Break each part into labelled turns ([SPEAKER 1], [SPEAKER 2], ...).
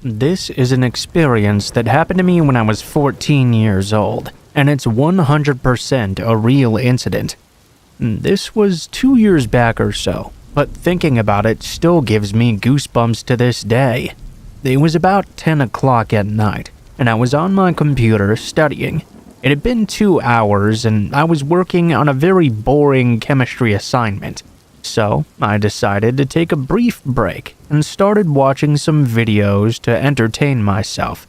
[SPEAKER 1] This is an experience that happened to me when I was 14 years old, and it's 100% a real incident. This was 2 years back or so, but thinking about it still gives me goosebumps to this day. It was about 10 o'clock at night, and I was on my computer studying. It had been 2 hours, and I was working on a very boring chemistry assignment. So, I decided to take a brief break and started watching some videos to entertain myself.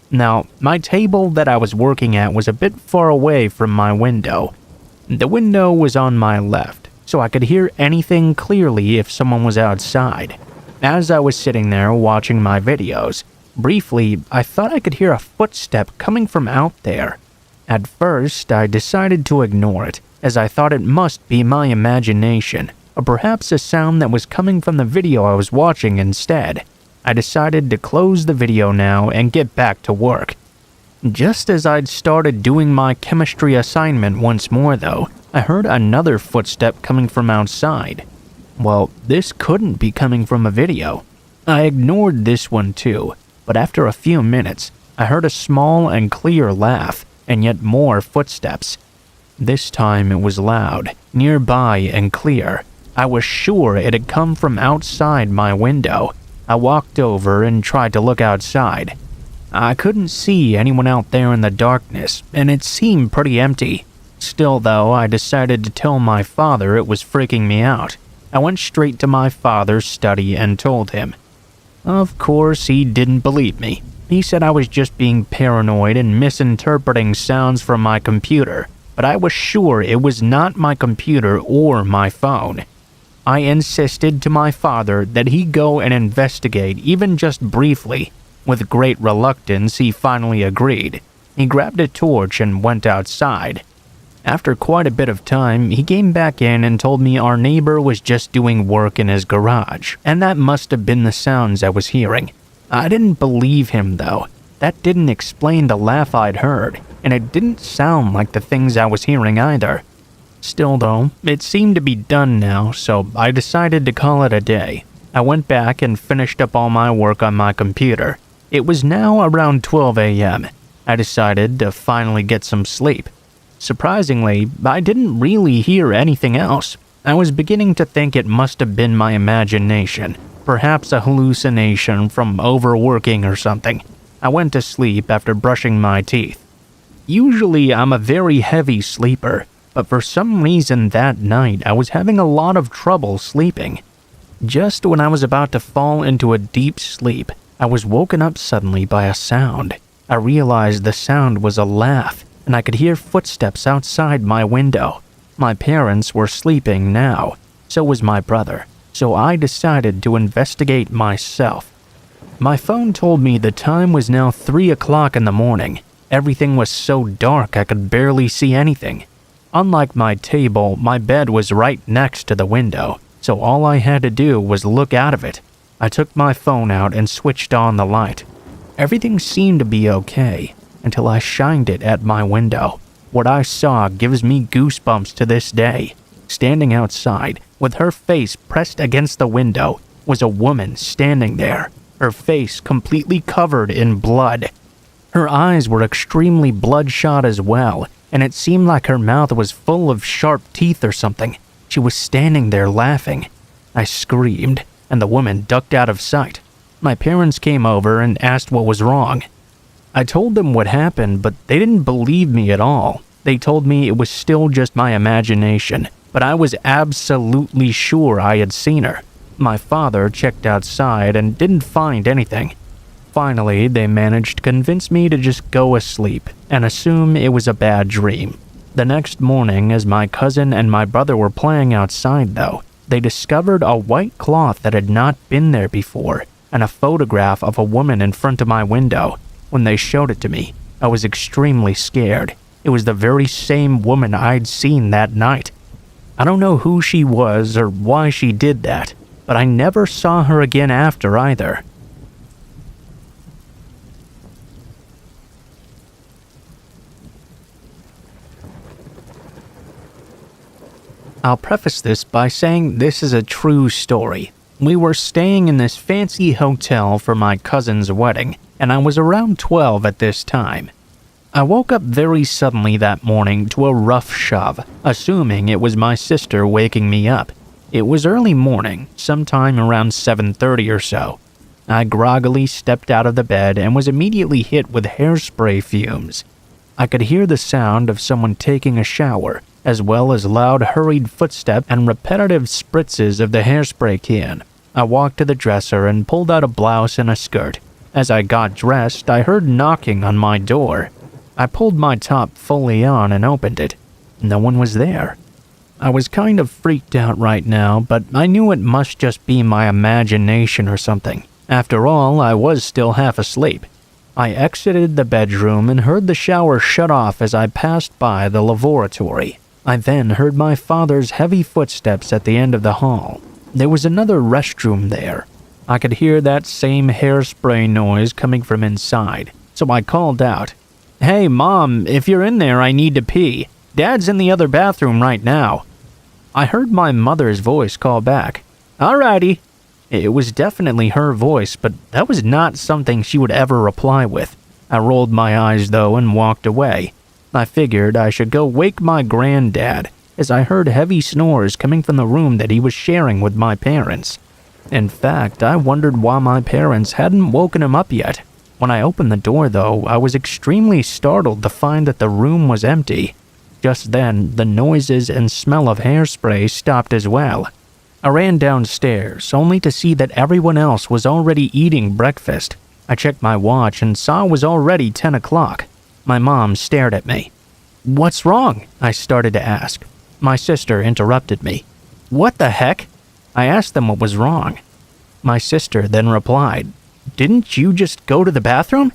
[SPEAKER 1] Now, my table that I was working at was a bit far away from my window. The window was on my left, so I could hear anything clearly if someone was outside. As I was sitting there watching my videos, briefly, I thought I could hear a footstep coming from out there. At first, I decided to ignore it, as I thought it must be my imagination, or perhaps a sound that was coming from the video I was watching instead. I decided to close the video now and get back to work. Just as I'd started doing my chemistry assignment once more though, I heard another footstep coming from outside. Well, this couldn't be coming from a video. I ignored this one too, but after a few minutes, I heard a small and clear laugh, and yet more footsteps. This time it was loud, nearby and clear. I was sure it had come from outside my window. I walked over and tried to look outside. I couldn't see anyone out there in the darkness, and it seemed pretty empty. Still though, I decided to tell my father it was freaking me out. I went straight to my father's study and told him. Of course, he didn't believe me. He said I was just being paranoid and misinterpreting sounds from my computer, but I was sure it was not my computer or my phone. I insisted to my father that he go and investigate, even just briefly. With great reluctance, he finally agreed. He grabbed a torch and went outside. After quite a bit of time, he came back in and told me our neighbor was just doing work in his garage, and that must have been the sounds I was hearing. I didn't believe him though. That didn't explain the laugh I'd heard, and it didn't sound like the things I was hearing either. Still though, it seemed to be done now, so I decided to call it a day. I went back and finished up all my work on my computer. It was now around 12 a.m. I decided to finally get some sleep. Surprisingly, I didn't really hear anything else. I was beginning to think it must have been my imagination, perhaps a hallucination from overworking or something. I went to sleep after brushing my teeth. Usually I'm a very heavy sleeper, but for some reason that night I was having a lot of trouble sleeping. Just when I was about to fall into a deep sleep, I was woken up suddenly by a sound. I realized the sound was a laugh, and I could hear footsteps outside my window. My parents were sleeping now, so was my brother, so I decided to investigate myself. My phone told me the time was now 3 o'clock in the morning. Everything was so dark I could barely see anything. Unlike my table, my bed was right next to the window, so all I had to do was look out of it. I took my phone out and switched on the light. Everything seemed to be okay until I shined it at my window. What I saw gives me goosebumps to this day. Standing outside, with her face pressed against the window, was a woman standing there, her face completely covered in blood. Her eyes were extremely bloodshot as well, and it seemed like her mouth was full of sharp teeth or something. She was standing there laughing. I screamed, and the woman ducked out of sight. My parents came over and asked what was wrong. I told them what happened, but they didn't believe me at all. They told me it was still just my imagination, but I was absolutely sure I had seen her. My father checked outside and didn't find anything. Finally, they managed to convince me to just go asleep and assume it was a bad dream. The next morning, as my cousin and my brother were playing outside though, they discovered a white cloth that had not been there before, and a photograph of a woman in front of my window. When they showed it to me, I was extremely scared. It was the very same woman I'd seen that night. I don't know who she was or why she did that, but I never saw her again after either. I'll preface this by saying this is a true story. We were staying in this fancy hotel for my cousin's wedding, and I was around 12 at this time. I woke up very suddenly that morning to a rough shove, assuming it was my sister waking me up. It was early morning, sometime around 7:30 or so. I groggily stepped out of the bed and was immediately hit with hairspray fumes. I could hear the sound of someone taking a shower, as well as loud hurried footsteps and repetitive spritzes of the hairspray can. I walked to the dresser and pulled out a blouse and a skirt. As I got dressed, I heard knocking on my door. I pulled my top fully on and opened it. No one was there. I was kind of freaked out right now, but I knew it must just be my imagination or something. After all, I was still half asleep. I exited the bedroom and heard the shower shut off as I passed by the lavatory. I then heard my father's heavy footsteps at the end of the hall. There was another restroom there. I could hear that same hairspray noise coming from inside, so I called out, "Hey, Mom, if you're in there, I need to pee. Dad's in the other bathroom right now." I heard my mother's voice call back, "Alrighty." It was definitely her voice, but that was not something she would ever reply with. I rolled my eyes though and walked away. I figured I should go wake my granddad, as I heard heavy snores coming from the room that he was sharing with my parents. In fact, I wondered why my parents hadn't woken him up yet. When I opened the door though, I was extremely startled to find that the room was empty. Just then, the noises and smell of hairspray stopped as well. I ran downstairs, only to see that everyone else was already eating breakfast. I checked my watch and saw it was already 10 o'clock. My mom stared at me. "What's wrong?" I started to ask. My sister interrupted me. "What the heck?" I asked them what was wrong. My sister then replied, "Didn't you just go to the bathroom?"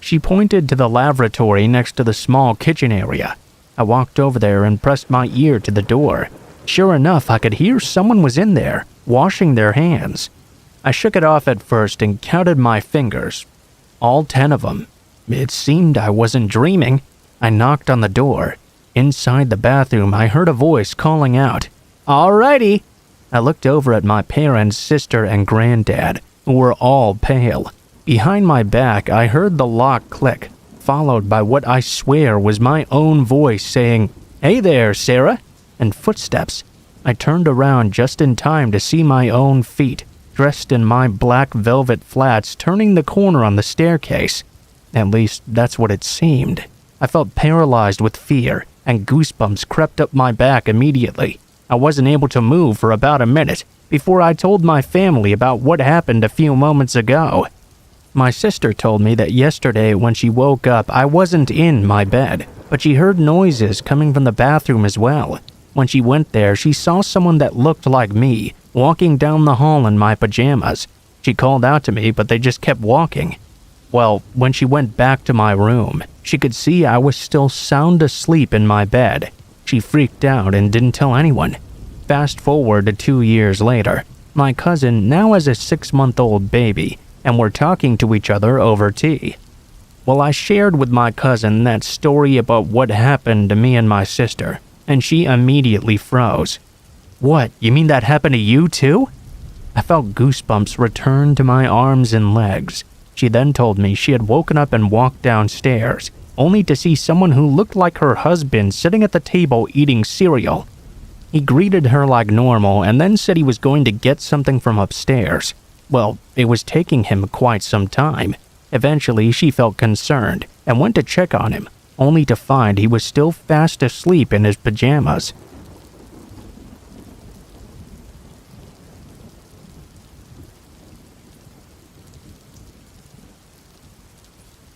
[SPEAKER 1] She pointed to the lavatory next to the small kitchen area. I walked over there and pressed my ear to the door. Sure enough, I could hear someone was in there, washing their hands. I shook it off at first and counted my fingers. All 10 of them. It seemed I wasn't dreaming. I knocked on the door. Inside the bathroom, I heard a voice calling out, "Alrighty." I looked over at my parents, sister, and granddad, who were all pale. Behind my back, I heard the lock click, followed by what I swear was my own voice saying, "Hey there, Sarah," and footsteps. I turned around just in time to see my own feet, dressed in my black velvet flats, turning the corner on the staircase. At least, that's what it seemed. I felt paralyzed with fear, and goosebumps crept up my back immediately. I wasn't able to move for about a minute before I told my family about what happened a few moments ago. My sister told me that yesterday when she woke up, I wasn't in my bed, but she heard noises coming from the bathroom as well. When she went there, she saw someone that looked like me, walking down the hall in my pajamas. She called out to me, but they just kept walking. Well, when she went back to my room, she could see I was still sound asleep in my bed. She freaked out and didn't tell anyone. Fast forward to 2 years later, my cousin now has a 6-month-old baby, and we're talking to each other over tea. Well, I shared with my cousin that story about what happened to me and my sister, and she immediately froze. "What, you mean that happened to you too?" I felt goosebumps return to my arms and legs. She then told me she had woken up and walked downstairs, only to see someone who looked like her husband sitting at the table eating cereal. He greeted her like normal and then said he was going to get something from upstairs. Well, it was taking him quite some time. Eventually, she felt concerned and went to check on him, only to find he was still fast asleep in his pajamas.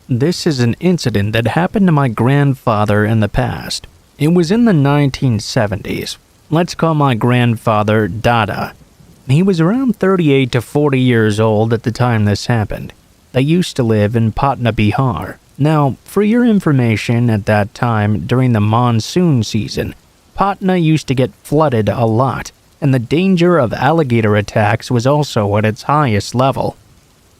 [SPEAKER 1] This is an incident that happened to my grandfather in the past. It was in the 1970s. Let's call my grandfather Dada. He was around 38 to 40 years old at the time this happened. They used to live in Patna, Bihar. Now, for your information, at that time, during the monsoon season, Patna used to get flooded a lot, and the danger of alligator attacks was also at its highest level.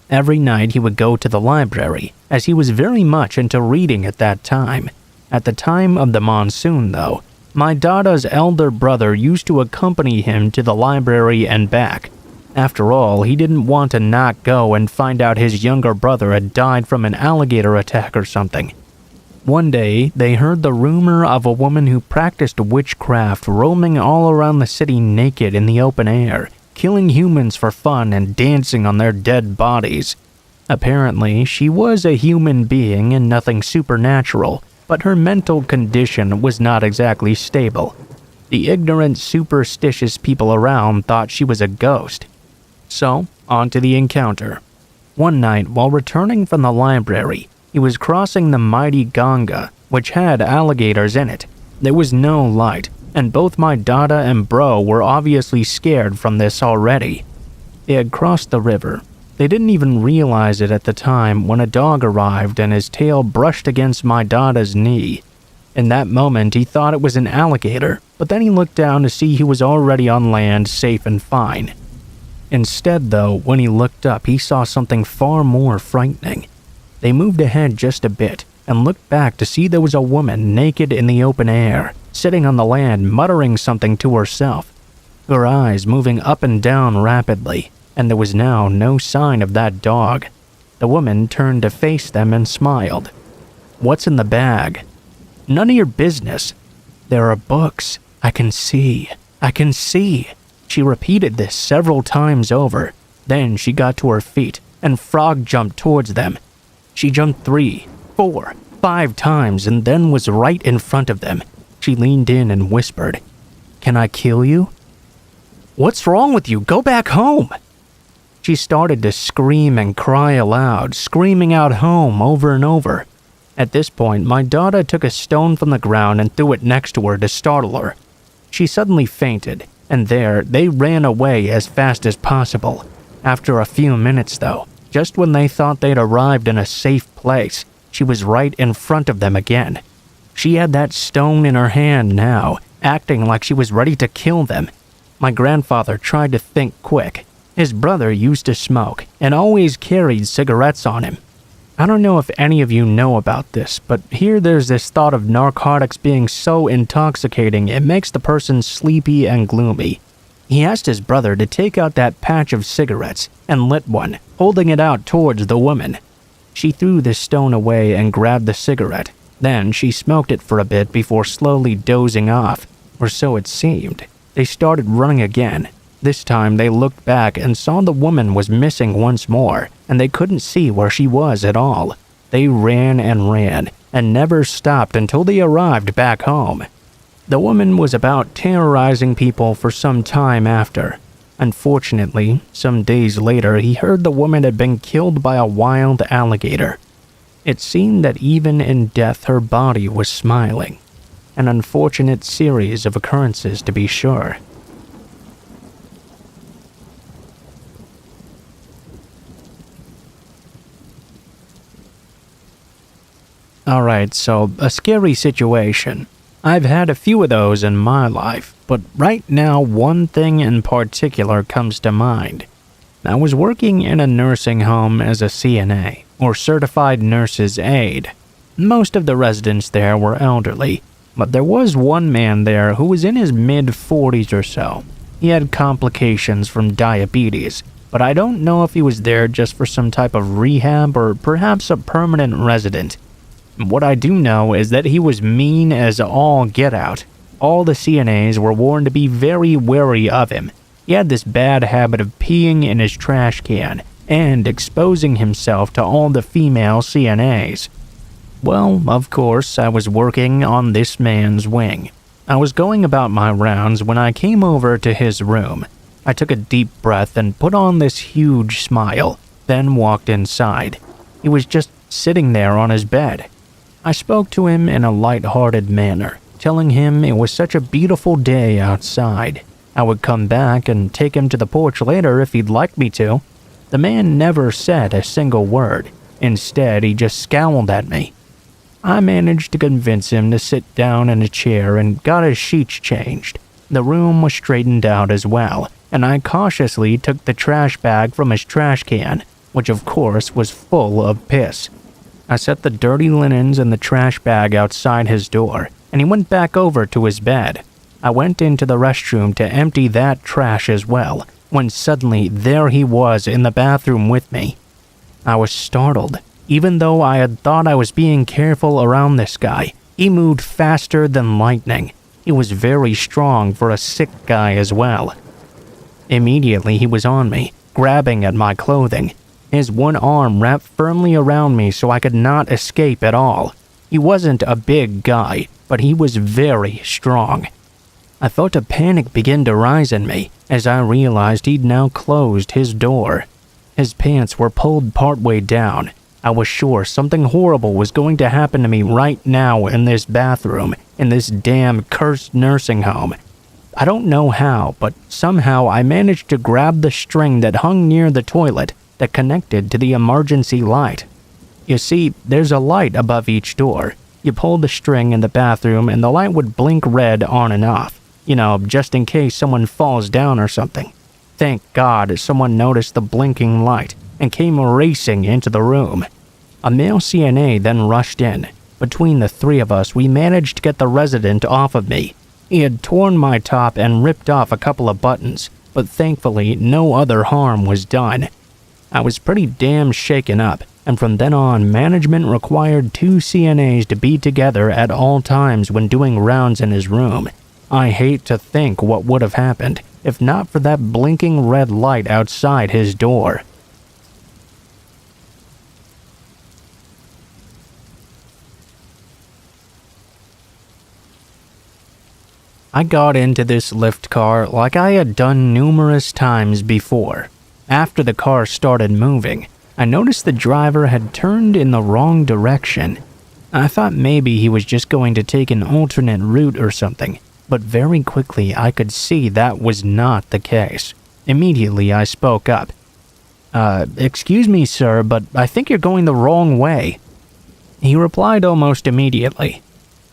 [SPEAKER 1] Every night he would go to the library, as he was very much into reading at that time. At the time of the monsoon, though, my Dada's elder brother used to accompany him to the library and back. After all, he didn't want to not go and find out his younger brother had died from an alligator attack or something. One day, they heard the rumor of a woman who practiced witchcraft roaming all around the city naked in the open air, killing humans for fun and dancing on their dead bodies. Apparently, she was a human being and nothing supernatural, but her mental condition was not exactly stable. The ignorant, superstitious people around thought she was a ghost. So, on to the encounter. One night, while returning from the library, he was crossing the mighty Ganga, which had alligators in it. There was no light, and both my Dada and bro were obviously scared from this already. They had crossed the river. They didn't even realize it at the time when a dog arrived and his tail brushed against my Dada's knee. In that moment, he thought it was an alligator, but then he looked down to see he was already on land, safe and fine. Instead, though, when he looked up, he saw something far more frightening. They moved ahead just a bit and looked back to see there was a woman naked in the open air, sitting on the land muttering something to herself, her eyes moving up and down rapidly, and there was now no sign of that dog. The woman turned to face them and smiled. "What's in the bag?" "None of your business." "There are books. I can see. I can see." She repeated this several times over. Then she got to her feet and frog jumped towards them. She jumped 3, 4, 5 times and then was right in front of them. She leaned in and whispered, "Can I kill you?" "What's wrong with you? Go back home!" She started to scream and cry aloud, screaming out home over and over. At this point, my daughter took a stone from the ground and threw it next to her to startle her. She suddenly fainted, and there they ran away as fast as possible. After a few minutes, though, just when they thought they'd arrived in a safe place, she was right in front of them again. She had that stone in her hand now, acting like she was ready to kill them. My grandfather tried to think quick. His brother used to smoke and always carried cigarettes on him. I don't know if any of you know about this, but here there's this thought of narcotics being so intoxicating it makes the person sleepy and gloomy. He asked his brother to take out that patch of cigarettes and lit one, holding it out towards the woman. She threw the stone away and grabbed the cigarette. Then she smoked it for a bit before slowly dozing off, or so it seemed. They started running again. This time they looked back and saw the woman was missing once more, and they couldn't see where she was at all. They ran and never stopped until they arrived back home. The woman was about terrorizing people for some time after. Unfortunately, some days later he heard the woman had been killed by a wild alligator. It seemed that even in death her body was smiling. An unfortunate series of occurrences, to be sure. Alright, so a scary situation. I've had a few of those in my life, but right now one thing in particular comes to mind. I was working in a nursing home as a CNA, or Certified Nurse's Aide. Most of the residents there were elderly, but there was one man there who was in his mid-40s or so. He had complications from diabetes, but I don't know if he was there just for some type of rehab or perhaps a permanent resident. What I do know is that he was mean as all get out. All the CNAs were warned to be very wary of him. He had this bad habit of peeing in his trash can and exposing himself to all the female CNAs. Well, of course, I was working on this man's wing. I was going about my rounds when I came over to his room. I took a deep breath and put on this huge smile, then walked inside. He was just sitting there on his bed. I spoke to him in a light-hearted manner, telling him it was such a beautiful day outside. I would come back and take him to the porch later if he'd like me to. The man never said a single word. Instead, he just scowled at me. I managed to convince him to sit down in a chair and got his sheets changed. The room was straightened out as well, and I cautiously took the trash bag from his trash can, which of course was full of piss. I set the dirty linens in the trash bag outside his door, and he went back over to his bed. I went into the restroom to empty that trash as well, when suddenly there he was in the bathroom with me. I was startled. Even though I had thought I was being careful around this guy, he moved faster than lightning. He was very strong for a sick guy as well. Immediately he was on me, grabbing at my clothing. His one arm wrapped firmly around me so I could not escape at all. He wasn't a big guy, but he was very strong. I felt a panic begin to rise in me as I realized he'd now closed his door. His pants were pulled partway down. I was sure something horrible was going to happen to me right now in this bathroom, in this damn cursed nursing home. I don't know how, but somehow I managed to grab the string that hung near the toilet that connected to the emergency light. You see, there's a light above each door. You pull the string in the bathroom and the light would blink red on and off, just in case someone falls down or something. Thank God someone noticed the blinking light and came racing into the room. A male CNA then rushed in. Between the three of us, we managed to get the resident off of me. He had torn my top and ripped off a couple of buttons, but thankfully no other harm was done. I was pretty damn shaken up, and from then on, management required 2 CNAs to be together at all times when doing rounds in his room. I hate to think what would have happened if not for that blinking red light outside his door. I got into this lift car like I had done numerous times before. After the car started moving, I noticed the driver had turned in the wrong direction. I thought maybe he was just going to take an alternate route or something, but very quickly I could see that was not the case. Immediately I spoke up. Excuse me, sir, but I think you're going the wrong way." He replied almost immediately,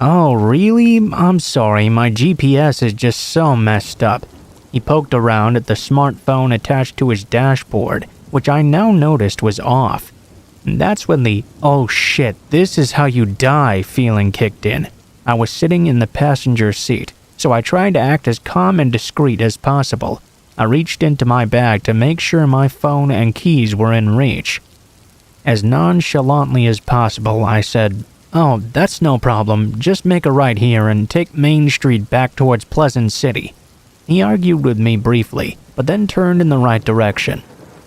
[SPEAKER 1] "Oh, really? I'm sorry, my GPS is just so messed up." He poked around at the smartphone attached to his dashboard, which I now noticed was off. That's when the "oh shit, this is how you die" feeling kicked in. I was sitting in the passenger seat, so I tried to act as calm and discreet as possible. I reached into my bag to make sure my phone and keys were in reach. As nonchalantly as possible, I said, "Oh, that's no problem. Just make a right here and take Main Street back towards Pleasant City." He argued with me briefly, but then turned in the right direction.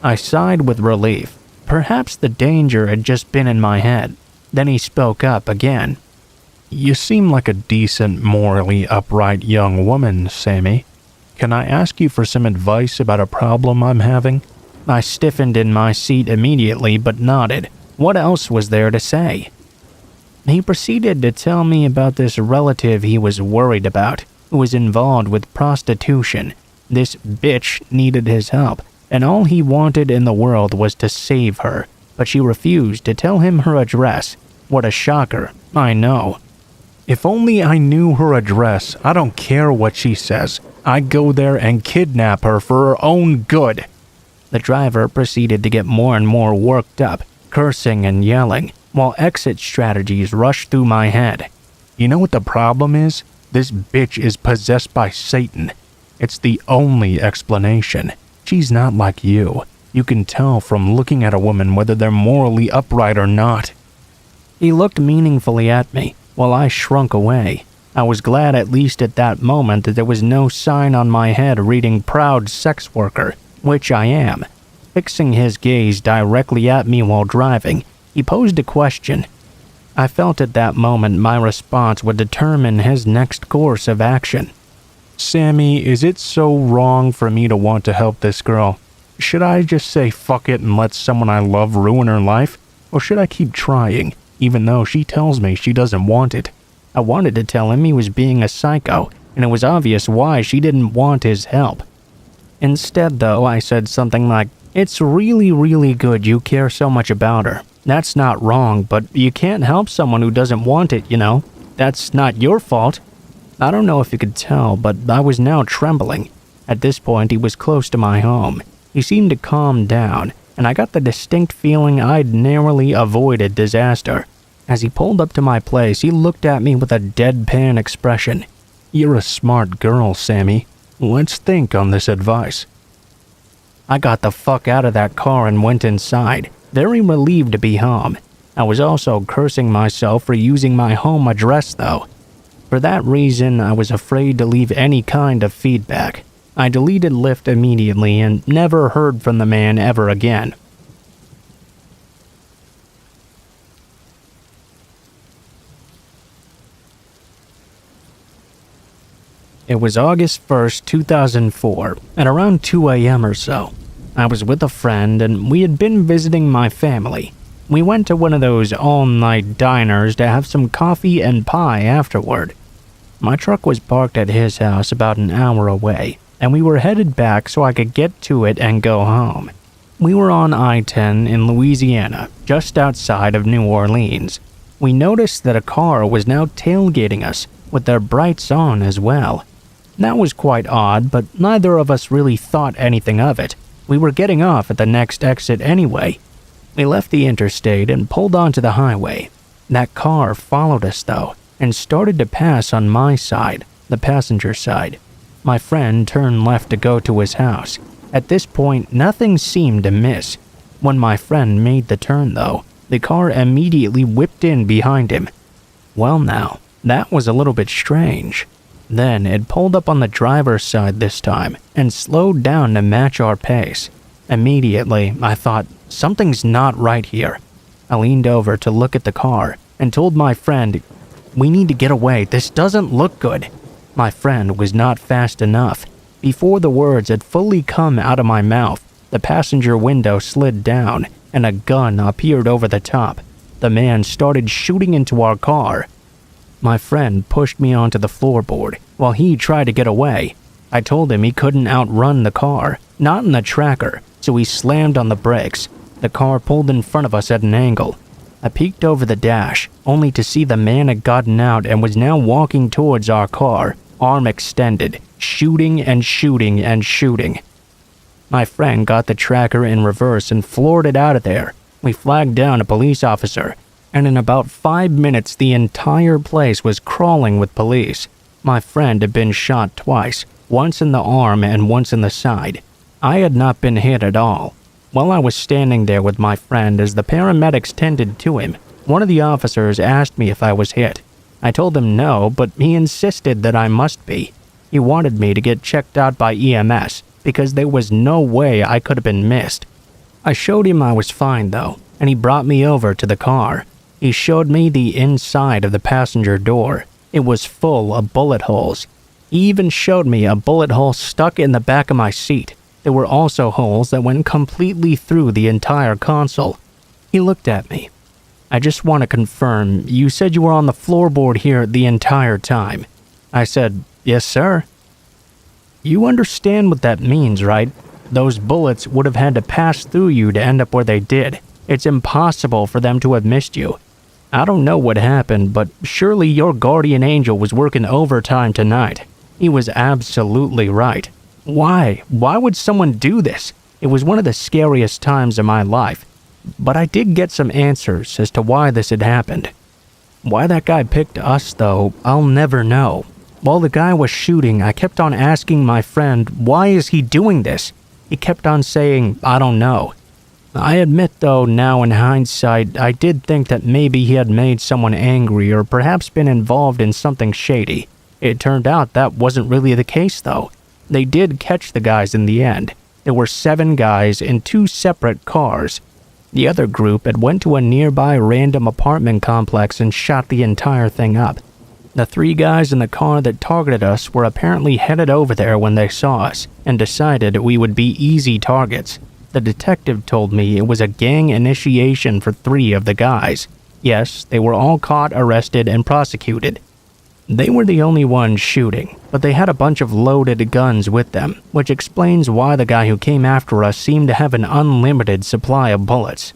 [SPEAKER 1] I sighed with relief. Perhaps the danger had just been in my head. Then he spoke up again.
[SPEAKER 2] "You seem like a decent, morally upright young woman, Sammy. Can I ask you for some advice about a problem I'm having?"
[SPEAKER 1] I stiffened in my seat immediately but nodded. What else was there to say? He proceeded to tell me about this relative he was worried about, who was involved with prostitution. This bitch needed his help, and all he wanted in the world was to save her, but she refused to tell him her address. What a shocker, I know.
[SPEAKER 2] "If only I knew her address. I don't care what she says. I'd go there and kidnap her for her own good."
[SPEAKER 1] The driver proceeded to get more and more worked up, cursing and yelling, while exit strategies rushed through my head.
[SPEAKER 2] "You know what the problem is? This bitch is possessed by Satan. It's the only explanation. She's not like you. You can tell from looking at a woman whether they're morally upright or not."
[SPEAKER 1] He looked meaningfully at me, while I shrunk away. I was glad at least at that moment that there was no sign on my head reading "proud sex worker," which I am. Fixing his gaze directly at me while driving, he posed a question. I felt at that moment my response would determine his next course of action.
[SPEAKER 2] "Sammy, is it so wrong for me to want to help this girl? Should I just say fuck it and let someone I love ruin her life? Or should I keep trying, even though she tells me she doesn't want it?"
[SPEAKER 1] I wanted to tell him he was being a psycho, and it was obvious why she didn't want his help. Instead, though, I said something like, "It's really, really good you care so much about her. That's not wrong, but you can't help someone who doesn't want it, That's not your fault." I don't know if you could tell, but I was now trembling. At this point, he was close to my home. He seemed to calm down, and I got the distinct feeling I'd narrowly avoided disaster. As he pulled up to my place, he looked at me with a deadpan expression.
[SPEAKER 2] "You're a smart girl, Sammy. Let's think on this advice."
[SPEAKER 1] I got the fuck out of that car and went inside, very relieved to be home. I was also cursing myself for using my home address though. For that reason, I was afraid to leave any kind of feedback. I deleted Lyft immediately and never heard from the man ever again. It was August 1st, 2004, at around 2 a.m. or so. I was with a friend and we had been visiting my family. We went to one of those all-night diners to have some coffee and pie afterward. My truck was parked at his house about an hour away, and we were headed back so I could get to it and go home. We were on I-10 in Louisiana, just outside of New Orleans. We noticed that a car was now tailgating us, with their brights on as well. That was quite odd, but neither of us really thought anything of it. We were getting off at the next exit anyway. We left the interstate and pulled onto the highway. That car followed us though, and started to pass on my side, the passenger side. My friend turned left to go to his house. At this point, nothing seemed amiss. When my friend made the turn though, the car immediately whipped in behind him. Well now, that was a little bit strange. Then it pulled up on the driver's side this time and slowed down to match our pace. Immediately, I thought, something's not right here. I leaned over to look at the car and told my friend, "We need to get away, this doesn't look good." My friend was not fast enough. Before the words had fully come out of my mouth, the passenger window slid down and a gun appeared over the top. The man started shooting into our car. My friend pushed me onto the floorboard while he tried to get away. I told him he couldn't outrun the car, not in the tracker, so he slammed on the brakes. The car pulled in front of us at an angle. I peeked over the dash, only to see the man had gotten out and was now walking towards our car, arm extended, shooting and shooting and shooting. My friend got the tracker in reverse and floored it out of there. We flagged down a police officer, and in about 5 minutes the entire place was crawling with police. My friend had been shot twice, once in the arm and once in the side. I had not been hit at all. While I was standing there with my friend as the paramedics tended to him, one of the officers asked me if I was hit. I told him no, but he insisted that I must be. He wanted me to get checked out by EMS because there was no way I could have been missed. I showed him I was fine though, and he brought me over to the car. He showed me the inside of the passenger door. It was full of bullet holes. He even showed me a bullet hole stuck in the back of my seat. There were also holes that went completely through the entire console. He looked at me. "I just want to confirm, you said you were on the floorboard here the entire time." I said, "Yes, sir." "You understand what that means, right? Those bullets would have had to pass through you to end up where they did. It's impossible for them to have missed you. I don't know what happened, but surely your guardian angel was working overtime tonight. He was absolutely right. Why? Why would someone do this? It was one of the scariest times of my life. But I did get some answers as to why this had happened. Why that guy picked us, though, I'll never know. While the guy was shooting, I kept on asking my friend, why is he doing this? He kept on saying, I don't know. I admit, though, now in hindsight, I did think that maybe he had made someone angry or perhaps been involved in something shady. It turned out that wasn't really the case, though. They did catch the guys in the end. There were 7 guys in 2 separate cars. The other group had went to a nearby random apartment complex and shot the entire thing up. The 3 guys in the car that targeted us were apparently headed over there when they saw us and decided we would be easy targets. The detective told me it was a gang initiation for 3 of the guys. Yes, they were all caught, arrested, and prosecuted. They were the only ones shooting, but they had a bunch of loaded guns with them, which explains why the guy who came after us seemed to have an unlimited supply of bullets.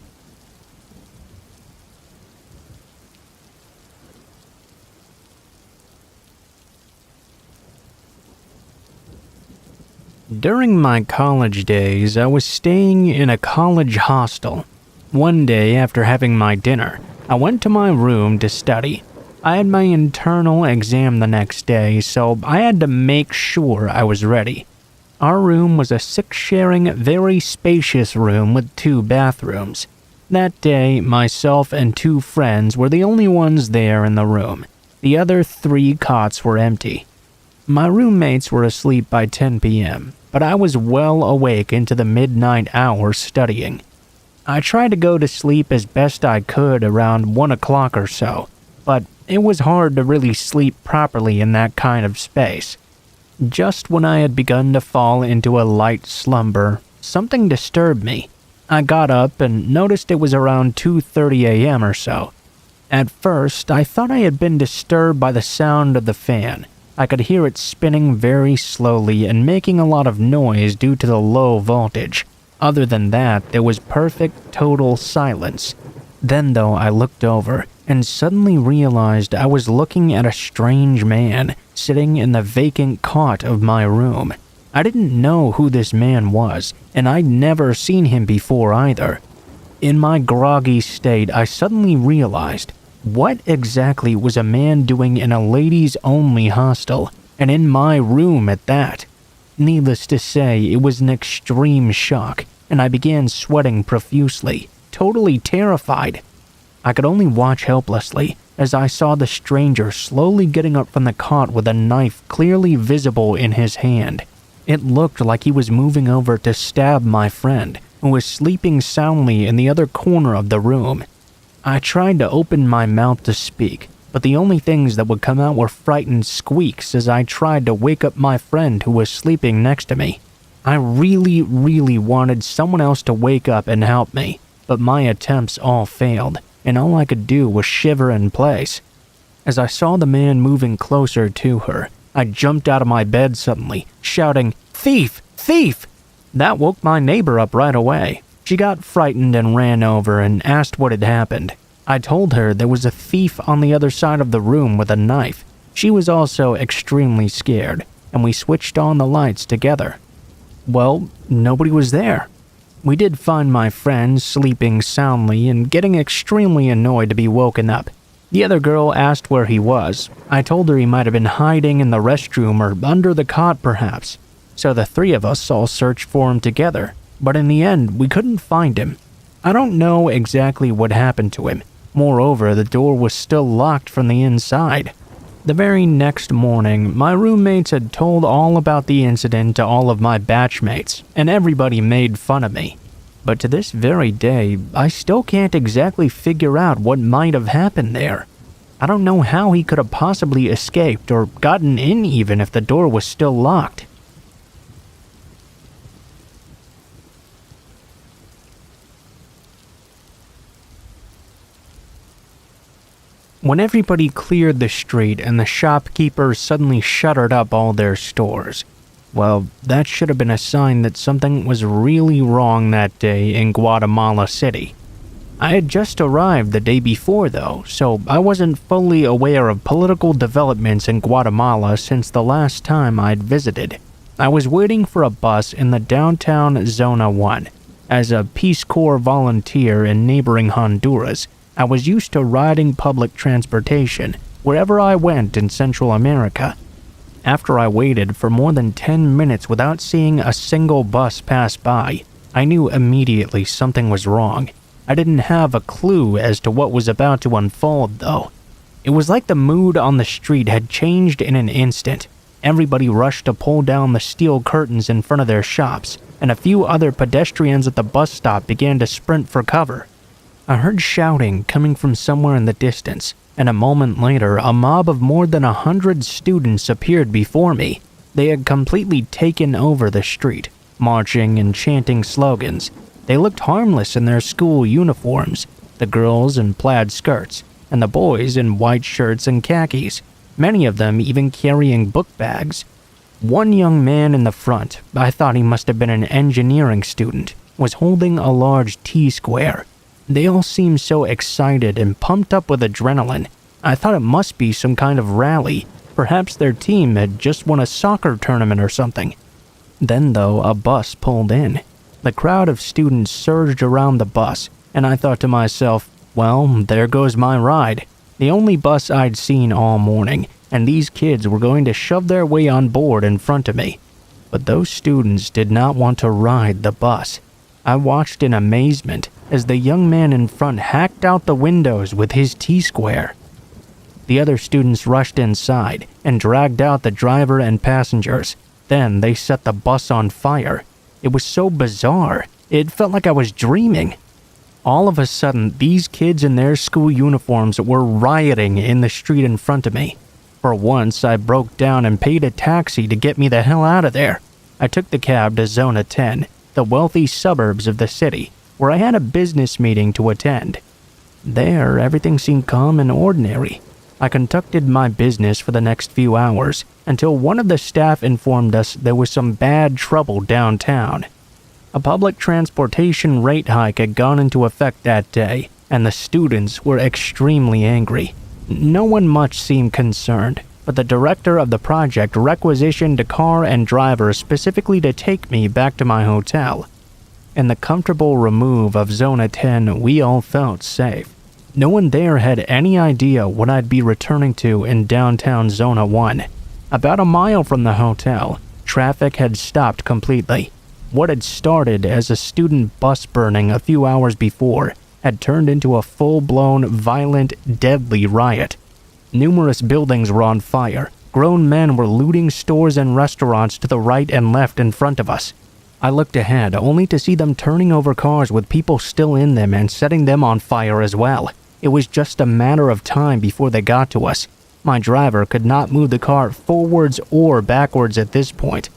[SPEAKER 1] During my college days, I was staying in a college hostel. One day after having my dinner, I went to my room to study. I had my internal exam the next day, so I had to make sure I was ready. Our room was a 6-sharing, very spacious room with 2 bathrooms. That day, myself and 2 friends were the only ones there in the room. The other 3 cots were empty. My roommates were asleep by 10 p.m., but I was well awake into the midnight hours studying. I tried to go to sleep as best I could around 1 o'clock or so, but it was hard to really sleep properly in that kind of space. Just when I had begun to fall into a light slumber, something disturbed me. I got up and noticed it was around 2:30 a.m. or so. At first, I thought I had been disturbed by the sound of the fan. I could hear it spinning very slowly and making a lot of noise due to the low voltage. Other than that, there was perfect, total silence. Then, though, I looked over and suddenly realized I was looking at a strange man sitting in the vacant cot of my room. I didn't know who this man was, and I'd never seen him before either. In my groggy state, I suddenly realized, what exactly was a man doing in a ladies-only hostel, and in my room at that? Needless to say, it was an extreme shock, and I began sweating profusely, totally terrified. I could only watch helplessly as I saw the stranger slowly getting up from the cot with a knife clearly visible in his hand. It looked like he was moving over to stab my friend, who was sleeping soundly in the other corner of the room. I tried to open my mouth to speak, but the only things that would come out were frightened squeaks as I tried to wake up my friend who was sleeping next to me. I really wanted someone else to wake up and help me, but my attempts all failed, and all I could do was shiver in place. As I saw the man moving closer to her, I jumped out of my bed suddenly, shouting, "Thief! Thief!" That woke my neighbor up right away. She got frightened and ran over and asked what had happened. I told her there was a thief on the other side of the room with a knife. She was also extremely scared, and we switched on the lights together. Well, nobody was there. We did find my friend sleeping soundly and getting extremely annoyed to be woken up. The other girl asked where he was. I told her he might have been hiding in the restroom or under the cot perhaps. So the 3 of us all searched for him together, but in the end we couldn't find him. I don't know exactly what happened to him. Moreover, the door was still locked from the inside. The very next morning, my roommates had told all about the incident to all of my batchmates, and everybody made fun of me. But to this very day, I still can't exactly figure out what might have happened there. I don't know how he could have possibly escaped or gotten in even if the door was still locked. When everybody cleared the street and the shopkeepers suddenly shuttered up all their stores, well, that should have been a sign that something was really wrong that day in Guatemala City. I had just arrived the day before though, so I wasn't fully aware of political developments in Guatemala since the last time I'd visited. I was waiting for a bus in the downtown Zona 1. As a Peace Corps volunteer in neighboring Honduras, I was used to riding public transportation wherever I went in Central America. After I waited for more than 10 minutes without seeing a single bus pass by, I knew immediately something was wrong. I didn't have a clue as to what was about to unfold, though. It was like the mood on the street had changed in an instant. Everybody rushed to pull down the steel curtains in front of their shops, and a few other pedestrians at the bus stop began to sprint for cover. I heard shouting coming from somewhere in the distance, and a moment later, a mob of more than 100 students appeared before me. They had completely taken over the street, marching and chanting slogans. They looked harmless in their school uniforms, the girls in plaid skirts, and the boys in white shirts and khakis, many of them even carrying book bags. One young man in the front, I thought he must have been an engineering student, was holding a large T-square. They all seemed so excited and pumped up with adrenaline. I thought it must be some kind of rally. Perhaps their team had just won a soccer tournament or something. Then, though, a bus pulled in. The crowd of students surged around the bus, and I thought to myself, well, there goes my ride. The only bus I'd seen all morning, and these kids were going to shove their way on board in front of me. But those students did not want to ride the bus. I watched in amazement as the young man in front hacked out the windows with his T-square. The other students rushed inside and dragged out the driver and passengers. Then they set the bus on fire. It was so bizarre. It felt like I was dreaming. All of a sudden, these kids in their school uniforms were rioting in the street in front of me. For once, I broke down and paid a taxi to get me the hell out of there. I took the cab to Zona 10, the wealthy suburbs of the city, where I had a business meeting to attend. There, everything seemed calm and ordinary. I conducted my business for the next few hours until one of the staff informed us there was some bad trouble downtown. A public transportation rate hike had gone into effect that day, and the students were extremely angry. No one much seemed concerned, but the director of the project requisitioned a car and driver specifically to take me back to my hotel. In the comfortable remove of Zona 10, we all felt safe. No one there had any idea what I'd be returning to in downtown Zona 1. About a mile from the hotel, traffic had stopped completely. What had started as a student bus burning a few hours before had turned into a full-blown, violent, deadly riot. Numerous buildings were on fire. Grown men were looting stores and restaurants to the right and left in front of us. I looked ahead only to see them turning over cars with people still in them and setting them on fire as well. It was just a matter of time before they got to us. My driver could not move the car forwards or backwards at this point.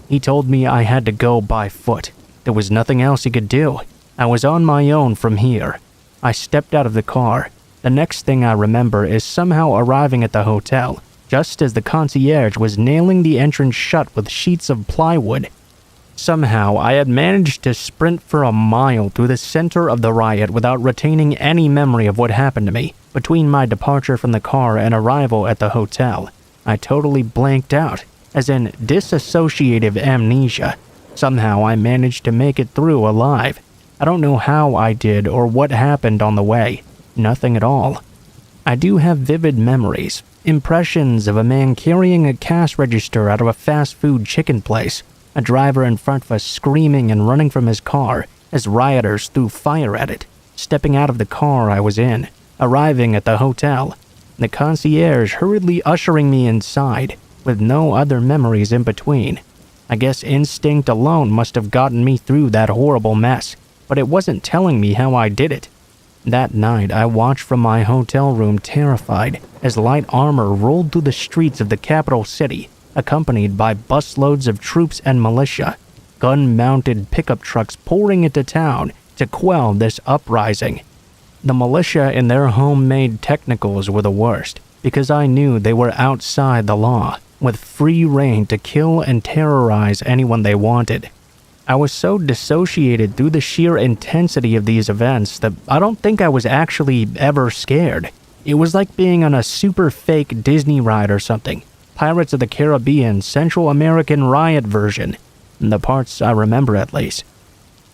[SPEAKER 1] He told me I had to go by foot. There was nothing else he could do. I was on my own from here. I stepped out of the car. The next thing I remember is somehow arriving at the hotel, just as the concierge was nailing the entrance shut with sheets of plywood. Somehow, I had managed to sprint for a mile through the center of the riot without retaining any memory of what happened to me. Between my departure from the car and arrival at the hotel, I totally blanked out, as in dissociative amnesia. Somehow, I managed to make it through alive. I don't know how I did or what happened on the way. Nothing at all. I do have vivid memories, impressions of a man carrying a cash register out of a fast food chicken place, a driver in front of us screaming and running from his car as rioters threw fire at it, stepping out of the car I was in, arriving at the hotel, the concierge hurriedly ushering me inside, with no other memories in between. I guess instinct alone must have gotten me through that horrible mess, but it wasn't telling me how I did it. That night, I watched from my hotel room terrified as light armor rolled through the streets of the capital city, accompanied by busloads of troops and militia, gun-mounted pickup trucks pouring into town to quell this uprising. The militia in their homemade technicals were the worst, because I knew they were outside the law, with free rein to kill and terrorize anyone they wanted. I was so dissociated through the sheer intensity of these events that I don't think I was actually ever scared. It was like being on a super fake Disney ride or something. Pirates of the Caribbean Central American riot version. The parts I remember at least.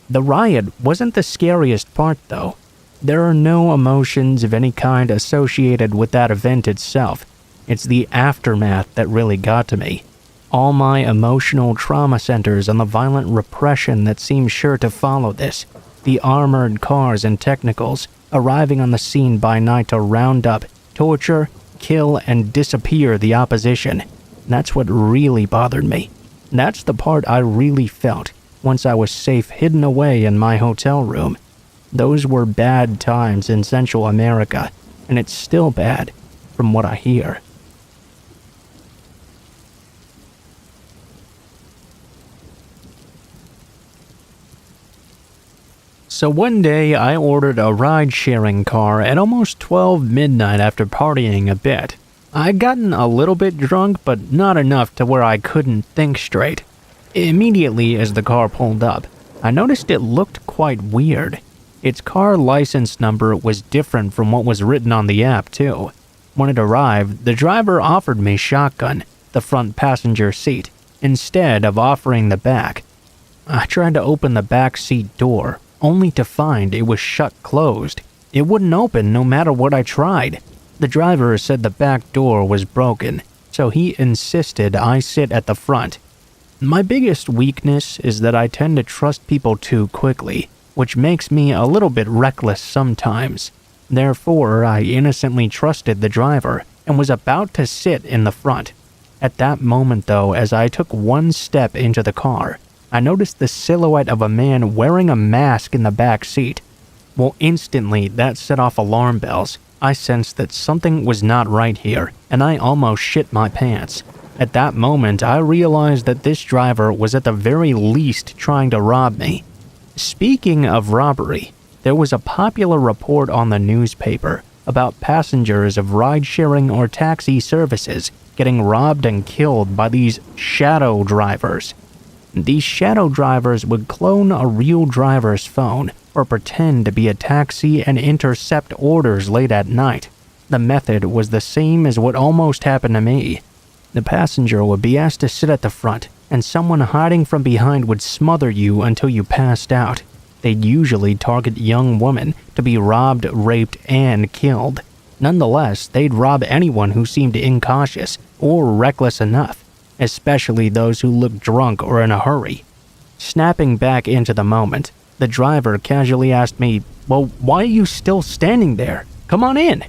[SPEAKER 1] The riot wasn't the scariest part though. There are no emotions of any kind associated with that event itself. It's the aftermath that really got to me. All my emotional trauma centers on the violent repression that seemed sure to follow this. The armored cars and technicals arriving on the scene by night to round up, torture, kill, and disappear the opposition. That's what really bothered me. That's the part I really felt once I was safe hidden away in my hotel room. Those were bad times in Central America, and it's still bad, from what I hear. So one day, I ordered a ride-sharing car at almost 12 midnight after partying a bit. I'd gotten a little bit drunk, but not enough to where I couldn't think straight. Immediately as the car pulled up, I noticed it looked quite weird. Its car license number was different from what was written on the app, too. When it arrived, the driver offered me shotgun, the front passenger seat, instead of offering the back. I tried to open the back seat door, only to find it was shut closed. It wouldn't open no matter what I tried. The driver said the back door was broken, so he insisted I sit at the front. My biggest weakness is that I tend to trust people too quickly, which makes me a little bit reckless sometimes. Therefore, I innocently trusted the driver and was about to sit in the front. At that moment though, as I took one step into the car, I noticed the silhouette of a man wearing a mask in the back seat. Well, instantly that set off alarm bells. I sensed that something was not right here, and I almost shit my pants. At that moment, I realized that this driver was at the very least trying to rob me. Speaking of robbery, there was a popular report on the newspaper about passengers of ride-sharing or taxi services getting robbed and killed by these shadow drivers. These shadow drivers would clone a real driver's phone or pretend to be a taxi and intercept orders late at night. The method was the same as what almost happened to me. The passenger would be asked to sit at the front, and someone hiding from behind would smother you until you passed out. They'd usually target young women to be robbed, raped, and killed. Nonetheless, they'd rob anyone who seemed incautious or reckless enough, especially those who looked drunk or in a hurry. Snapping back into the moment, the driver casually asked me, "Well, why are you still standing there? Come on in."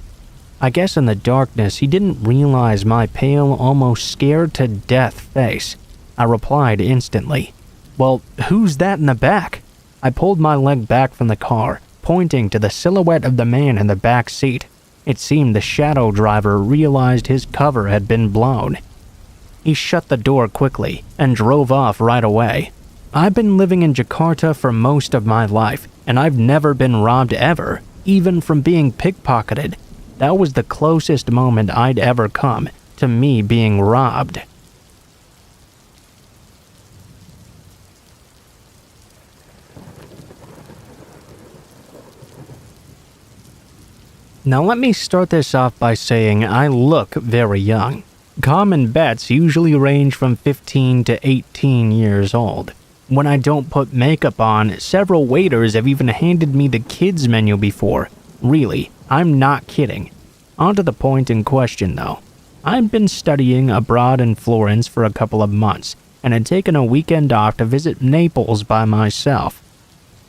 [SPEAKER 1] I guess in the darkness he didn't realize my pale, almost scared to death face. I replied instantly, "Well, who's that in the back?" I pulled my leg back from the car, pointing to the silhouette of the man in the back seat. It seemed the shadow driver realized his cover had been blown. He shut the door quickly and drove off right away. I've been living in Jakarta for most of my life, and I've never been robbed ever, even from being pickpocketed. That was the closest moment I'd ever come to me being robbed. Now let me start this off by saying I look very young. Common bets usually range from 15 to 18 years old. When I don't put makeup on, several waiters have even handed me the kids menu before. Really, I'm not kidding. On to the point in question though. I'd been studying abroad in Florence for a couple of months and had taken a weekend off to visit Naples by myself.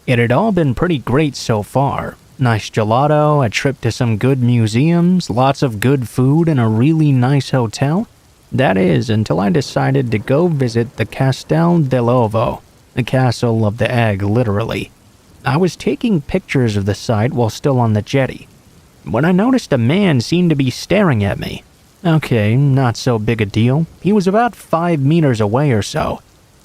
[SPEAKER 1] It had all been pretty great so far. Nice gelato, a trip to some good museums, lots of good food, and a really nice hotel. That is, until I decided to go visit the Castel dell'Ovo, the castle of the egg, literally. I was taking pictures of the site while still on the jetty, when I noticed a man seemed to be staring at me. Okay, not so big a deal. He was about 5 meters away or so.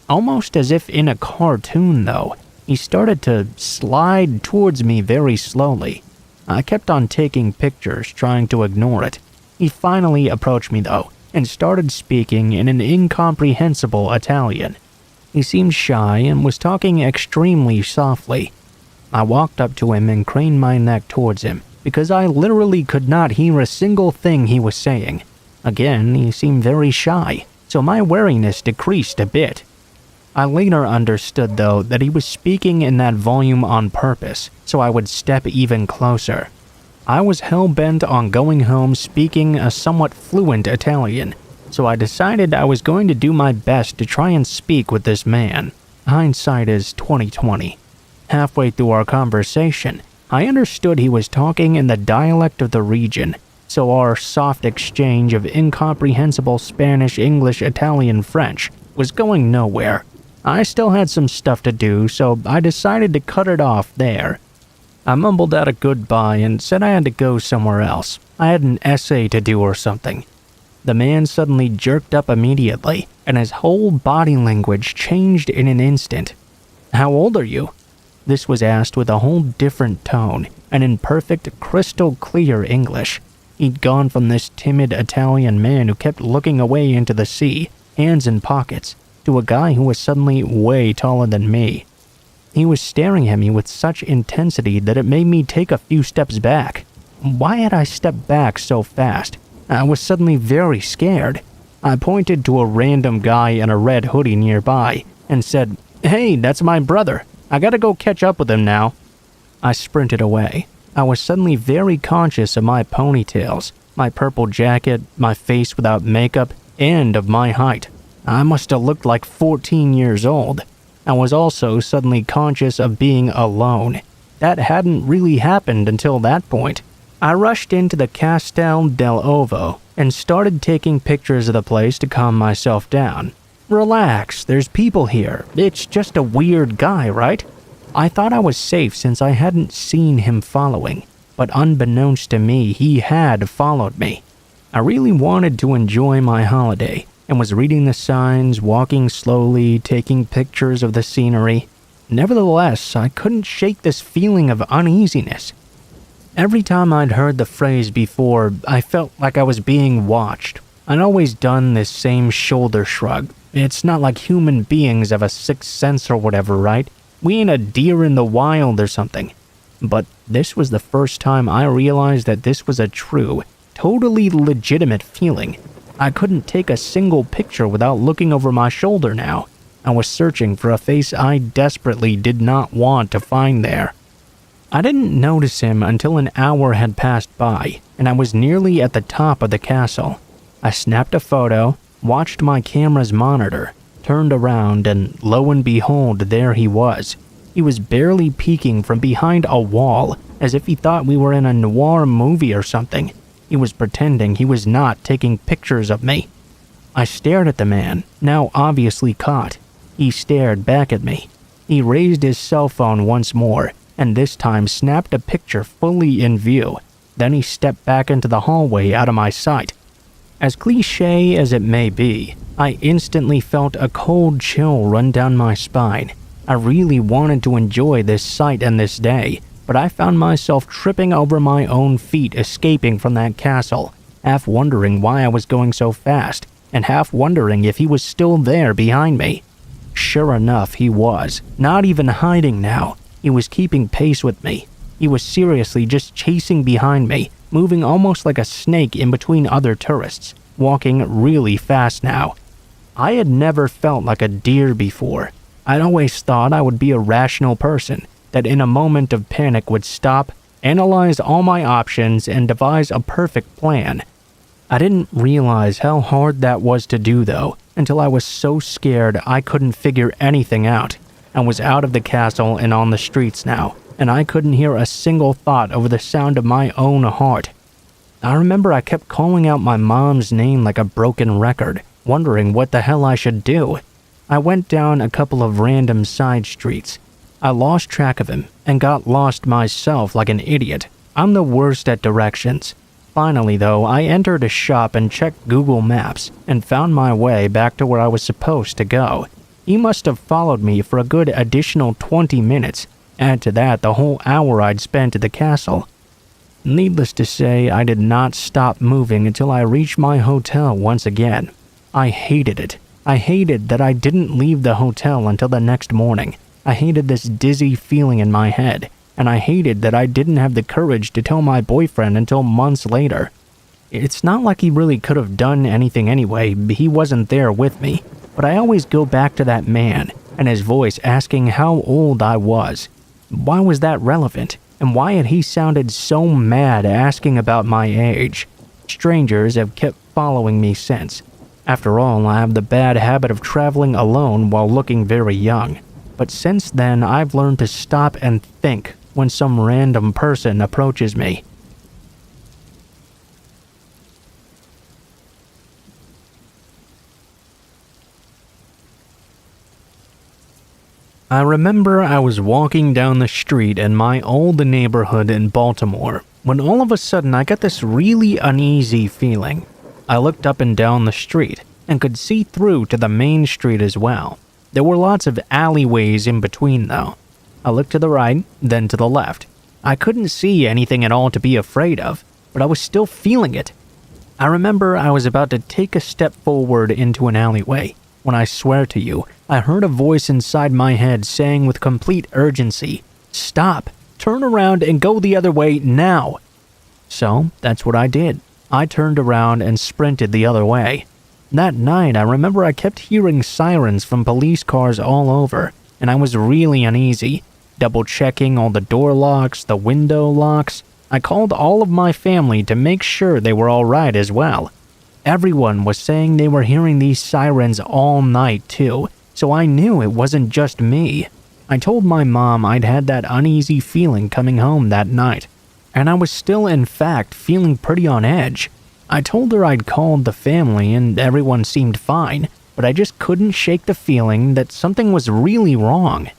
[SPEAKER 1] Almost as if in a cartoon, though. He started to slide towards me very slowly. I kept on taking pictures, trying to ignore it. He finally approached me, though, and started speaking in an incomprehensible Italian. He seemed shy and was talking extremely softly. I walked up to him and craned my neck towards him, because I literally could not hear a single thing he was saying. Again, he seemed very shy, so my wariness decreased a bit. I later understood, though, that he was speaking in that volume on purpose, so I would step even closer. I was hell-bent on going home speaking a somewhat fluent Italian, so I decided I was going to do my best to try and speak with this man. Hindsight is 20/20. Halfway through our conversation, I understood he was talking in the dialect of the region, so our soft exchange of incomprehensible Spanish, English, Italian, French was going nowhere. I still had some stuff to do, so I decided to cut it off there. I mumbled out a goodbye and said I had to go somewhere else. I had an essay to do or something. The man suddenly jerked up immediately, and his whole body language changed in an instant. "How old are you?" This was asked with a whole different tone, and in perfect, crystal clear English. He'd gone from this timid Italian man who kept looking away into the sea, hands in pockets, to a guy who was suddenly way taller than me. He was staring at me with such intensity that it made me take a few steps back. Why had I stepped back so fast? I was suddenly very scared. I pointed to a random guy in a red hoodie nearby and said, "Hey, that's my brother. I gotta go catch up with him now." I sprinted away. I was suddenly very conscious of my ponytails, my purple jacket, my face without makeup, and of my height. I must have looked like 14 years old. I was also suddenly conscious of being alone. That hadn't really happened until that point. I rushed into the Castel dell'Ovo and started taking pictures of the place to calm myself down. Relax, there's people here. It's just a weird guy, right? I thought I was safe since I hadn't seen him following, but unbeknownst to me, he had followed me. I really wanted to enjoy my holiday and was reading the signs, walking slowly, taking pictures of the scenery. Nevertheless, I couldn't shake this feeling of uneasiness. Every time I'd heard the phrase before, I felt like I was being watched. I'd always done this same shoulder shrug. It's not like human beings have a sixth sense or whatever, right? We ain't a deer in the wild or something. But this was the first time I realized that this was a true, totally legitimate feeling. I couldn't take a single picture without looking over my shoulder now. I was searching for a face I desperately did not want to find there. I didn't notice him until an hour had passed by, and I was nearly at the top of the castle. I snapped a photo, watched my camera's monitor, turned around, and lo and behold, there he was. He was barely peeking from behind a wall, as if he thought we were in a noir movie or something. He was pretending he was not taking pictures of me. I stared at the man, now obviously caught. He stared back at me. He raised his cell phone once more, and this time snapped a picture fully in view. Then he stepped back into the hallway out of my sight. As cliché as it may be, I instantly felt a cold chill run down my spine. I really wanted to enjoy this sight and this day, but I found myself tripping over my own feet escaping from that castle, half wondering why I was going so fast, and half wondering if he was still there behind me. Sure enough, he was, not even hiding now. He was keeping pace with me. He was seriously just chasing behind me, moving almost like a snake in between other tourists, walking really fast now. I had never felt like a deer before. I'd always thought I would be a rational person, that in a moment of panic would stop, analyze all my options, and devise a perfect plan. I didn't realize how hard that was to do though, until I was so scared I couldn't figure anything out. I was out of the castle and on the streets now, and I couldn't hear a single thought over the sound of my own heart. I remember I kept calling out my mom's name like a broken record, wondering what the hell I should do. I went down a couple of random side streets. I lost track of him and got lost myself like an idiot. I'm the worst at directions. Finally though, I entered a shop and checked Google Maps and found my way back to where I was supposed to go. He must have followed me for a good additional 20 minutes. Add to that the whole hour I'd spent at the castle. Needless to say, I did not stop moving until I reached my hotel once again. I hated it. I hated that I didn't leave the hotel until the next morning. I hated this dizzy feeling in my head, and I hated that I didn't have the courage to tell my boyfriend until months later. It's not like he really could have done anything anyway, he wasn't there with me. But I always go back to that man and his voice asking how old I was. Why was that relevant? And why had he sounded so mad asking about my age? Strangers have kept following me since. After all, I have the bad habit of traveling alone while looking very young. But since then, I've learned to stop and think when some random person approaches me. I remember I was walking down the street in my old neighborhood in Baltimore when all of a sudden I got this really uneasy feeling. I looked up and down the street and could see through to the main street as well. There were lots of alleyways in between though. I looked to the right, then to the left. I couldn't see anything at all to be afraid of, but I was still feeling it. I remember I was about to take a step forward into an alleyway when I swear to you, I heard a voice inside my head saying with complete urgency, "Stop, turn around and go the other way now." So that's what I did. I turned around and sprinted the other way. That night, I remember I kept hearing sirens from police cars all over, and I was really uneasy, double-checking all the door locks, the window locks. I called all of my family to make sure they were all right as well. Everyone was saying they were hearing these sirens all night too, so I knew it wasn't just me. I told my mom I'd had that uneasy feeling coming home that night, and I was still in fact feeling pretty on edge. I told her I'd called the family and everyone seemed fine, but I just couldn't shake the feeling that something was really wrong.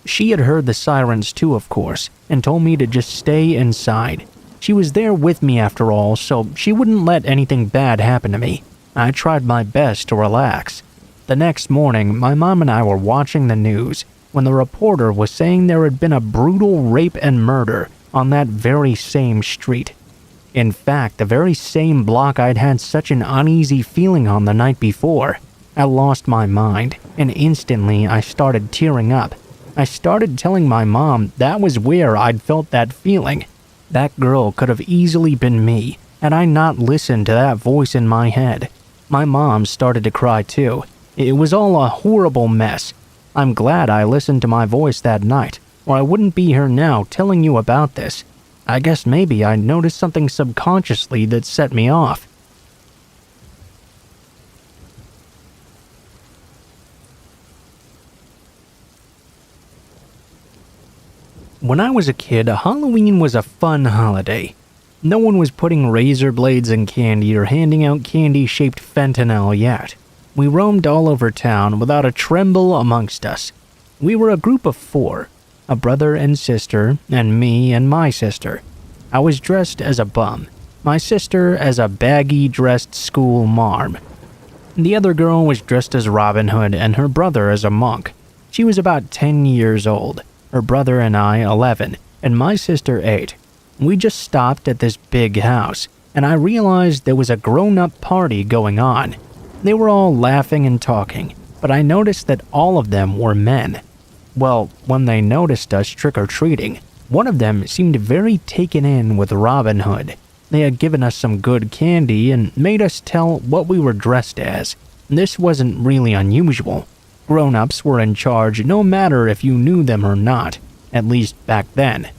[SPEAKER 1] She had heard the sirens too, of course, and told me to just stay inside. She was there with me after all, so she wouldn't let anything bad happen to me. I tried my best to relax. The next morning, my mom and I were watching the news when the reporter was saying there had been a brutal rape and murder on that very same street. In fact, the very same block I'd had such an uneasy feeling on the night before. I lost my mind, and instantly I started tearing up. I started telling my mom that was where I'd felt that feeling. That girl could have easily been me, had I not listened to that voice in my head. My mom started to cry too. It was all a horrible mess. I'm glad I listened to my voice that night, or I wouldn't be here now telling you about this. I guess maybe I noticed something subconsciously that set me off. When I was a kid, Halloween was a fun holiday. No one was putting razor blades in candy or handing out candy-shaped fentanyl yet. We roamed all over town without a tremble amongst us. We were a group of 4, a brother and sister, and me and my sister. I was dressed as a bum, my sister as a baggy-dressed school marm. The other girl was dressed as Robin Hood and her brother as a monk. She was about 10 years old. Her brother and I 11, and my sister 8. We just stopped at this big house, and I realized there was a grown-up party going on. They were all laughing and talking, but I noticed that all of them were men. Well, when they noticed us trick-or-treating, one of them seemed very taken in with Robin Hood. They had given us some good candy and made us tell what we were dressed as. This wasn't really unusual. Grown-ups were in charge no matter if you knew them or not, at least back then.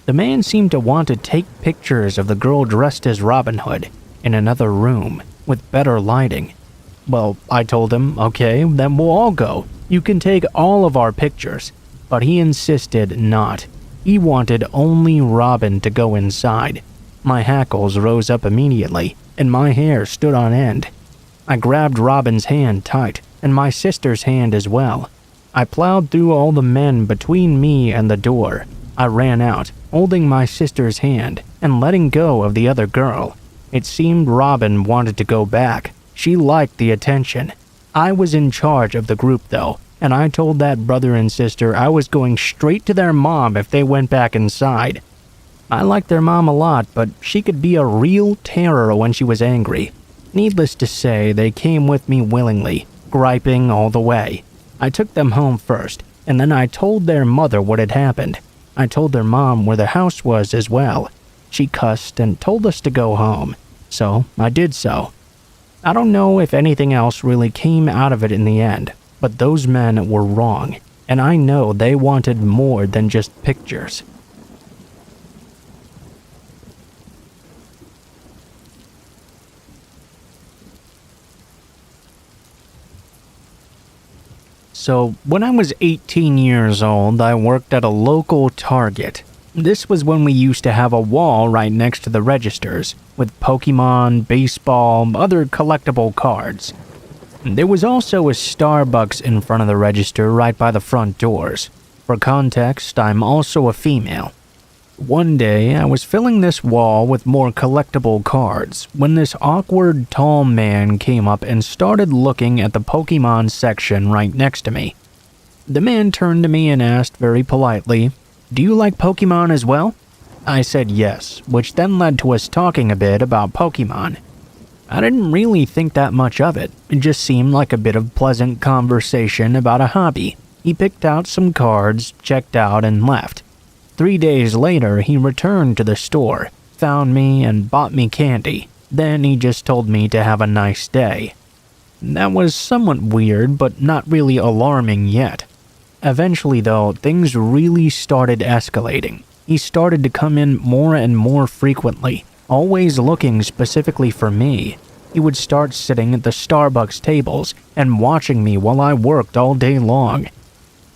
[SPEAKER 1] The man seemed to want to take pictures of the girl dressed as Robin Hood in another room with better lighting. Well, I told him, okay, then we'll all go. You can take all of our pictures. But he insisted not. He wanted only Robin to go inside. My hackles rose up immediately, and my hair stood on end. I grabbed Robin's hand tight, and my sister's hand as well. I plowed through all the men between me and the door. I ran out, holding my sister's hand and letting go of the other girl. It seemed Robin wanted to go back. She liked the attention. I was in charge of the group though, and I told that brother and sister I was going straight to their mom if they went back inside. I liked their mom a lot, but she could be a real terror when she was angry. Needless to say, they came with me willingly, griping all the way. I took them home first, and then I told their mother what had happened. I told their mom where the house was as well. She cussed and told us to go home, so I did so. I don't know if anything else really came out of it in the end, but those men were wrong, and I know they wanted more than just pictures. So, when I was 18 years old, I worked at a local Target. This was when we used to have a wall right next to the registers, with Pokemon, baseball, other collectible cards. There was also a Starbucks in front of the register right by the front doors. For context, I'm also a female. One day, I was filling this wall with more collectible cards when this awkward, tall man came up and started looking at the Pokemon section right next to me. The man turned to me and asked very politely, "Do you like Pokemon as well?" I said yes, which then led to us talking a bit about Pokemon. I didn't really think that much of it. It just seemed like a bit of pleasant conversation about a hobby. He picked out some cards, checked out, and left. 3 days later, he returned to the store, found me, and bought me candy. Then he just told me to have a nice day. That was somewhat weird, but not really alarming yet. Eventually, though, things really started escalating. He started to come in more and more frequently, always looking specifically for me. He would start sitting at the Starbucks tables and watching me while I worked all day long.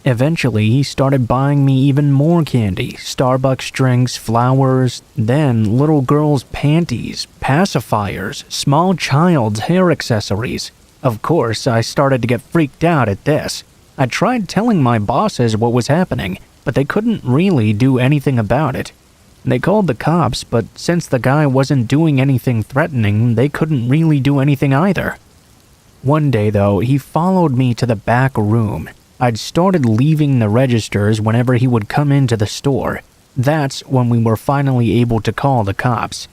[SPEAKER 1] Eventually, he started buying me even more candy, Starbucks drinks, flowers, then little girls' panties, pacifiers, small child's hair accessories. Of course, I started to get freaked out at this. I tried telling my bosses what was happening, but they couldn't really do anything about it. They called the cops, but since the guy wasn't doing anything threatening, they couldn't really do anything either. One day, though, he followed me to the back room. I'd started leaving the registers whenever he would come into the store. That's when we were finally able to call the cops.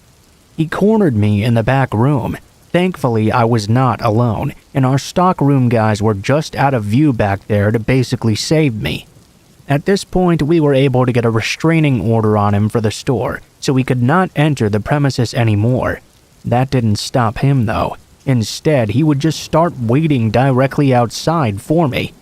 [SPEAKER 1] He cornered me in the back room. Thankfully, I was not alone, and our stockroom guys were just out of view back there to basically save me. At this point, we were able to get a restraining order on him for the store, so he could not enter the premises anymore. That didn't stop him, though. Instead, he would just start waiting directly outside for me.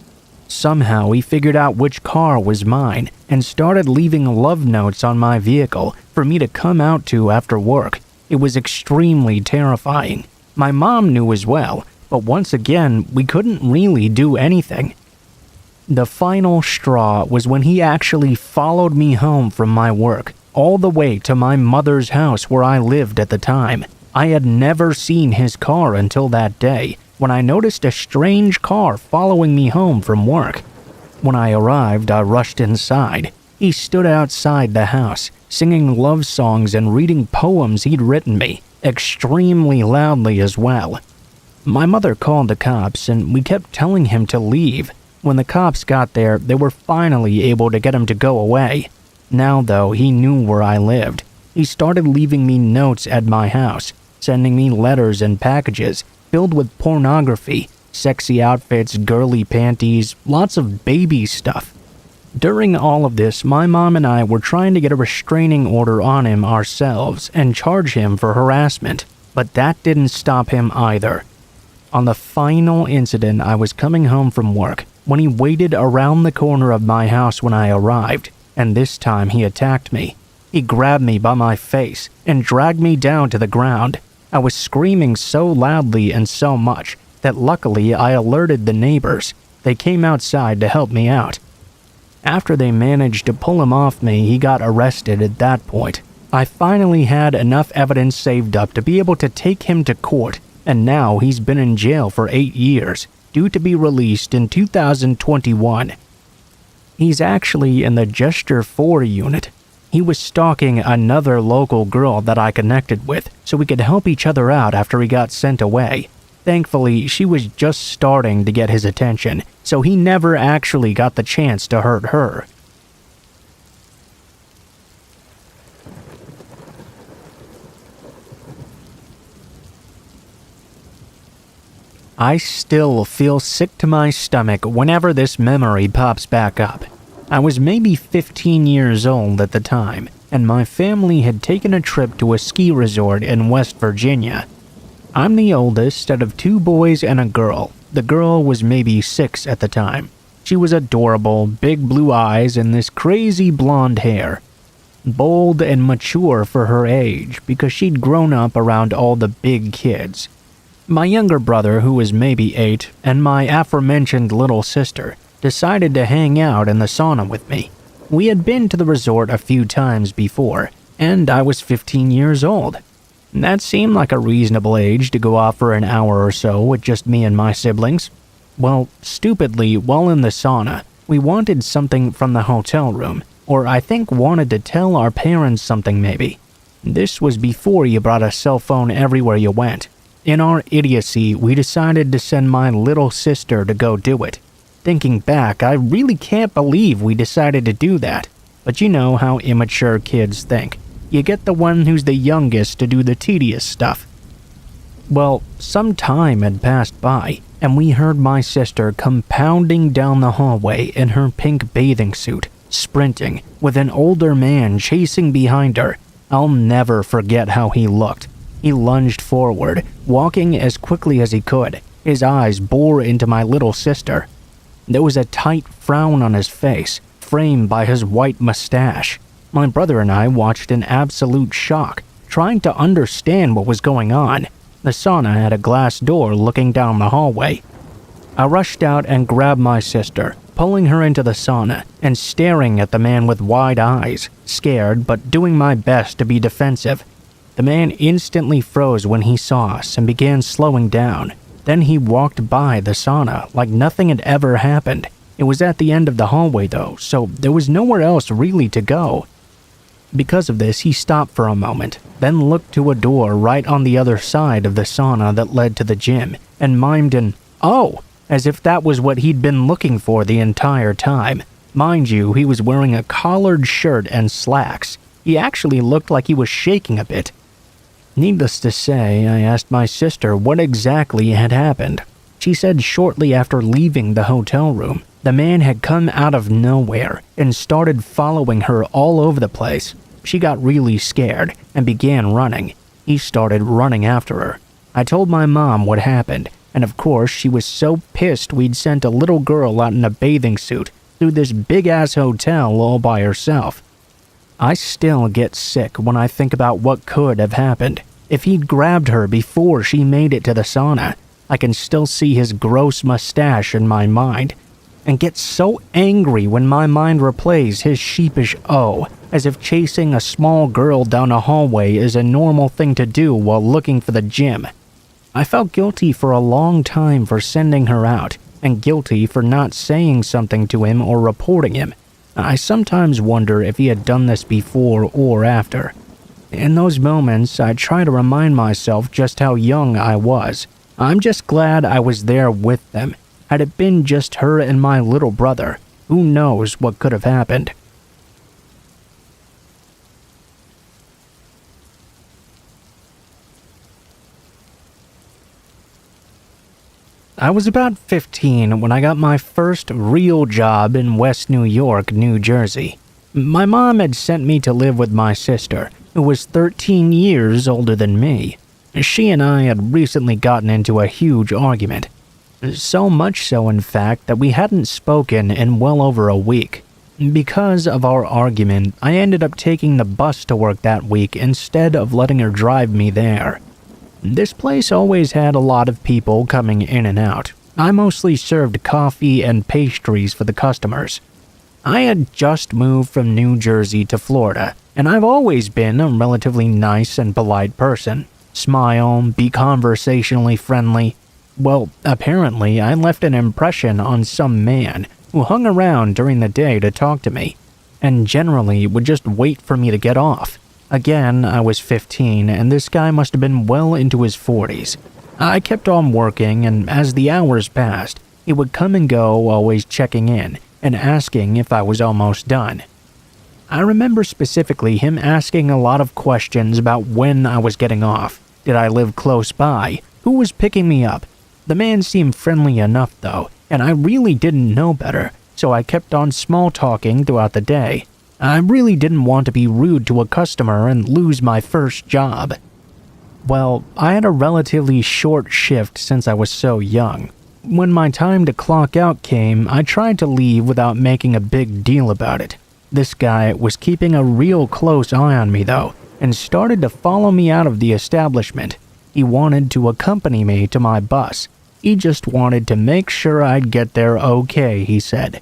[SPEAKER 1] Somehow, he figured out which car was mine and started leaving love notes on my vehicle for me to come out to after work. It was extremely terrifying. My mom knew as well, but once again, we couldn't really do anything. The final straw was when he actually followed me home from my work, all the way to my mother's house where I lived at the time. I had never seen his car until that day, when I noticed a strange car following me home from work. When I arrived, I rushed inside. He stood outside the house, singing love songs and reading poems he'd written me, extremely loudly as well. My mother called the cops, and we kept telling him to leave. When the cops got there, they were finally able to get him to go away. Now, though, he knew where I lived. He started leaving me notes at my house, sending me letters and packages filled with pornography, sexy outfits, girly panties, lots of baby stuff. During all of this, my mom and I were trying to get a restraining order on him ourselves and charge him for harassment, but that didn't stop him either. On the final incident, I was coming home from work when he waited around the corner of my house when I arrived, and this time he attacked me. He grabbed me by my face and dragged me down to the ground. I was screaming so loudly and so much that luckily I alerted the neighbors. They came outside to help me out. After they managed to pull him off me, he got arrested at that point. I finally had enough evidence saved up to be able to take him to court, and now he's been in jail for 8 years, due to be released in 2021. He's actually in the Gesture 4 unit. He was stalking another local girl that I connected with, so we could help each other out after he got sent away. Thankfully, she was just starting to get his attention, so he never actually got the chance to hurt her. I still feel sick to my stomach whenever this memory pops back up. I was maybe 15 years old at the time, and my family had taken a trip to a ski resort in West Virginia. I'm the oldest out of 2 boys and a girl. The girl was maybe 6 at the time. She was adorable, big blue eyes and this crazy blonde hair. Bold and mature for her age because she'd grown up around all the big kids. My younger brother, who was maybe 8, and my aforementioned little sister decided to hang out in the sauna with me. We had been to the resort a few times before, and I was 15 years old. That seemed like a reasonable age to go off for an hour or so with just me and my siblings. Well, stupidly, while in the sauna, we wanted something from the hotel room, or I think wanted to tell our parents something maybe. This was before you brought a cell phone everywhere you went. In our idiocy, we decided to send my little sister to go do it. Thinking back, I really can't believe we decided to do that. But you know how immature kids think. You get the one who's the youngest to do the tedious stuff. Well, some time had passed by, and we heard my sister come pounding down the hallway in her pink bathing suit, sprinting, with an older man chasing behind her. I'll never forget how he looked. He lunged forward, walking as quickly as he could. His eyes bore into my little sister. There was a tight frown on his face, framed by his white mustache. My brother and I watched in absolute shock, trying to understand what was going on. The sauna had a glass door looking down the hallway. I rushed out and grabbed my sister, pulling her into the sauna and staring at the man with wide eyes, scared but doing my best to be defensive. The man instantly froze when he saw us and began slowing down. Then he walked by the sauna like nothing had ever happened. It was at the end of the hallway though, so there was nowhere else really to go. Because of this, he stopped for a moment, then looked to a door right on the other side of the sauna that led to the gym, and mimed an "oh," as if that was what he'd been looking for the entire time. Mind you, he was wearing a collared shirt and slacks. He actually looked like he was shaking a bit. Needless to say, I asked my sister what exactly had happened. She said shortly after leaving the hotel room, the man had come out of nowhere and started following her all over the place. She got really scared and began running. He started running after her. I told my mom what happened, and of course she was so pissed we'd sent a little girl out in a bathing suit through this big-ass hotel all by herself. I still get sick when I think about what could have happened. If he'd grabbed her before she made it to the sauna, I can still see his gross mustache in my mind, and get so angry when my mind replays his sheepish "oh," as if chasing a small girl down a hallway is a normal thing to do while looking for the gym. I felt guilty for a long time for sending her out, and guilty for not saying something to him or reporting him. I sometimes wonder if he had done this before or after. In those moments, I try to remind myself just how young I was. I'm just glad I was there with them. Had it been just her and my little brother, who knows what could have happened. I was about 15 when I got my first real job in West New York, New Jersey. My mom had sent me to live with my sister, who was 13 years older than me. She and I had recently gotten into a huge argument. So much so, in fact, that we hadn't spoken in well over a week. Because of our argument, I ended up taking the bus to work that week instead of letting her drive me there. This place always had a lot of people coming in and out. I mostly served coffee and pastries for the customers. I had just moved from New Jersey to Florida, and I've always been a relatively nice and polite person. Smile, be conversationally friendly. Well, apparently I left an impression on some man who hung around during the day to talk to me, and generally would just wait for me to get off. Again, I was 15, and this guy must have been well into his 40s. I kept on working, and as the hours passed, he would come and go, always checking in and asking if I was almost done. I remember specifically him asking a lot of questions about when I was getting off. Did I live close by? Who was picking me up? The man seemed friendly enough though, and I really didn't know better, so I kept on small talking throughout the day. I really didn't want to be rude to a customer and lose my first job. Well, I had a relatively short shift since I was so young. When my time to clock out came, I tried to leave without making a big deal about it. This guy was keeping a real close eye on me though, and started to follow me out of the establishment. He wanted to accompany me to my bus. He just wanted to make sure I'd get there okay, he said.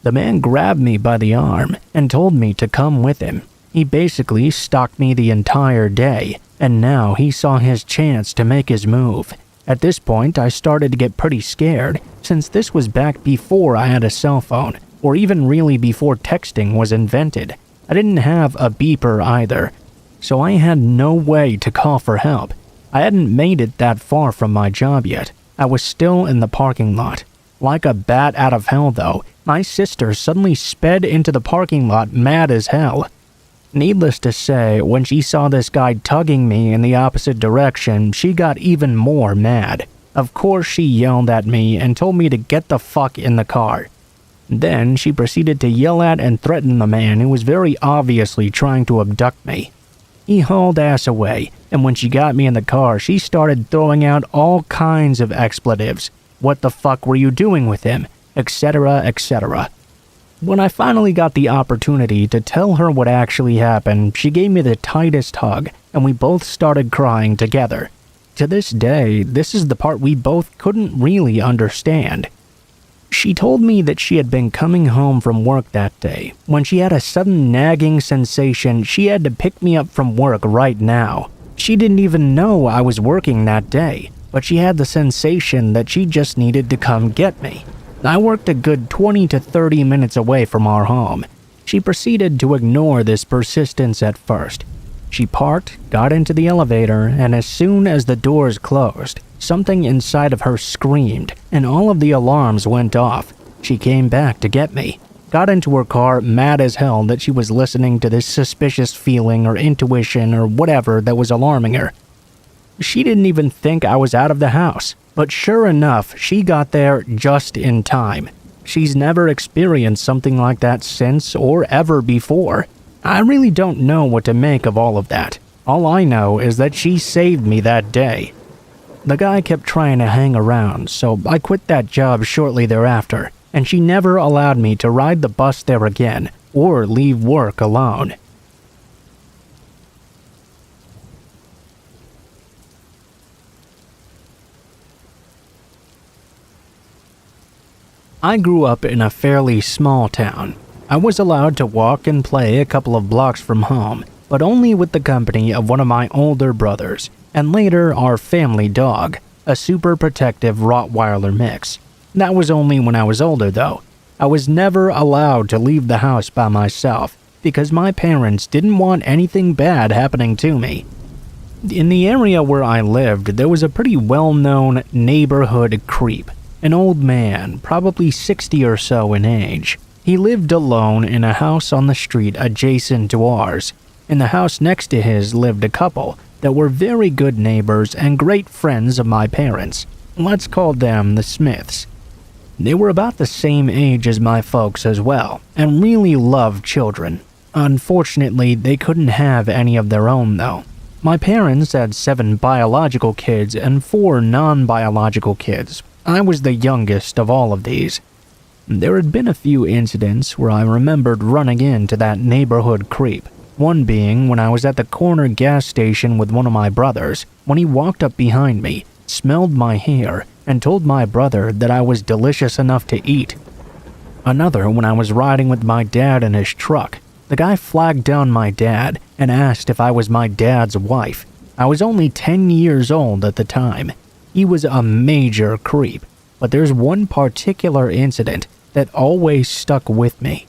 [SPEAKER 1] The man grabbed me by the arm and told me to come with him. He basically stalked me the entire day, and now he saw his chance to make his move. At this point, I started to get pretty scared, since this was back before I had a cell phone, or even really before texting was invented. I didn't have a beeper either, so I had no way to call for help. I hadn't made it that far from my job yet. I was still in the parking lot. Like a bat out of hell though, my sister suddenly sped into the parking lot mad as hell. Needless to say, when she saw this guy tugging me in the opposite direction, she got even more mad. Of course she yelled at me and told me to get the fuck in the car. Then she proceeded to yell at and threaten the man who was very obviously trying to abduct me. He hauled ass away, and when she got me in the car, she started throwing out all kinds of expletives. What the fuck were you doing with him? Etc., etc. When I finally got the opportunity to tell her what actually happened, she gave me the tightest hug, and we both started crying together. To this day, this is the part we both couldn't really understand. She told me that she had been coming home from work that day when she had a sudden nagging sensation she had to pick me up from work right now. She didn't even know I was working that day, but she had the sensation that she just needed to come get me. I worked a good 20 to 30 minutes away from our home. She proceeded to ignore this persistence at first. She parked, got into the elevator, and as soon as the doors closed, something inside of her screamed, and all of the alarms went off. She came back to get me, got into her car mad as hell that she was listening to this suspicious feeling or intuition or whatever that was alarming her. She didn't even think I was out of the house, but sure enough, she got there just in time. She's never experienced something like that since or ever before. I really don't know what to make of all of that. All I know is that she saved me that day. The guy kept trying to hang around, so I quit that job shortly thereafter, and she never allowed me to ride the bus there again or leave work alone. I grew up in a fairly small town. I was allowed to walk and play a couple of blocks from home, but only with the company of one of my older brothers, and later our family dog, a super protective Rottweiler mix. That was only when I was older though. I was never allowed to leave the house by myself because my parents didn't want anything bad happening to me. In the area where I lived, there was a pretty well-known neighborhood creep, an old man, probably 60 or so in age. He lived alone in a house on the street adjacent to ours. In the house next to his lived a couple that were very good neighbors and great friends of my parents. Let's call them the Smiths. They were about the same age as my folks as well, and really loved children. Unfortunately, they couldn't have any of their own though. My parents had 7 biological kids and 4 non-biological kids. I was the youngest of all of these. There had been a few incidents where I remembered running into that neighborhood creep. One being when I was at the corner gas station with one of my brothers, when he walked up behind me, smelled my hair, and told my brother that I was delicious enough to eat. Another when I was riding with my dad in his truck. The guy flagged down my dad and asked if I was my dad's wife. I was only 10 years old at the time. He was a major creep, but there's one particular incident that always stuck with me.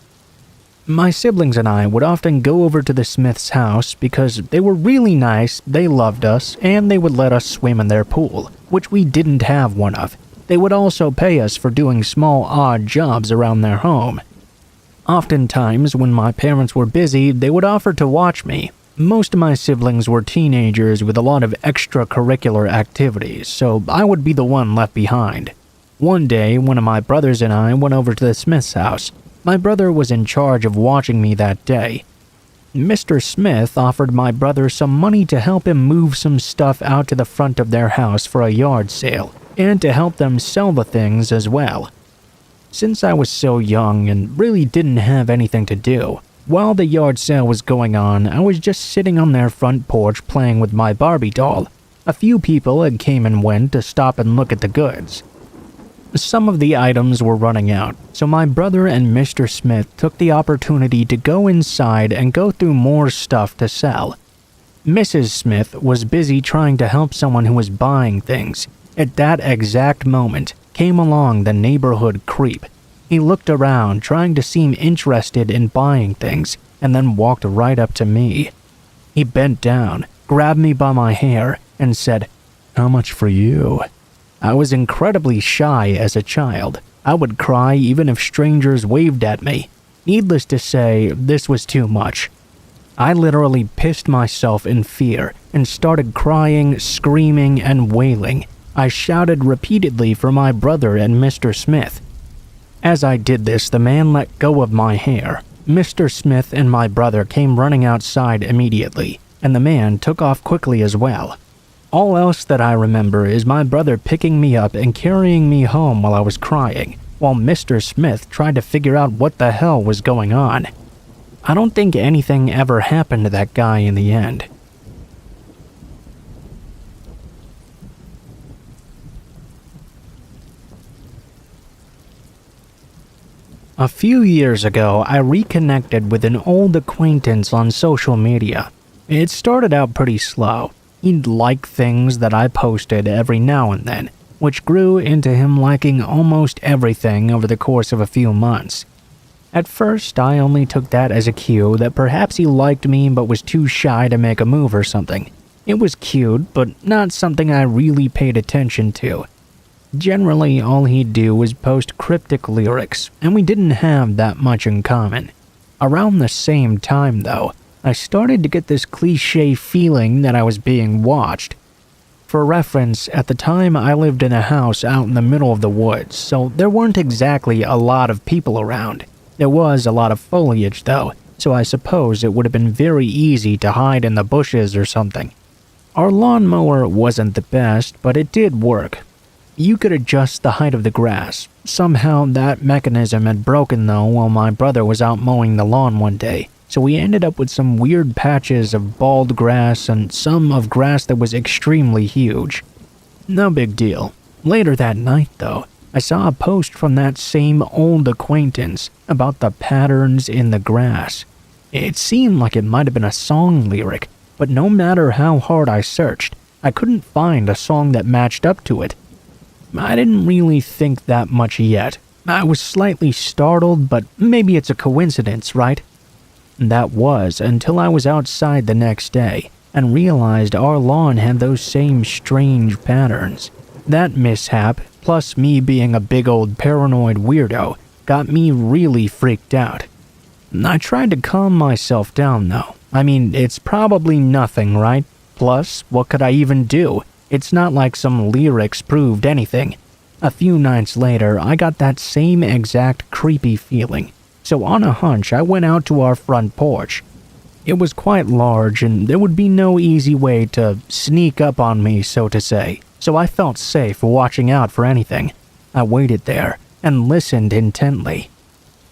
[SPEAKER 1] My siblings and I would often go over to the Smiths' house because they were really nice, they loved us, and they would let us swim in their pool, which we didn't have one of. They would also pay us for doing small odd jobs around their home. Oftentimes, when my parents were busy, they would offer to watch me. Most of my siblings were teenagers with a lot of extracurricular activities, so I would be the one left behind. One day, one of my brothers and I went over to the Smith's house. My brother was in charge of watching me that day. Mr. Smith offered my brother some money to help him move some stuff out to the front of their house for a yard sale, and to help them sell the things as well. Since I was so young and really didn't have anything to do, while the yard sale was going on, I was just sitting on their front porch playing with my Barbie doll. A few people had came and went to stop and look at the goods. Some of the items were running out, so my brother and Mr. Smith took the opportunity to go inside and go through more stuff to sell. Mrs. Smith was busy trying to help someone who was buying things. At that exact moment, came along the neighborhood creep. He looked around, trying to seem interested in buying things, and then walked right up to me. He bent down, grabbed me by my hair, and said, "How much for you?" I was incredibly shy as a child. I would cry even if strangers waved at me. Needless to say, this was too much. I literally pissed myself in fear and started crying, screaming, and wailing. I shouted repeatedly for my brother and Mr. Smith. As I did this, the man let go of my hair. Mr. Smith and my brother came running outside immediately, and the man took off quickly as well. All else that I remember is my brother picking me up and carrying me home while I was crying, while Mr. Smith tried to figure out what the hell was going on. I don't think anything ever happened to that guy in the end. A few years ago, I reconnected with an old acquaintance on social media. It started out pretty slow. He'd like things that I posted every now and then, which grew into him liking almost everything over the course of a few months. At first, I only took that as a cue that perhaps he liked me but was too shy to make a move or something. It was cute, but not something I really paid attention to. Generally, all he'd do was post cryptic lyrics, and we didn't have that much in common. Around the same time, though, I started to get this cliché feeling that I was being watched. For reference, at the time I lived in a house out in the middle of the woods, so there weren't exactly a lot of people around. There was a lot of foliage, though, so I suppose it would have been very easy to hide in the bushes or something. Our lawnmower wasn't the best, but it did work. You could adjust the height of the grass. Somehow that mechanism had broken though while my brother was out mowing the lawn one day, so we ended up with some weird patches of bald grass and some of grass that was extremely huge. No big deal. Later that night though, I saw a post from that same old acquaintance about the patterns in the grass. It seemed like it might have been a song lyric, but no matter how hard I searched, I couldn't find a song that matched up to it. I didn't really think that much yet. I was slightly startled, but maybe it's a coincidence, right? That was until I was outside the next day and realized our lawn had those same strange patterns. That mishap, plus me being a big old paranoid weirdo, got me really freaked out. I tried to calm myself down though. I mean, it's probably nothing, right? Plus, what could I even do? It's not like some lyrics proved anything. A few nights later, I got that same exact creepy feeling. So on a hunch, I went out to our front porch. It was quite large and there would be no easy way to sneak up on me, so to say. So I felt safe watching out for anything. I waited there and listened intently.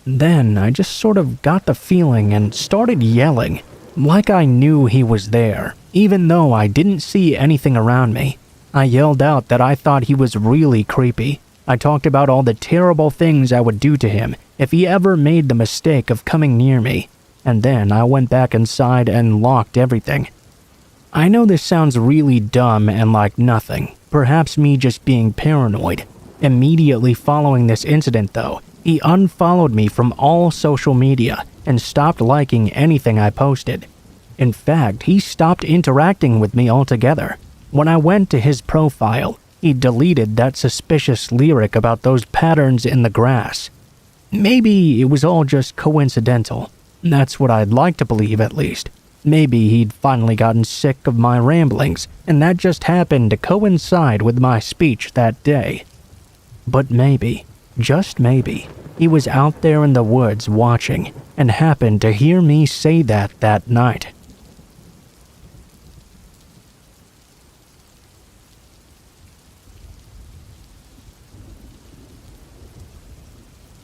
[SPEAKER 1] Then I just sort of got the feeling and started yelling, like I knew he was there. Even though I didn't see anything around me, I yelled out that I thought he was really creepy. I talked about all the terrible things I would do to him if he ever made the mistake of coming near me, and then I went back inside and locked everything. I know this sounds really dumb and like nothing, perhaps me just being paranoid. Immediately following this incident though, he unfollowed me from all social media and stopped liking anything I posted. In fact, he stopped interacting with me altogether. When I went to his profile, he deleted that suspicious lyric about those patterns in the grass. Maybe it was all just coincidental. That's what I'd like to believe at least. Maybe he'd finally gotten sick of my ramblings, and that just happened to coincide with my speech that day. But maybe, just maybe, he was out there in the woods watching and happened to hear me say that night.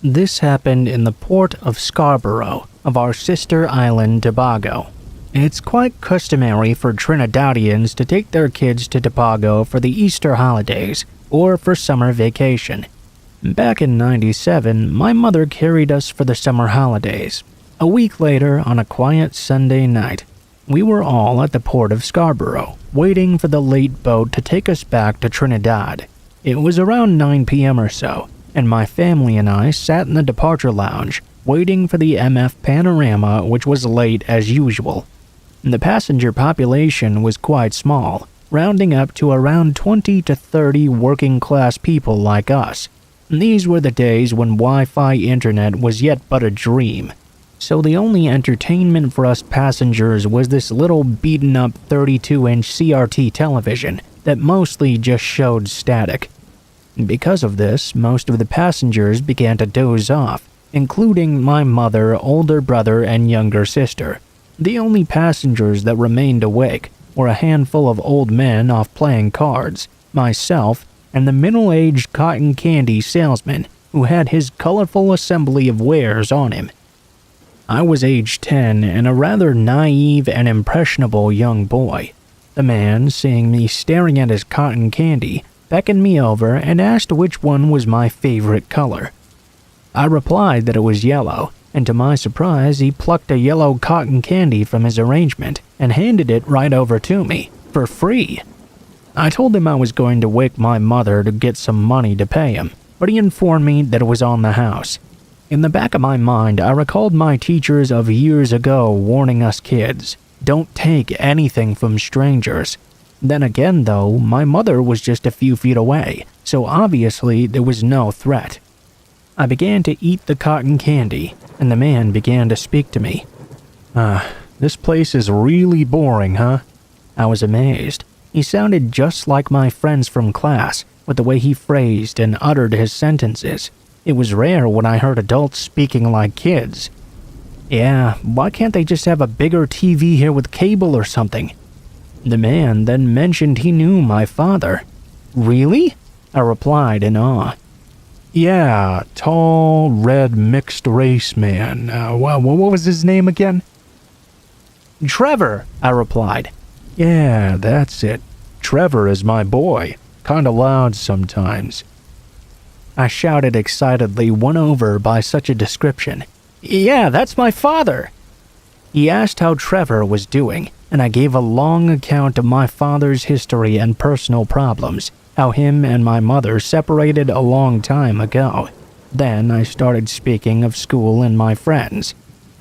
[SPEAKER 1] This happened in the port of Scarborough of our sister island Tobago. It's quite customary for Trinidadians to take their kids to Tobago for the Easter holidays or for summer vacation. Back in '97, my mother carried us for the summer holidays. A week later, on a quiet Sunday night, we were all at the port of Scarborough, waiting for the late boat to take us back to Trinidad. It was around 9 p.m. or so, and my family and I sat in the departure lounge, waiting for the MF Panorama, which was late as usual. The passenger population was quite small, rounding up to around 20 to 30 working-class people like us. These were the days when Wi-Fi internet was yet but a dream. So the only entertainment for us passengers was this little beaten-up 32-inch CRT television that mostly just showed static. Because of this, most of the passengers began to doze off, including my mother, older brother, and younger sister. The only passengers that remained awake were a handful of old men off playing cards, myself, and the middle-aged cotton candy salesman who had his colorful assembly of wares on him. I was age 10 and a rather naive and impressionable young boy. The man, seeing me staring at his cotton candy, beckoned me over and asked which one was my favorite color. I replied that it was yellow, and to my surprise, he plucked a yellow cotton candy from his arrangement and handed it right over to me, for free. I told him I was going to wake my mother to get some money to pay him, but he informed me that it was on the house. In the back of my mind, I recalled my teachers of years ago warning us kids, don't take anything from strangers. Then again though, my mother was just a few feet away, so obviously there was no threat. I began to eat the cotton candy, and the man began to speak to me.
[SPEAKER 2] This place is really boring, huh?
[SPEAKER 1] I was amazed. He sounded just like my friends from class, with the way he phrased and uttered his sentences. It was rare when I heard adults speaking like kids. Yeah, why can't they just have a bigger TV here with cable or something? The man then mentioned he knew my father. Really? I replied in awe.
[SPEAKER 2] Yeah, tall, red, mixed-race man. What was his name again?
[SPEAKER 1] Trevor, I replied.
[SPEAKER 2] Yeah, that's it. Trevor is my boy. Kinda loud sometimes.
[SPEAKER 1] I shouted excitedly, won over by such a description. Yeah, that's my father. He asked how Trevor was doing, and I gave a long account of my father's history and personal problems, how him and my mother separated a long time ago. Then I started speaking of school and my friends.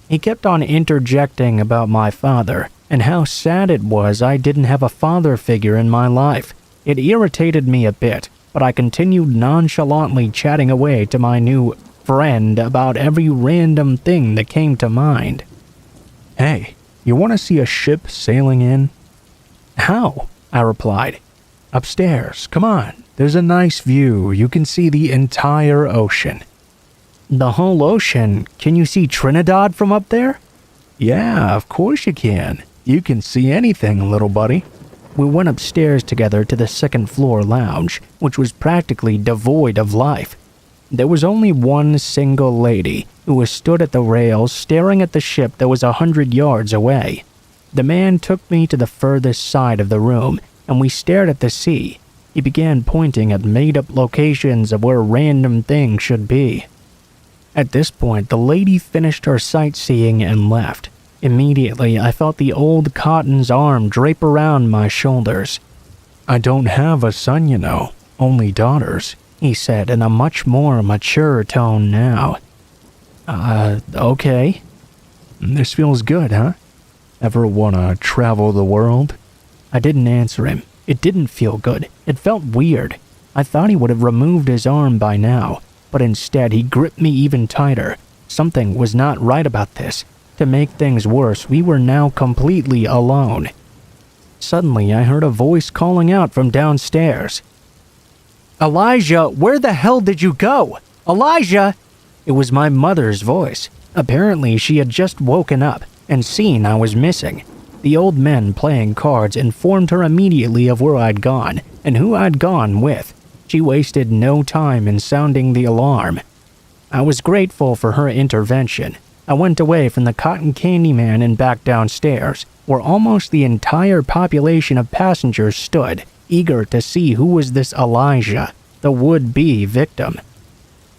[SPEAKER 1] He kept on interjecting about my father, and how sad it was I didn't have a father figure in my life. It irritated me a bit, but I continued nonchalantly chatting away to my new friend about every random thing that came to mind.
[SPEAKER 2] Hey, you want to see a ship sailing in?
[SPEAKER 1] How? I replied.
[SPEAKER 2] Upstairs, come on. There's a nice view. You can see the entire ocean.
[SPEAKER 1] The whole ocean? Can you see Trinidad from up there?
[SPEAKER 2] Yeah, of course you can. You can see anything, little buddy.
[SPEAKER 1] We went upstairs together to the second-floor lounge, which was practically devoid of life. There was only one single lady, who was stood at the rail staring at the ship that was 100 yards away. The man took me to the furthest side of the room, and we stared at the sea. He began pointing at made-up locations of where random things should be. At this point, the lady finished her sightseeing and left. Immediately, I felt the old Cotton's arm drape around my shoulders.
[SPEAKER 2] I don't have a son, you know, only daughters,
[SPEAKER 1] he said in a much more mature tone now. Okay.
[SPEAKER 2] This feels good, huh? Ever wanna travel the world?
[SPEAKER 1] I didn't answer him. It didn't feel good. It felt weird. I thought he would have removed his arm by now, but instead he gripped me even tighter. Something was not right about this. To make things worse, we were now completely alone. Suddenly, I heard a voice calling out from downstairs. Elijah, where the hell did you go? Elijah! It was my mother's voice. Apparently, she had just woken up and seen I was missing. The old men playing cards informed her immediately of where I'd gone and who I'd gone with. She wasted no time in sounding the alarm. I was grateful for her intervention. I went away from the cotton candy man and back downstairs, where almost the entire population of passengers stood, eager to see who was this Elijah, the would-be victim.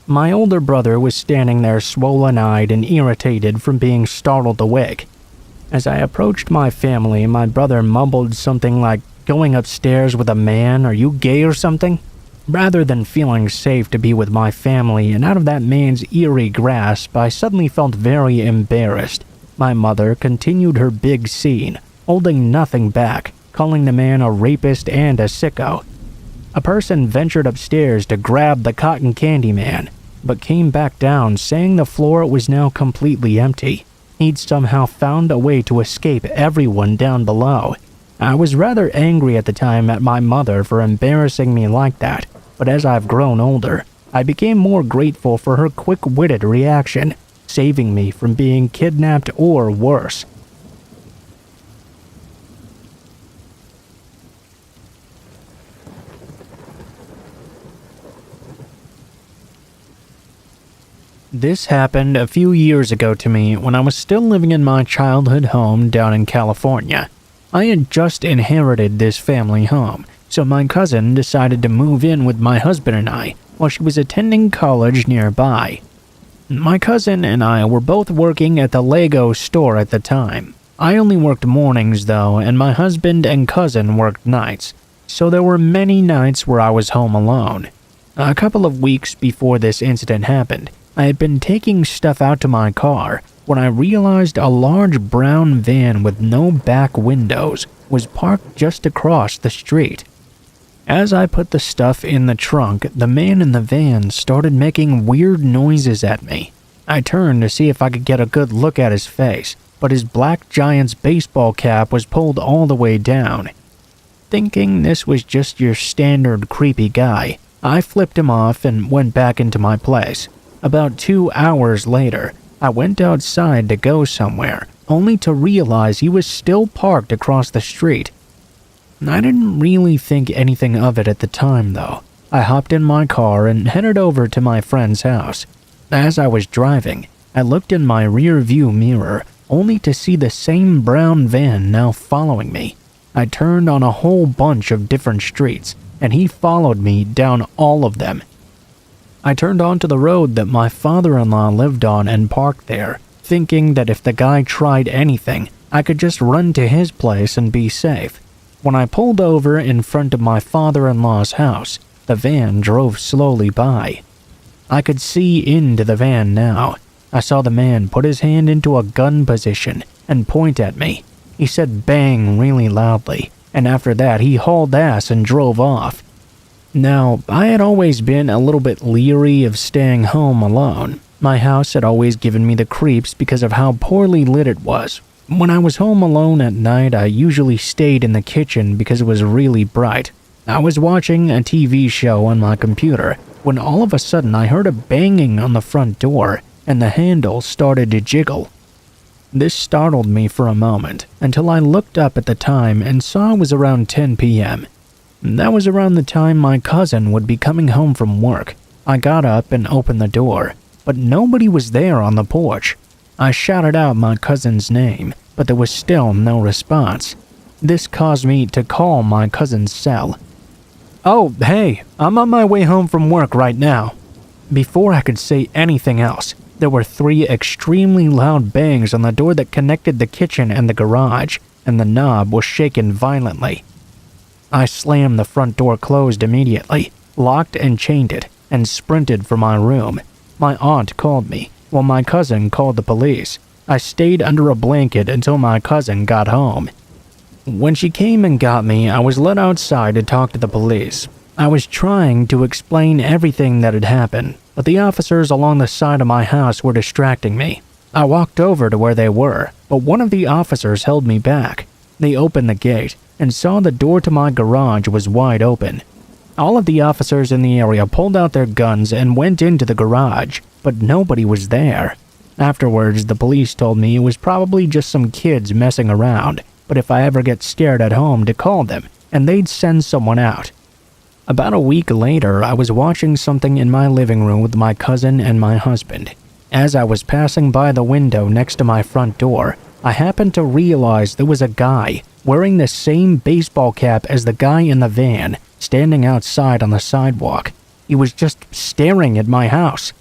[SPEAKER 1] My older brother was standing there swollen-eyed and irritated from being startled awake. As I approached my family, my brother mumbled something like, "Going upstairs with a man, are you gay or something?" Rather than feeling safe to be with my family and out of that man's eerie grasp, I suddenly felt very embarrassed. My mother continued her big scene, holding nothing back, calling the man a rapist and a sicko. A person ventured upstairs to grab the cotton candy man, but came back down saying the floor was now completely empty. He'd somehow found a way to escape everyone down below. I was rather angry at the time at my mother for embarrassing me like that, but as I've grown older, I became more grateful for her quick-witted reaction, saving me from being kidnapped or worse. This happened a few years ago to me when I was still living in my childhood home down in California. I had just inherited this family home, so my cousin decided to move in with my husband and I while she was attending college nearby. My cousin and I were both working at the Lego store at the time. I only worked mornings though, and my husband and cousin worked nights, so there were many nights where I was home alone. A couple of weeks before this incident happened, I had been taking stuff out to my car when I realized a large brown van with no back windows was parked just across the street. As I put the stuff in the trunk, the man in the van started making weird noises at me. I turned to see if I could get a good look at his face, but his black Giants baseball cap was pulled all the way down. Thinking this was just your standard creepy guy, I flipped him off and went back into my place. About 2 hours later, I went outside to go somewhere, only to realize he was still parked across the street. I didn't really think anything of it at the time though. I hopped in my car and headed over to my friend's house. As I was driving, I looked in my rear view mirror, only to see the same brown van now following me. I turned on a whole bunch of different streets, and he followed me down all of them. I turned onto the road that my father-in-law lived on and parked there, thinking that if the guy tried anything, I could just run to his place and be safe. When I pulled over in front of my father-in-law's house, the van drove slowly by. I could see into the van now. I saw the man put his hand into a gun position and point at me. He said bang really loudly, and after that he hauled ass and drove off. Now, I had always been a little bit leery of staying home alone. My house had always given me the creeps because of how poorly lit it was. When I was home alone at night, I usually stayed in the kitchen because it was really bright. I was watching a TV show on my computer when all of a sudden I heard a banging on the front door and the handle started to jiggle. This startled me for a moment until I looked up at the time and saw it was around 10 p.m. That was around the time my cousin would be coming home from work. I got up and opened the door, but nobody was there on the porch. I shouted out my cousin's name, but there was still no response. This caused me to call my cousin's cell. "Oh, hey, I'm on my way home from work right now." Before I could say anything else, there were 3 extremely loud bangs on the door that connected the kitchen and the garage, and the knob was shaken violently. I slammed the front door closed immediately, locked and chained it, and sprinted for my room. My aunt called me, while my cousin called the police. I stayed under a blanket until my cousin got home. When she came and got me, I was let outside to talk to the police. I was trying to explain everything that had happened, but the officers along the side of my house were distracting me. I walked over to where they were, but one of the officers held me back. They opened the gate and saw the door to my garage was wide open. All of the officers in the area pulled out their guns and went into the garage, but nobody was there. Afterwards, the police told me it was probably just some kids messing around, but if I ever get scared at home to call them, and they'd send someone out. About a week later, I was watching something in my living room with my cousin and my husband. As I was passing by the window next to my front door, I happened to realize there was a guy wearing the same baseball cap as the guy in the van, standing outside on the sidewalk. He was just staring at my house.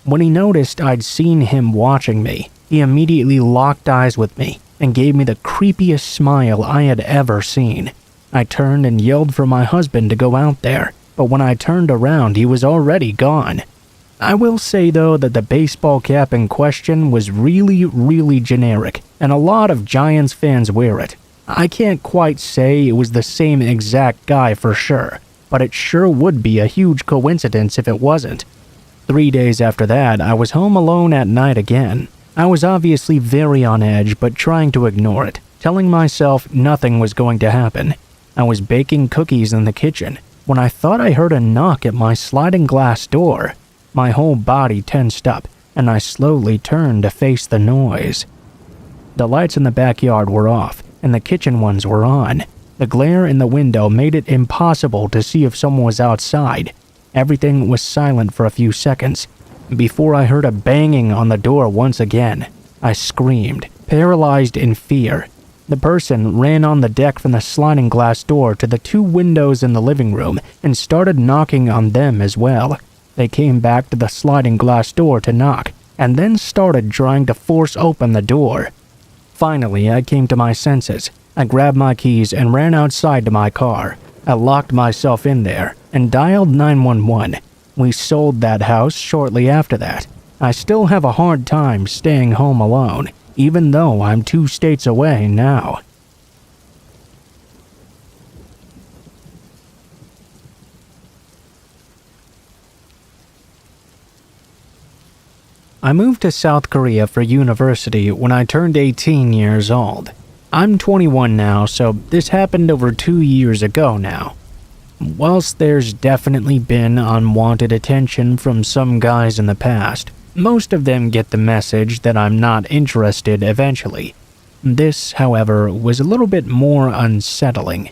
[SPEAKER 1] When he noticed I'd seen him watching me, he immediately locked eyes with me and gave me the creepiest smile I had ever seen. I turned and yelled for my husband to go out there, but when I turned around, he was already gone. I will say though that the baseball cap in question was really generic, and a lot of Giants fans wear it. I can't quite say it was the same exact guy for sure, but it sure would be a huge coincidence if it wasn't. 3 days after that, I was home alone at night again. I was obviously very on edge, but trying to ignore it, telling myself nothing was going to happen. I was baking cookies in the kitchen when I thought I heard a knock at my sliding glass door. My whole body tensed up, and I slowly turned to face the noise. The lights in the backyard were off, and the kitchen ones were on. The glare in the window made it impossible to see if someone was outside. Everything was silent for a few seconds, before I heard a banging on the door once again. I screamed, paralyzed in fear. The person ran on the deck from the sliding glass door to the 2 windows in the living room and started knocking on them as well. They came back to the sliding glass door to knock, and then started trying to force open the door. Finally, I came to my senses. I grabbed my keys and ran outside to my car. I locked myself in there and dialed 911. We sold that house shortly after that. I still have a hard time staying home alone, even though I'm 2 states away now. I moved to South Korea for university when I turned 18 years old. I'm 21 now, so this happened over 2 years ago now. Whilst there's definitely been unwanted attention from some guys in the past, most of them get the message that I'm not interested eventually. This, however, was a little bit more unsettling.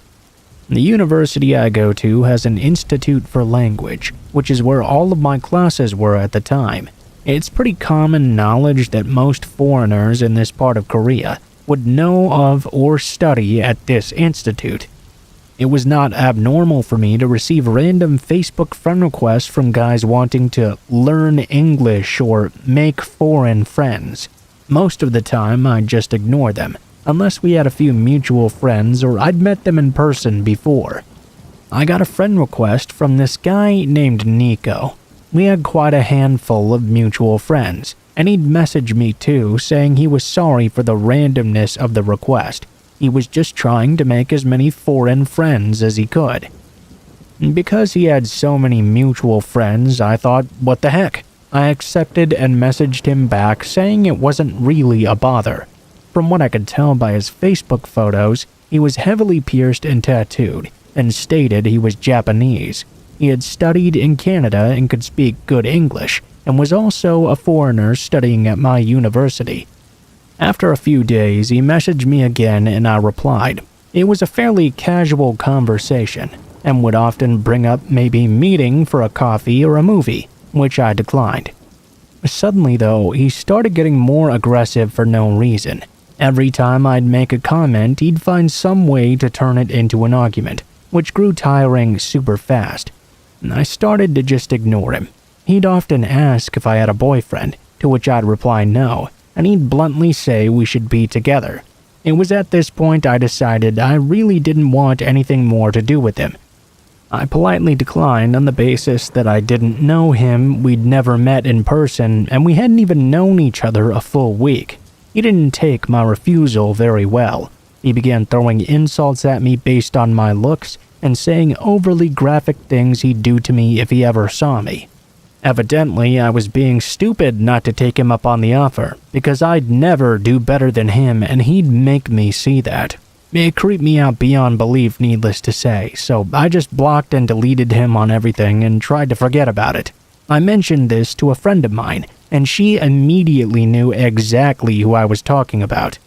[SPEAKER 1] The university I go to has an institute for language, which is where all of my classes were at the time. It's pretty common knowledge that most foreigners in this part of Korea would know of or study at this institute. It was not abnormal for me to receive random Facebook friend requests from guys wanting to learn English or make foreign friends. Most of the time, I'd just ignore them, unless we had a few mutual friends or I'd met them in person before. I got a friend request from this guy named Nico. We had quite a handful of mutual friends, and he'd messaged me too, saying he was sorry for the randomness of the request. He was just trying to make as many foreign friends as he could. Because he had so many mutual friends, I thought, what the heck? I accepted and messaged him back saying it wasn't really a bother. From what I could tell by his Facebook photos, he was heavily pierced and tattooed, and stated he was Japanese. He had studied in Canada and could speak good English, and was also a foreigner studying at my university. After a few days, he messaged me again and I replied. It was a fairly casual conversation, and would often bring up maybe meeting for a coffee or a movie, which I declined. Suddenly though, he started getting more aggressive for no reason. Every time I'd make a comment, he'd find some way to turn it into an argument, which grew tiring super fast. I started to just ignore him. He'd often ask if I had a boyfriend, to which I'd reply no, and he'd bluntly say we should be together. It was at this point I decided I really didn't want anything more to do with him. I politely declined on the basis that I didn't know him, we'd never met in person, and we hadn't even known each other a full week. He didn't take my refusal very well. He began throwing insults at me based on my looks, and saying overly graphic things he'd do to me if he ever saw me. Evidently, I was being stupid not to take him up on the offer, because I'd never do better than him and he'd make me see that. It creeped me out beyond belief, needless to say, so I just blocked and deleted him on everything and tried to forget about it. I mentioned this to a friend of mine, and she immediately knew exactly who I was talking about.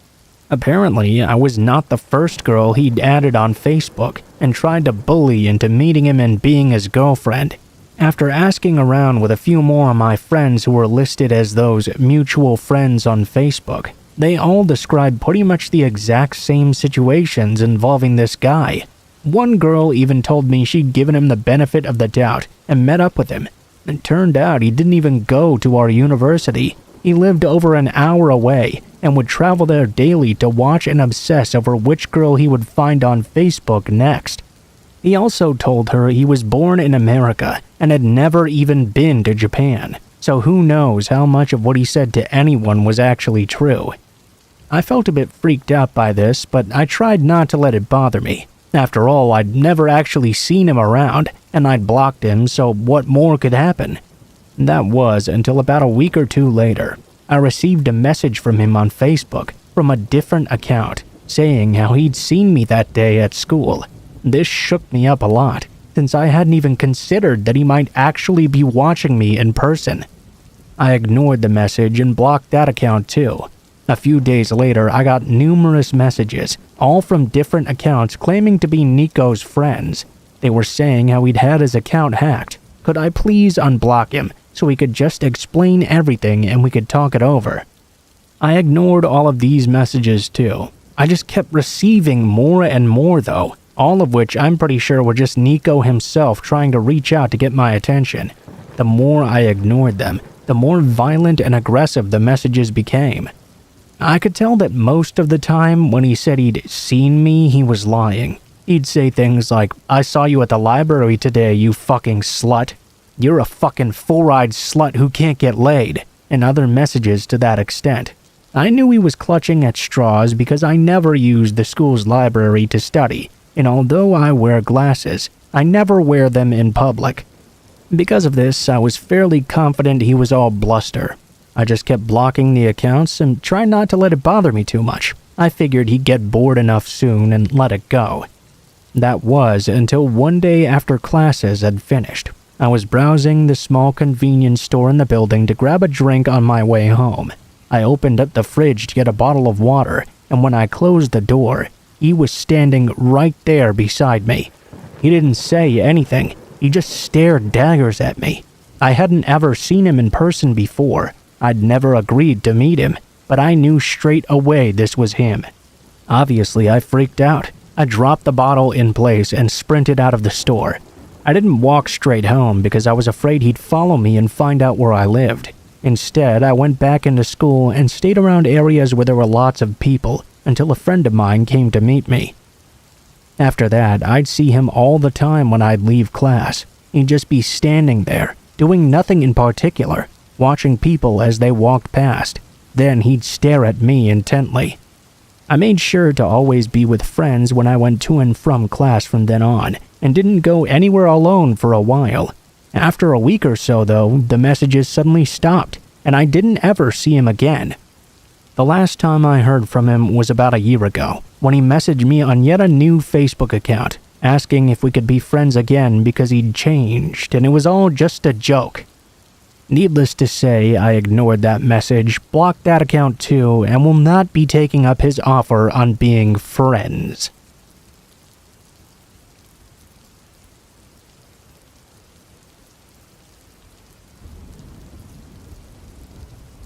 [SPEAKER 1] Apparently, I was not the first girl he'd added on Facebook and tried to bully into meeting him and being his girlfriend. After asking around with a few more of my friends who were listed as those mutual friends on Facebook, they all described pretty much the exact same situations involving this guy. One girl even told me she'd given him the benefit of the doubt and met up with him. It turned out he didn't even go to our university. He lived over an hour away and would travel there daily to watch and obsess over which girl he would find on Facebook next. He also told her he was born in America and had never even been to Japan, so who knows how much of what he said to anyone was actually true. I felt a bit freaked out by this, but I tried not to let it bother me. After all, I'd never actually seen him around, and I'd blocked him, so what more could happen? That was until about a week or two later. I received a message from him on Facebook from a different account, saying how he'd seen me that day at school. This shook me up a lot, since I hadn't even considered that he might actually be watching me in person. I ignored the message and blocked that account too. A few days later, I got numerous messages, all from different accounts claiming to be Nico's friends. They were saying how he'd had his account hacked. Could I please unblock him so he could just explain everything and we could talk it over? I ignored all of these messages too. I just kept receiving more and more though, all of which I'm pretty sure were just Nico himself trying to reach out to get my attention. the more I ignored them, the more violent and aggressive the messages became. I could tell that most of the time when he said he'd seen me, he was lying. He'd say things like, "I saw you at the library today, you fucking slut. You're a fucking four-eyed slut who can't get laid," and other messages to that extent. I knew he was clutching at straws because I never used the school's library to study, and although I wear glasses, I never wear them in public. Because of this, I was fairly confident he was all bluster. I just kept blocking the accounts and tried not to let it bother me too much. I figured he'd get bored enough soon and let it go. That was until one day after classes had finished. I was browsing the small convenience store in the building to grab a drink on my way home. I opened up the fridge to get a bottle of water, and when I closed the door, he was standing right there beside me. He didn't say anything. He just stared daggers at me. I hadn't ever seen him in person before. I'd never agreed to meet him, but I knew straight away this was him. Obviously, I freaked out. I dropped the bottle in place and sprinted out of the store. I didn't walk straight home because I was afraid he'd follow me and find out where I lived. Instead, I went back into school and stayed around areas where there were lots of people until a friend of mine came to meet me. After that, I'd see him all the time when I'd leave class. He'd just be standing there, doing nothing in particular, watching people as they walked past. Then he'd stare at me intently. I made sure to always be with friends when I went to and from class from then on, and didn't go anywhere alone for a while. After a week or so, though, the messages suddenly stopped, and I didn't ever see him again. The last time I heard from him was about a year ago, when he messaged me on yet a new Facebook account, asking if we could be friends again because he'd changed, and it was all just a joke. Needless to say, I ignored that message, blocked that account too, and will not be taking up his offer on being friends.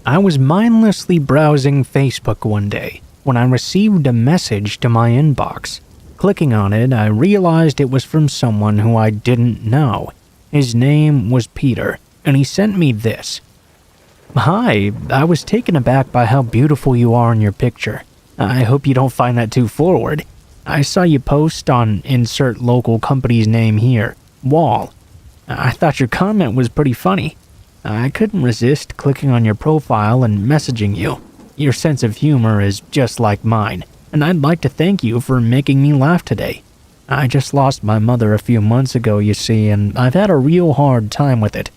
[SPEAKER 1] I was mindlessly browsing Facebook one day when I received a message to my inbox. Clicking on it, I realized it was from someone who I didn't know. His name was Peter, and he sent me this. "Hi, I was taken aback by how beautiful you are in your picture. I hope you don't find that too forward. I saw you post on insert local company's name here, Wall. I thought your comment was pretty funny. I couldn't resist clicking on your profile and messaging you. Your sense of humor is just like mine, and I'd like to thank you for making me laugh today. I just lost my mother a few months ago, you see, and I've had a real hard time with it.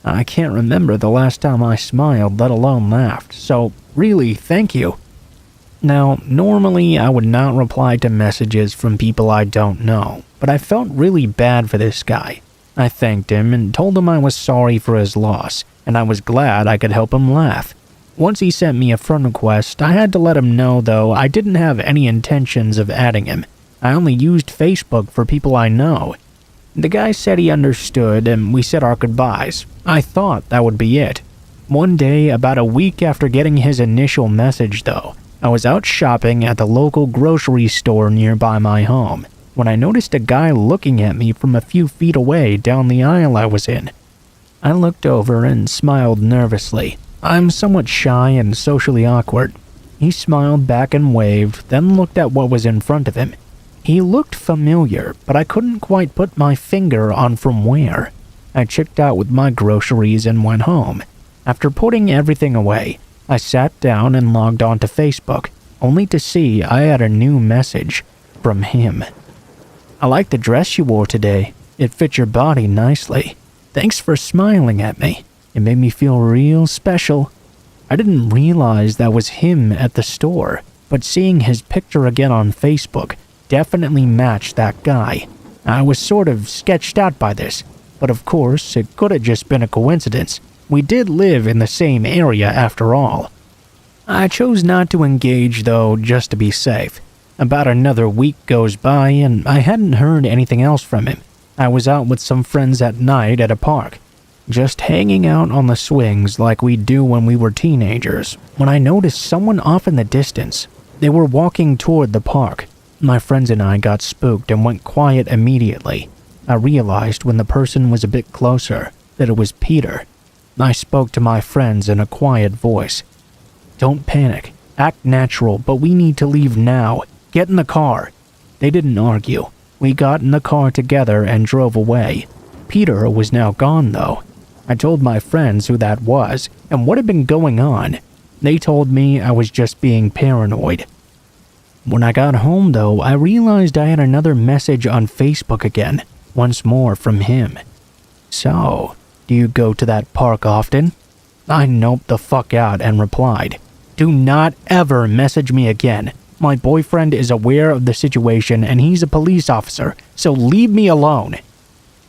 [SPEAKER 1] I can't remember the last time I smiled, let alone laughed, so really, thank you." Now, normally I would not reply to messages from people I don't know, but I felt really bad for this guy. I thanked him and told him I was sorry for his loss, and I was glad I could help him laugh. Once he sent me a friend request, I had to let him know, though, I didn't have any intentions of adding him. I only used Facebook for people I know. The guy said he understood, and we said our goodbyes. I thought that would be it. One day, about a week after getting his initial message, though, I was out shopping at the local grocery store nearby my home, when I noticed a guy looking at me from a few feet away down the aisle I was in. I looked over and smiled nervously. I'm somewhat shy and socially awkward. He smiled back and waved, then looked at what was in front of him. He looked familiar, but I couldn't quite put my finger on from where. I checked out with my groceries and went home. After putting everything away, I sat down and logged on to Facebook, only to see I had a new message from him. "I like the dress you wore today. It fit your body nicely. Thanks for smiling at me. It made me feel real special." I didn't realize that was him at the store, but seeing his picture again on Facebook definitely matched that guy. I was sort of sketched out by this, but of course it could have just been a coincidence. We did live in the same area after all. I chose not to engage though, just to be safe. About another week goes by and I hadn't heard anything else from him. I was out with some friends at night at a park, just hanging out on the swings like we do when we were teenagers, when I noticed someone off in the distance. They were walking toward the park. My friends and I got spooked and went quiet immediately. I realized when the person was a bit closer, that it was Peter. I spoke to my friends in a quiet voice. "Don't panic. Act natural, but we need to leave now. Get in the car." They didn't argue. We got in the car together and drove away. Peter was now gone, though. I told my friends who that was and what had been going on. They told me I was just being paranoid. When I got home, though, I realized I had another message on Facebook again, once more from him. "So, do you go to that park often?" I noped the fuck out and replied, "Do not ever message me again. My boyfriend is aware of the situation and he's a police officer, so leave me alone."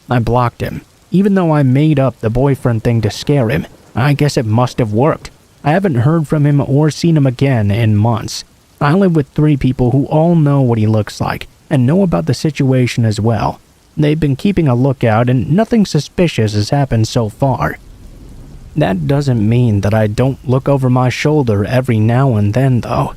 [SPEAKER 1] I blocked him. Even though I made up the boyfriend thing to scare him, I guess it must have worked. I haven't heard from him or seen him again in months. I live with 3 people who all know what he looks like and know about the situation as well. They've been keeping a lookout and nothing suspicious has happened so far. That doesn't mean that I don't look over my shoulder every now and then, though.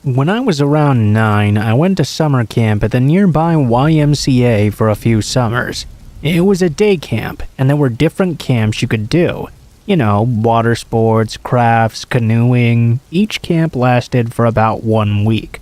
[SPEAKER 1] When I was around 9, I went to summer camp at the nearby YMCA for a few summers. It was a day camp, and there were different camps you could do. You know, water sports, crafts, canoeing. Each camp lasted for about 1 week.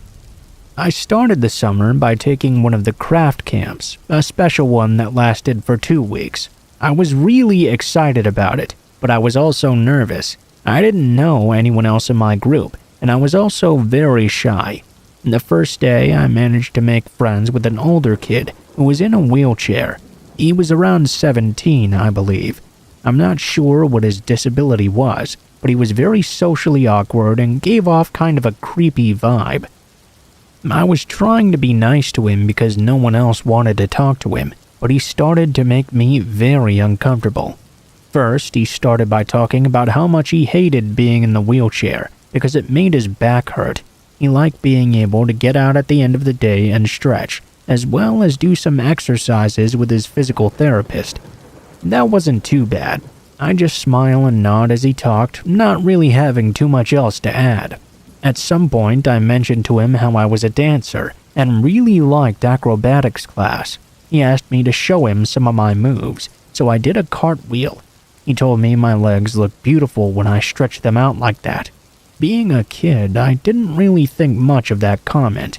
[SPEAKER 1] I started the summer by taking one of the craft camps, a special one that lasted for 2 weeks. I was really excited about it, but I was also nervous. I didn't know anyone else in my group, and I was also very shy. The first day, I managed to make friends with an older kid who was in a wheelchair. He was around 17, I believe. I'm not sure what his disability was, but he was very socially awkward and gave off kind of a creepy vibe. I was trying to be nice to him because no one else wanted to talk to him, but he started to make me very uncomfortable. First, he started by talking about how much he hated being in the wheelchair because it made his back hurt. He liked being able to get out at the end of the day and stretch, as well as do some exercises with his physical therapist. That wasn't too bad. I just smile and nod as he talked, not really having too much else to add. At some point, I mentioned to him how I was a dancer and really liked acrobatics class. He asked me to show him some of my moves, so I did a cartwheel. He told me my legs looked beautiful when I stretched them out like that. Being a kid, I didn't really think much of that comment.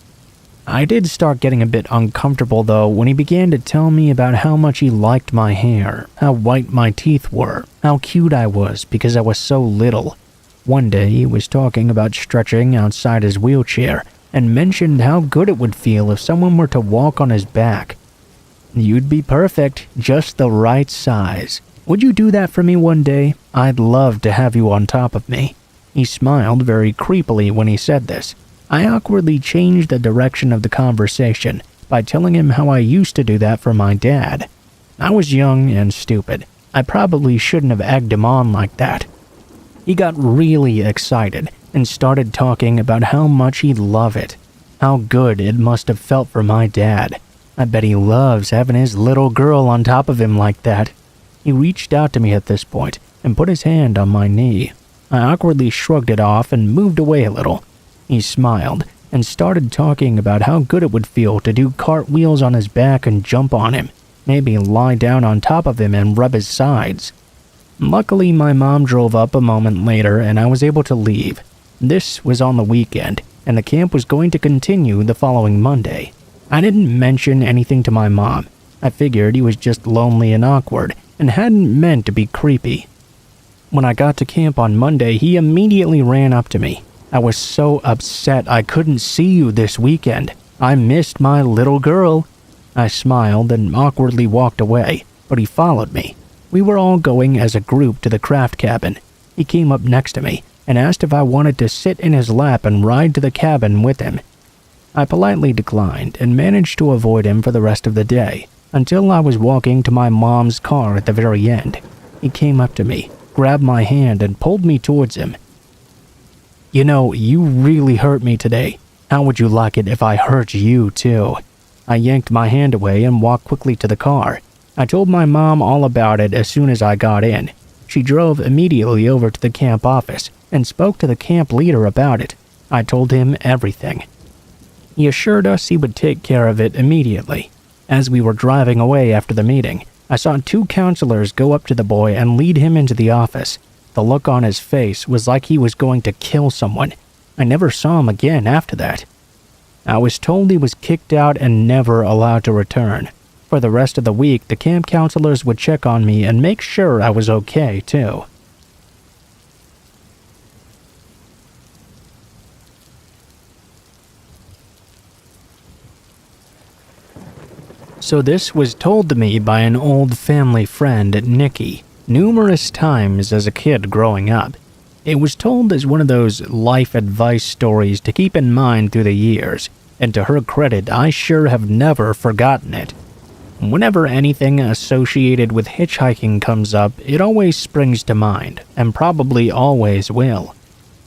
[SPEAKER 1] I did start getting a bit uncomfortable though when he began to tell me about how much he liked my hair, how white my teeth were, how cute I was because I was so little. One day he was talking about stretching outside his wheelchair and mentioned how good it would feel if someone were to walk on his back. "You'd be perfect, just the right size. Would you do that for me one day? I'd love to have you on top of me." He smiled very creepily when he said this. I awkwardly changed the direction of the conversation by telling him how I used to do that for my dad. I was young and stupid. I probably shouldn't have egged him on like that. He got really excited and started talking about how much he'd love it, how good it must have felt for my dad. I bet he loves having his little girl on top of him like that. He reached out to me at this point and put his hand on my knee. I awkwardly shrugged it off and moved away a little. He smiled and started talking about how good it would feel to do cartwheels on his back and jump on him, maybe lie down on top of him and rub his sides. Luckily, my mom drove up a moment later and I was able to leave. This was on the weekend, and the camp was going to continue the following Monday. I didn't mention anything to my mom. I figured he was just lonely and awkward and hadn't meant to be creepy. When I got to camp on Monday, he immediately ran up to me. "I was so upset I couldn't see you this weekend. I missed my little girl." I smiled and awkwardly walked away, but he followed me. We were all going as a group to the craft cabin. He came up next to me and asked if I wanted to sit in his lap and ride to the cabin with him. I politely declined and managed to avoid him for the rest of the day, until I was walking to my mom's car at the very end. He came up to me, grabbed my hand and pulled me towards him. "You know, you really hurt me today. How would you like it if I hurt you too?" I yanked my hand away and walked quickly to the car. I told my mom all about it as soon as I got in. She drove immediately over to the camp office and spoke to the camp leader about it. I told him everything. He assured us he would take care of it immediately. As we were driving away after the meeting, I saw 2 counselors go up to the boy and lead him into the office. The look on his face was like he was going to kill someone. I never saw him again after that. I was told he was kicked out and never allowed to return. For the rest of the week, the camp counselors would check on me and make sure I was okay, too. So this was told to me by an old family friend, Nikki, numerous times as a kid growing up. It was told as one of those life advice stories to keep in mind through the years, and to her credit, I sure have never forgotten it. Whenever anything associated with hitchhiking comes up, it always springs to mind, and probably always will.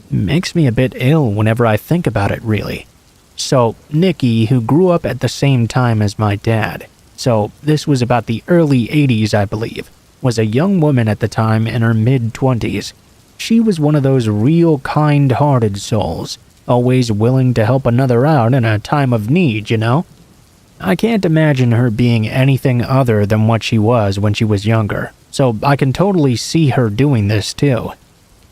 [SPEAKER 1] Makes me a bit ill whenever I think about it, really. So, Nikki, who grew up at the same time as my dad, so this was about the early 80s, I believe, was a young woman at the time in her mid-20s. She was one of those real kind-hearted souls, always willing to help another out in a time of need, you know? I can't imagine her being anything other than what she was when she was younger, so I can totally see her doing this too.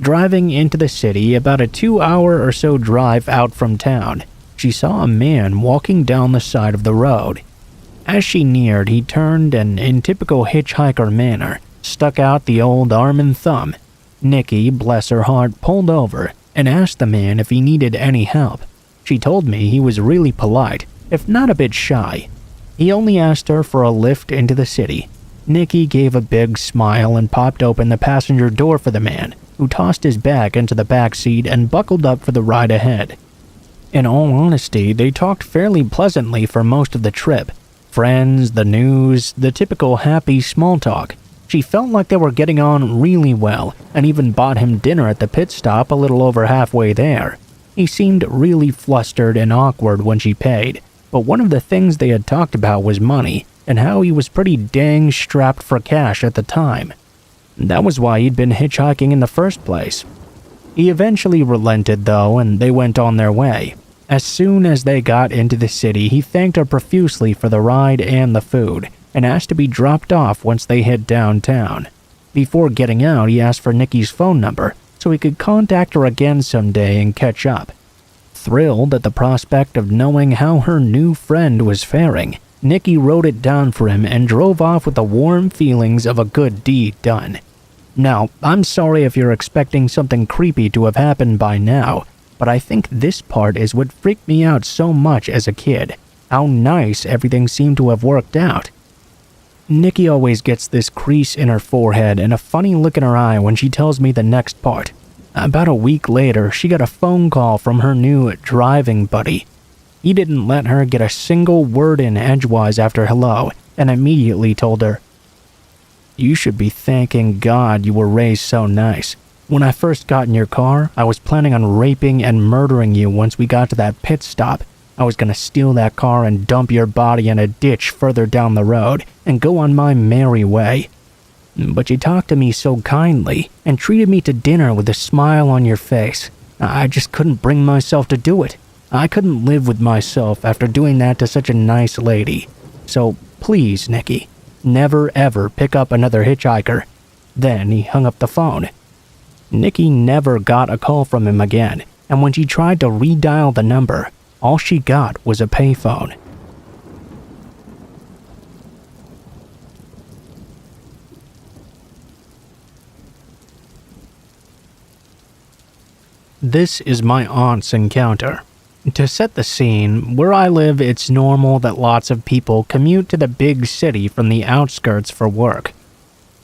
[SPEAKER 1] Driving into the city, about a 2-hour or so drive out from town, she saw a man walking down the side of the road. As she neared, he turned and, in typical hitchhiker manner, stuck out the old arm and thumb. Nikki, bless her heart, pulled over and asked the man if he needed any help. She told me he was really polite, if not a bit shy. He only asked her for a lift into the city. Nikki gave a big smile and popped open the passenger door for the man, who tossed his bag into the back seat and buckled up for the ride ahead. In all honesty, they talked fairly pleasantly for most of the trip. Friends, the news, the typical happy small talk. She felt like they were getting on really well, and even bought him dinner at the pit stop a little over halfway there. He seemed really flustered and awkward when she paid, but one of the things they had talked about was money, and how he was pretty dang strapped for cash at the time. That was why he'd been hitchhiking in the first place. He eventually relented though, and they went on their way. As soon as they got into the city, he thanked her profusely for the ride and the food, and asked to be dropped off once they hit downtown. Before getting out, he asked for Nikki's phone number so he could contact her again someday and catch up. Thrilled at the prospect of knowing how her new friend was faring, Nikki wrote it down for him and drove off with the warm feelings of a good deed done. Now, I'm sorry if you're expecting something creepy to have happened by now, but I think this part is what freaked me out so much as a kid. How nice everything seemed to have worked out. Nikki always gets this crease in her forehead and a funny look in her eye when she tells me the next part. About a week later, she got a phone call from her new driving buddy. He didn't let her get a single word in edgewise after hello, and immediately told her, "You should be thanking God you were raised so nice. When I first got in your car, I was planning on raping and murdering you once we got to that pit stop. I was gonna steal that car and dump your body in a ditch further down the road and go on my merry way. But you talked to me so kindly and treated me to dinner with a smile on your face. I just couldn't bring myself to do it. I couldn't live with myself after doing that to such a nice lady. So please, Nikki, never ever pick up another hitchhiker." Then he hung up the phone. Nikki never got a call from him again, and when she tried to redial the number, all she got was a payphone. This is my aunt's encounter. To set the scene, where I live, it's normal that lots of people commute to the big city from the outskirts for work.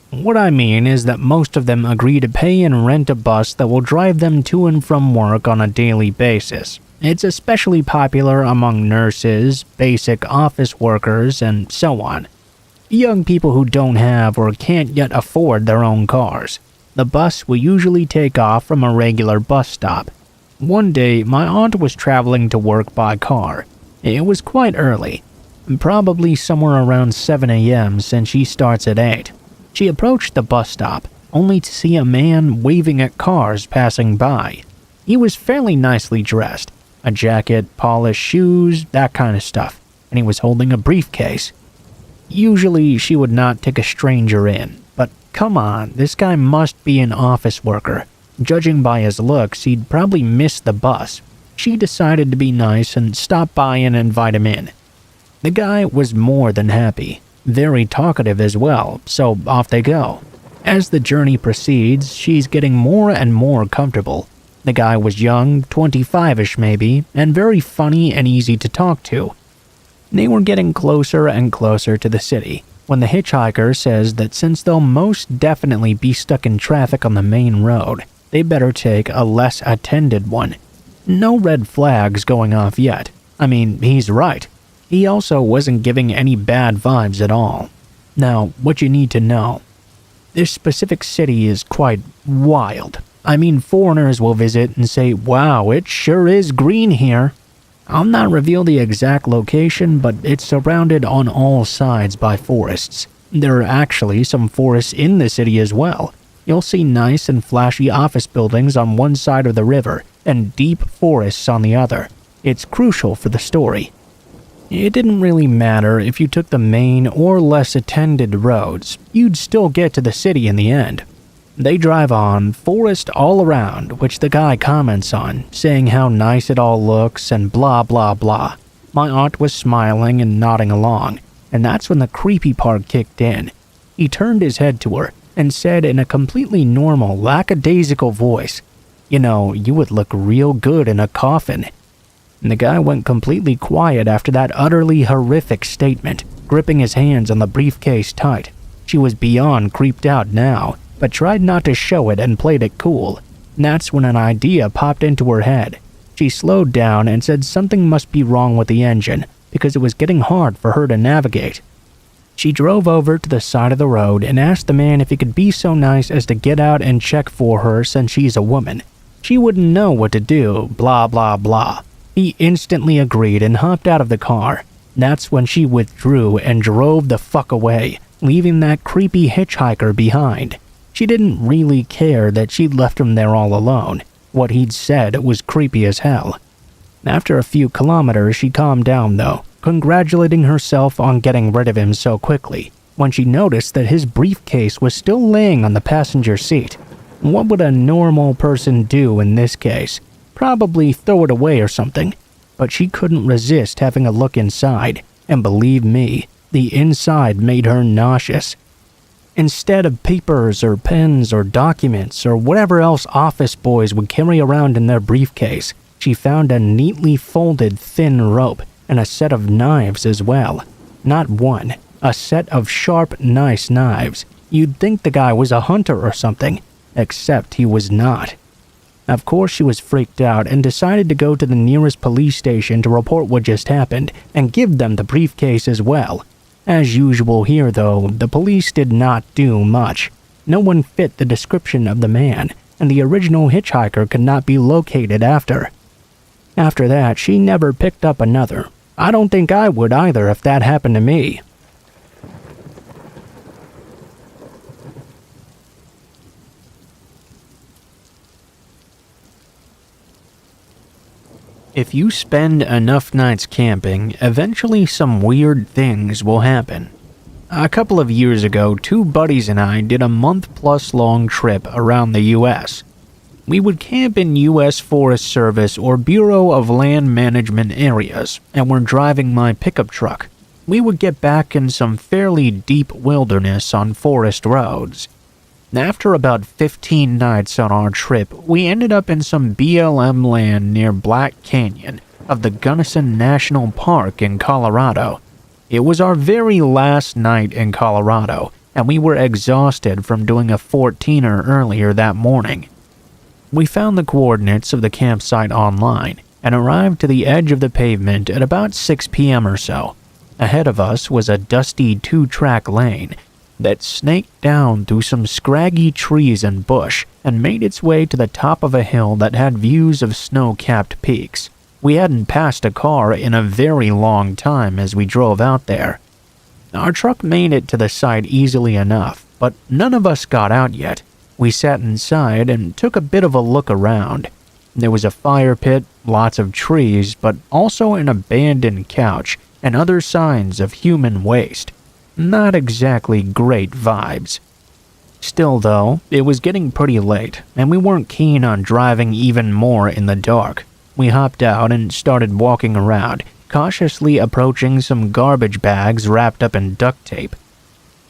[SPEAKER 1] What I mean is that most of them agree to pay and rent a bus that will drive them to and from work on a daily basis. It's especially popular among nurses, basic office workers, and so on. Young people who don't have or can't yet afford their own cars. The bus will usually take off from a regular bus stop. One day, my aunt was traveling to work by car. It was quite early, probably somewhere around 7 a.m. since she starts at 8. She approached the bus stop, only to see a man waving at cars passing by. He was fairly nicely dressed. A jacket, polished shoes, that kind of stuff. And he was holding a briefcase. Usually she would not take a stranger in, but come on, this guy must be an office worker. Judging by his looks, he'd probably missed the bus. She decided to be nice and stop by and invite him in. The guy was more than happy, very talkative as well, so off they go. As the journey proceeds, she's getting more and more comfortable. The guy was young, 25-ish maybe, and very funny and easy to talk to. They were getting closer and closer to the city when the hitchhiker says that since they'll most definitely be stuck in traffic on the main road, they better take a less attended one. No red flags going off yet. I mean, he's right. He also wasn't giving any bad vibes at all. Now, what you need to know. This specific city is quite wild. I mean, foreigners will visit and say, wow, it sure is green here. I'll not reveal the exact location, but it's surrounded on all sides by forests. There are actually some forests in the city as well. You'll see nice and flashy office buildings on one side of the river and deep forests on the other. It's crucial for the story. It didn't really matter if you took the main or less attended roads, you'd still get to the city in the end. They drive on, forest all around, which the guy comments on, saying how nice it all looks and blah blah blah. My aunt was smiling and nodding along, and that's when the creepy part kicked in. He turned his head to her and said in a completely normal, lackadaisical voice, "You know, you would look real good in a coffin." And the guy went completely quiet after that utterly horrific statement, gripping his hands on the briefcase tight. She was beyond creeped out now, but tried not to show it and played it cool. And that's when an idea popped into her head. She slowed down and said something must be wrong with the engine, because it was getting hard for her to navigate. She drove over to the side of the road and asked the man if he could be so nice as to get out and check for her since she's a woman. She wouldn't know what to do, blah blah blah. He instantly agreed and hopped out of the car. That's when she withdrew and drove the fuck away, leaving that creepy hitchhiker behind. She didn't really care that she'd left him there all alone. What he'd said was creepy as hell. After a few kilometers, she calmed down though, congratulating herself on getting rid of him so quickly, when she noticed that his briefcase was still laying on the passenger seat. What would a normal person do in this case? Probably throw it away or something. But she couldn't resist having a look inside, and believe me, the inside made her nauseous. Instead of papers or pens or documents or whatever else office boys would carry around in their briefcase, she found a neatly folded thin rope and a set of knives as well. Not one, a set of sharp, nice knives. You'd think the guy was a hunter or something, except he was not. Of course, she was freaked out and decided to go to the nearest police station to report what just happened and give them the briefcase as well. As usual here though, the police did not do much. No one fit the description of the man, and the original hitchhiker could not be located after. After that, she never picked up another. I don't think I would either if that happened to me. If you spend enough nights camping, eventually some weird things will happen. A couple of years ago, two buddies and I did a month-plus long trip around the U.S. We would camp in U.S. Forest Service or Bureau of Land Management areas, and were driving my pickup truck. We would get back in some fairly deep wilderness on forest roads. After about 15 nights on our trip, we ended up in some BLM land near Black Canyon of the Gunnison National Park in Colorado. It was our very last night in Colorado, and we were exhausted from doing a 14er earlier that morning. We found the coordinates of the campsite online and arrived to the edge of the pavement at about 6 p.m. or so. Ahead of us was a dusty 2-track lane that snaked down through some scraggy trees and bush and made its way to the top of a hill that had views of snow-capped peaks. We hadn't passed a car in a very long time as we drove out there. Our truck made it to the site easily enough, but none of us got out yet. We sat inside and took a bit of a look around. There was a fire pit, lots of trees, but also an abandoned couch and other signs of human waste. Not exactly great vibes. Still though, it was getting pretty late, and we weren't keen on driving even more in the dark. We hopped out and started walking around, cautiously approaching some garbage bags wrapped up in duct tape.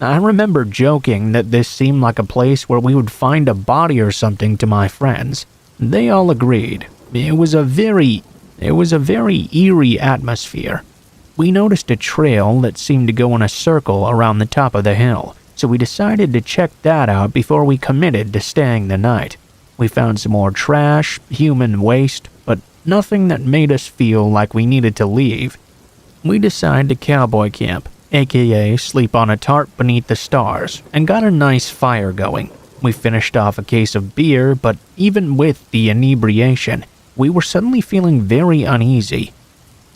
[SPEAKER 1] I remember joking that this seemed like a place where we would find a body or something to my friends. They all agreed. It was a very eerie atmosphere. We noticed a trail that seemed to go in a circle around the top of the hill, so we decided to check that out before we committed to staying the night. We found some more trash, human waste, but nothing that made us feel like we needed to leave. We decided to cowboy camp, aka sleep on a tarp beneath the stars, and got a nice fire going. We finished off a case of beer, but even with the inebriation, we were suddenly feeling very uneasy.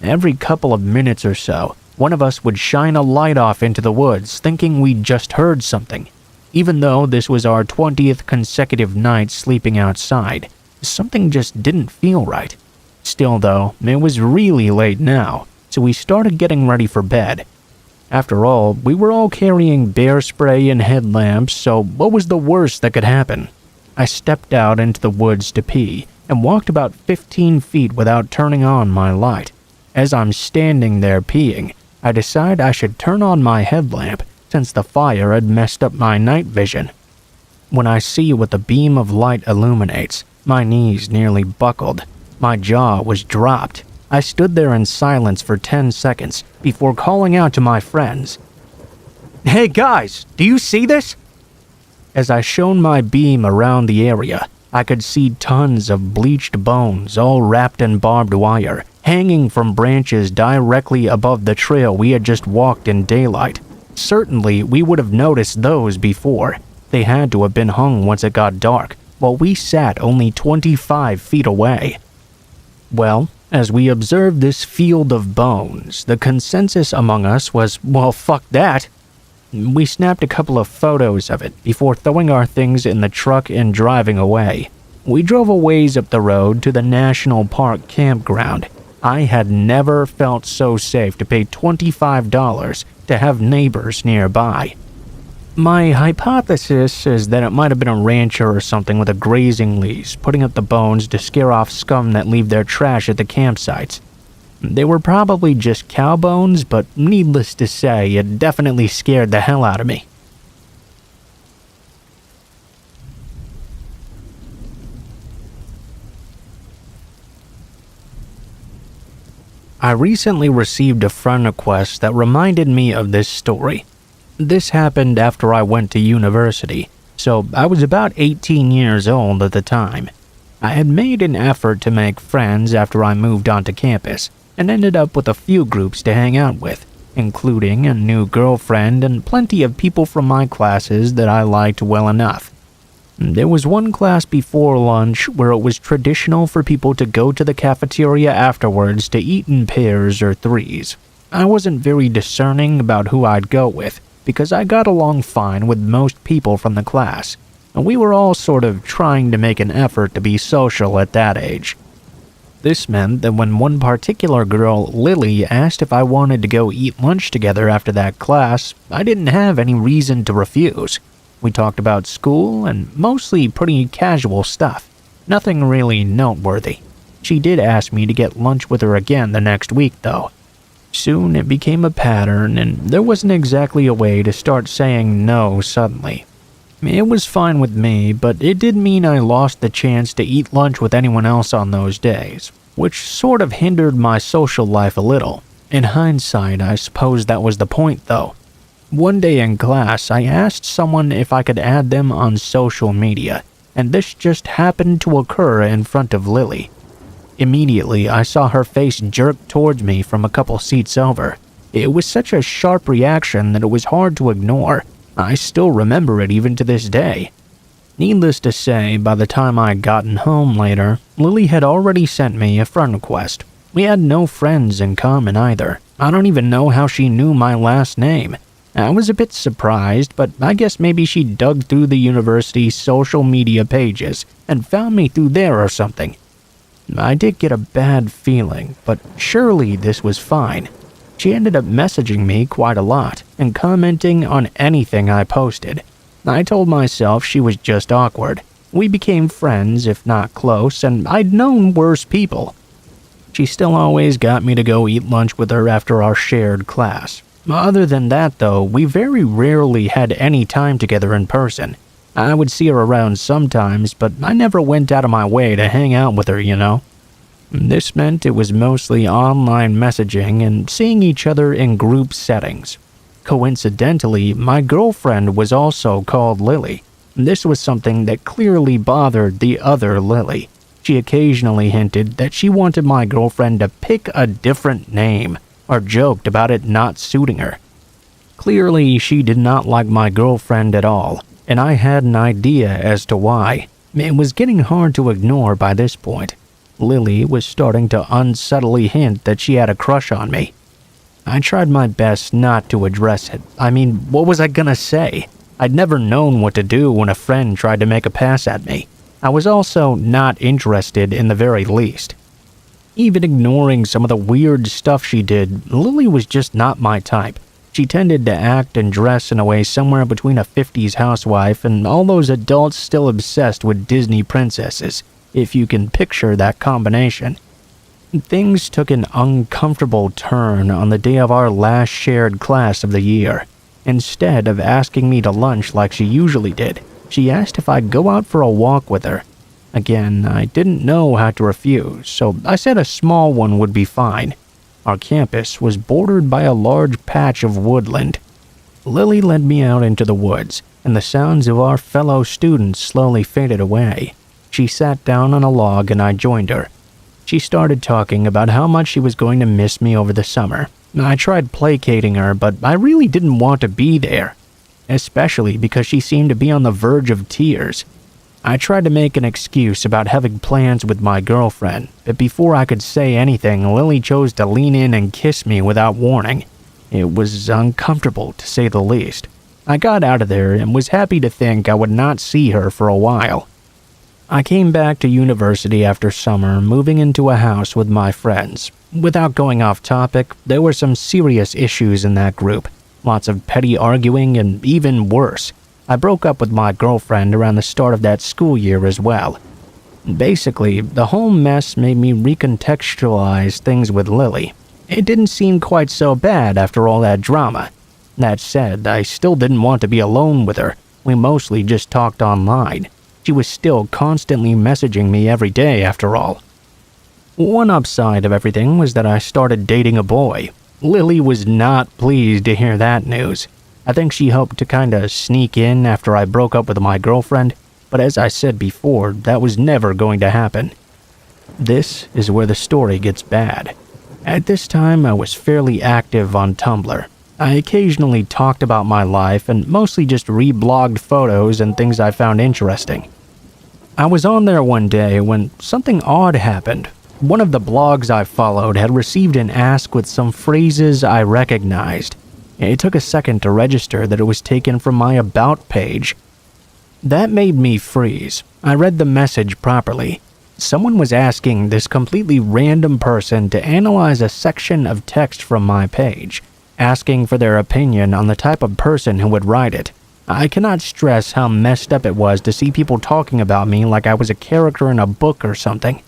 [SPEAKER 1] Every couple of minutes or so, one of us would shine a light off into the woods thinking we'd just heard something. Even though this was our 20th consecutive night sleeping outside, something just didn't feel right. Still though, it was really late now, so we started getting ready for bed. After all, we were all carrying bear spray and headlamps, so what was the worst that could happen? I stepped out into the woods to pee and walked about 15 feet without turning on my light. As I'm standing there peeing, I decide I should turn on my headlamp since the fire had messed up my night vision. When I see what the beam of light illuminates, my knees nearly buckled. My jaw was dropped. I stood there in silence for 10 seconds before calling out to my friends. "Hey guys, do you see this?" As I shone my beam around the area, I could see tons of bleached bones all wrapped in barbed wire, hanging from branches directly above the trail we had just walked in daylight. Certainly, we would have noticed those before. They had to have been hung once it got dark, while we sat only 25 feet away. Well, as we observed this field of bones, the consensus among us was, well, fuck that. We snapped a couple of photos of it before throwing our things in the truck and driving away. We drove a ways up the road to the National Park campground. I had never felt so safe to pay $25 to have neighbors nearby. My hypothesis is that it might have been a rancher or something with a grazing lease putting up the bones to scare off scum that leave their trash at the campsites. They were probably just cow bones, but needless to say, it definitely scared the hell out of me. I recently received a friend request that reminded me of this story. This happened after I went to university, so I was about 18 years old at the time. I had made an effort to make friends after I moved onto campus, and ended up with a few groups to hang out with, including a new girlfriend and plenty of people from my classes that I liked well enough. There was one class before lunch where it was traditional for people to go to the cafeteria afterwards to eat in pairs or threes. I wasn't very discerning about who I'd go with, because I got along fine with most people from the class, and we were all sort of trying to make an effort to be social at that age. This meant that when one particular girl, Lily, asked if I wanted to go eat lunch together after that class, I didn't have any reason to refuse. We talked about school and mostly pretty casual stuff. Nothing really noteworthy. She did ask me to get lunch with her again the next week, though. Soon it became a pattern, and there wasn't exactly a way to start saying no suddenly. It was fine with me, but it did mean I lost the chance to eat lunch with anyone else on those days, which sort of hindered my social life a little. In hindsight, I suppose that was the point, though. One day in class, I asked someone if I could add them on social media, and this just happened to occur in front of Lily. Immediately, I saw her face jerk towards me from a couple seats over. It was such a sharp reaction that it was hard to ignore. I still remember it even to this day. Needless to say, by the time I'd gotten home later, Lily had already sent me a friend request. We had no friends in common either. I don't even know how she knew my last name. I was a bit surprised, but I guess maybe she dug through the university's social media pages and found me through there or something. I did get a bad feeling, but surely this was fine. She ended up messaging me quite a lot and commenting on anything I posted. I told myself she was just awkward. We became friends, if not close, and I'd known worse people. She still always got me to go eat lunch with her after our shared class. Other than that, though, we very rarely had any time together in person. I would see her around sometimes, but I never went out of my way to hang out with her, you know? This meant it was mostly online messaging and seeing each other in group settings. Coincidentally, my girlfriend was also called Lily. This was something that clearly bothered the other Lily. She occasionally hinted that she wanted my girlfriend to pick a different name, or joked about it not suiting her. Clearly, she did not like my girlfriend at all, and I had an idea as to why. It was getting hard to ignore by this point. Lily was starting to unsubtly hint that she had a crush on me. I tried my best not to address it. I mean, what was I gonna say? I'd never known what to do when a friend tried to make a pass at me. I was also not interested in the very least. Even ignoring some of the weird stuff she did, Lily was just not my type. She tended to act and dress in a way somewhere between a 50s housewife and all those adults still obsessed with Disney princesses, if you can picture that combination. Things took an uncomfortable turn on the day of our last shared class of the year. Instead of asking me to lunch like she usually did, she asked if I'd go out for a walk with her. Again, I didn't know how to refuse, so I said a small one would be fine. Our campus was bordered by a large patch of woodland. Lily led me out into the woods, and the sounds of our fellow students slowly faded away. She sat down on a log and I joined her. She started talking about how much she was going to miss me over the summer. I tried placating her, but I really didn't want to be there, especially because she seemed to be on the verge of tears. I tried to make an excuse about having plans with my girlfriend, but before I could say anything, Lily chose to lean in and kiss me without warning. It was uncomfortable, to say the least. I got out of there and was happy to think I would not see her for a while. I came back to university after summer, moving into a house with my friends. Without going off topic, there were some serious issues in that group. Lots of petty arguing, and even worse, I broke up with my girlfriend around the start of that school year as well. Basically, the whole mess made me recontextualize things with Lily. It didn't seem quite so bad after all that drama. That said, I still didn't want to be alone with her. We mostly just talked online. She was still constantly messaging me every day after all. One upside of everything was that I started dating a boy. Lily was not pleased to hear that news. I think she hoped to kinda sneak in after I broke up with my girlfriend, but as I said before, that was never going to happen. This is where the story gets bad. At this time, I was fairly active on Tumblr. I occasionally talked about my life and mostly just reblogged photos and things I found interesting. I was on there one day when something odd happened. One of the blogs I followed had received an ask with some phrases I recognized. It took a second to register that it was taken from my About page. That made me freeze. I read the message properly. Someone was asking this completely random person to analyze a section of text from my page, asking for their opinion on the type of person who would write it. I cannot stress how messed up it was to see people talking about me like I was a character in a book or something.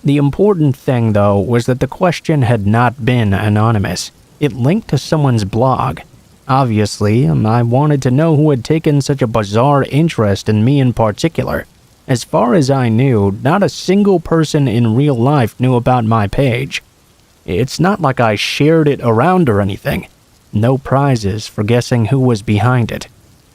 [SPEAKER 1] The important thing, though, was that the question had not been anonymous. It linked to someone's blog. Obviously, I wanted to know who had taken such a bizarre interest in me in particular. As far as I knew, not a single person in real life knew about my page. It's not like I shared it around or anything. No prizes for guessing who was behind it.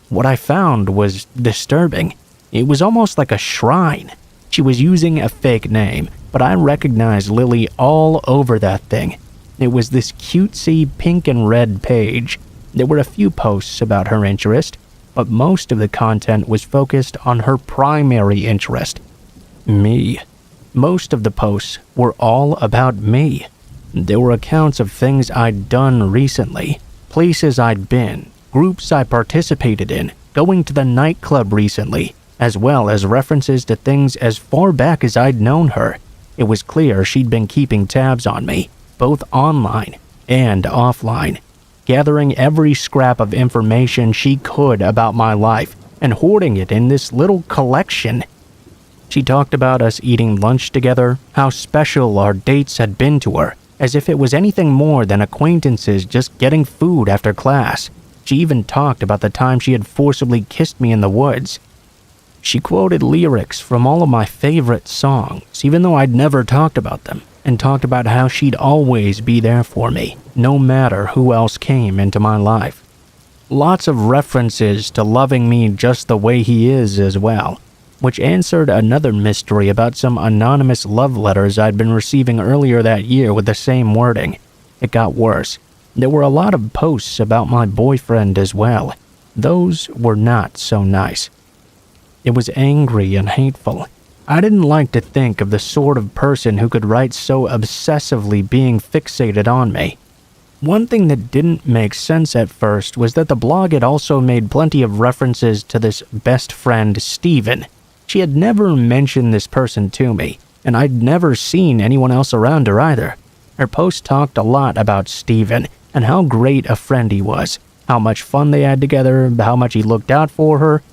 [SPEAKER 1] What I found was disturbing. It was almost like a shrine. She was using a fake name, but I recognized Lily all over that thing. It was this cutesy pink and red page. There were a few posts about her interest, but most of the content was focused on her primary interest, me. Most of the posts were all about me. There were accounts of things I'd done recently, places I'd been, groups I participated in, going to the nightclub recently, as well as references to things as far back as I'd known her. It was clear she'd been keeping tabs on me, both online and offline, gathering every scrap of information she could about my life and hoarding it in this little collection. She talked about us eating lunch together, how special our dates had been to her, as if it was anything more than acquaintances just getting food after class. She even talked about the time she had forcibly kissed me in the woods. She quoted lyrics from all of my favorite songs, even though I'd never talked about them, and talked about how she'd always be there for me, no matter who else came into my life. Lots of references to loving me just the way he is as well, which answered another mystery about some anonymous love letters I'd been receiving earlier that year with the same wording. It got worse. There were a lot of posts about my boyfriend as well. Those were not so nice. It was angry and hateful. I didn't like to think of the sort of person who could write so obsessively being fixated on me. One thing that didn't make sense at first was that the blog had also made plenty of references to this best friend, Steven. She had never mentioned this person to me, and I'd never seen anyone else around her either. Her post talked a lot about Steven and how great a friend he was, how much fun they had together, how much he looked out for her.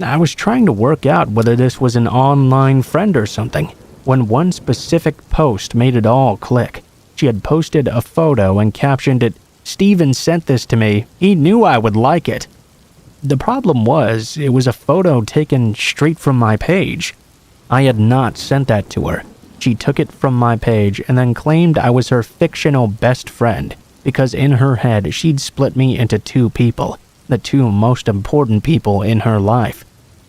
[SPEAKER 1] I was trying to work out whether this was an online friend or something, when one specific post made it all click. She had posted a photo and captioned it, "Steven sent this to me. He knew I would like it." The problem was, it was a photo taken straight from my page. I had not sent that to her. She took it from my page and then claimed I was her fictional best friend, because in her head she'd split me into two people, the two most important people in her life.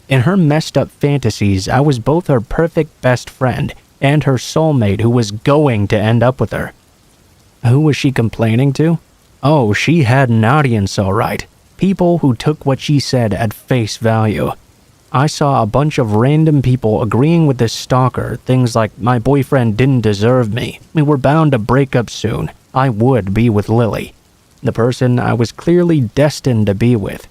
[SPEAKER 1] In her messed up fantasies, I was both her perfect best friend and her soulmate who was going to end up with her. Who was she complaining to? Oh, she had an audience all right. People who took what she said at face value. I saw a bunch of random people agreeing with this stalker, things like my boyfriend didn't deserve me, we were bound to break up soon, I would be with Lily, the person I was clearly destined to be with.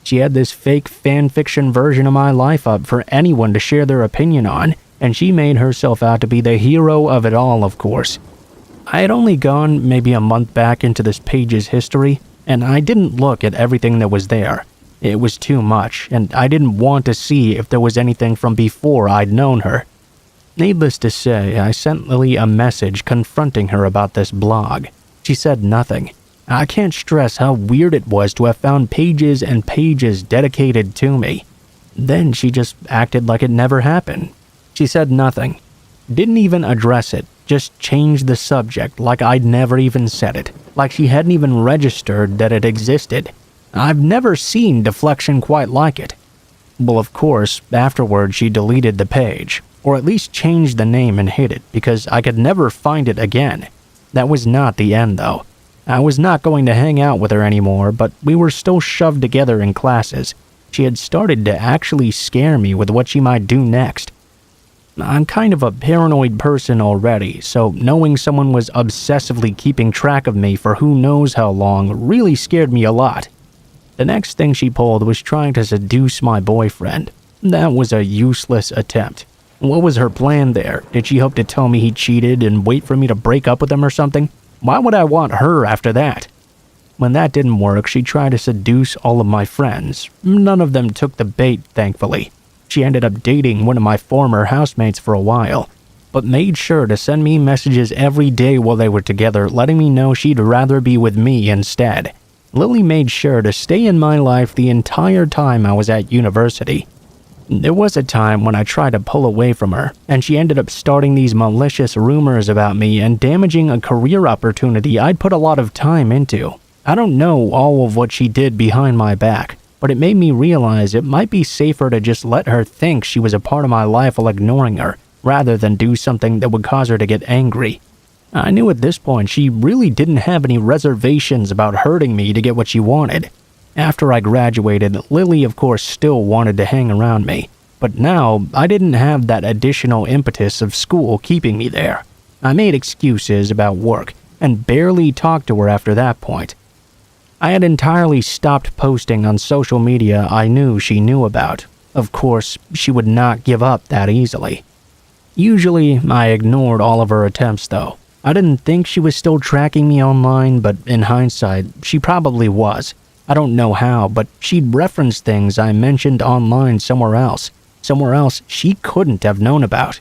[SPEAKER 1] She had this fake fanfiction version of my life up for anyone to share their opinion on, and she made herself out to be the hero of it all, of course. I had only gone maybe a month back into this page's history, and I didn't look at everything that was there. It was too much, and I didn't want to see if there was anything from before I'd known her. Needless to say, I sent Lily a message confronting her about this blog. She said nothing. I can't stress how weird it was to have found pages and pages dedicated to me. Then she just acted like it never happened. She said nothing. Didn't even address it, just changed the subject like I'd never even said it, like she hadn't even registered that it existed. I've never seen deflection quite like it. Well, of course, afterward she deleted the page, or at least changed the name and hid it, because I could never find it again. That was not the end, though. I was not going to hang out with her anymore, but we were still shoved together in classes. She had started to actually scare me with what she might do next. I'm kind of a paranoid person already, so knowing someone was obsessively keeping track of me for who knows how long really scared me a lot. The next thing she pulled was trying to seduce my boyfriend. That was a useless attempt. What was her plan there? Did she hope to tell me he cheated and wait for me to break up with him or something? Why would I want her after that? When that didn't work, she tried to seduce all of my friends. None of them took the bait, thankfully. She ended up dating one of my former housemates for a while, but made sure to send me messages every day while they were together, letting me know she'd rather be with me instead. Lily made sure to stay in my life the entire time I was at university. There was a time when I tried to pull away from her, and she ended up starting these malicious rumors about me and damaging a career opportunity I'd put a lot of time into. I don't know all of what she did behind my back, but it made me realize it might be safer to just let her think she was a part of my life while ignoring her, rather than do something that would cause her to get angry. I knew at this point she really didn't have any reservations about hurting me to get what she wanted. After I graduated, Lily of course still wanted to hang around me, but now I didn't have that additional impetus of school keeping me there. I made excuses about work and barely talked to her after that point. I had entirely stopped posting on social media I knew she knew about. Of course, she would not give up that easily. Usually, I ignored all of her attempts though. I didn't think she was still tracking me online, but in hindsight, she probably was. I don't know how, but she'd referenced things I mentioned online somewhere else she couldn't have known about.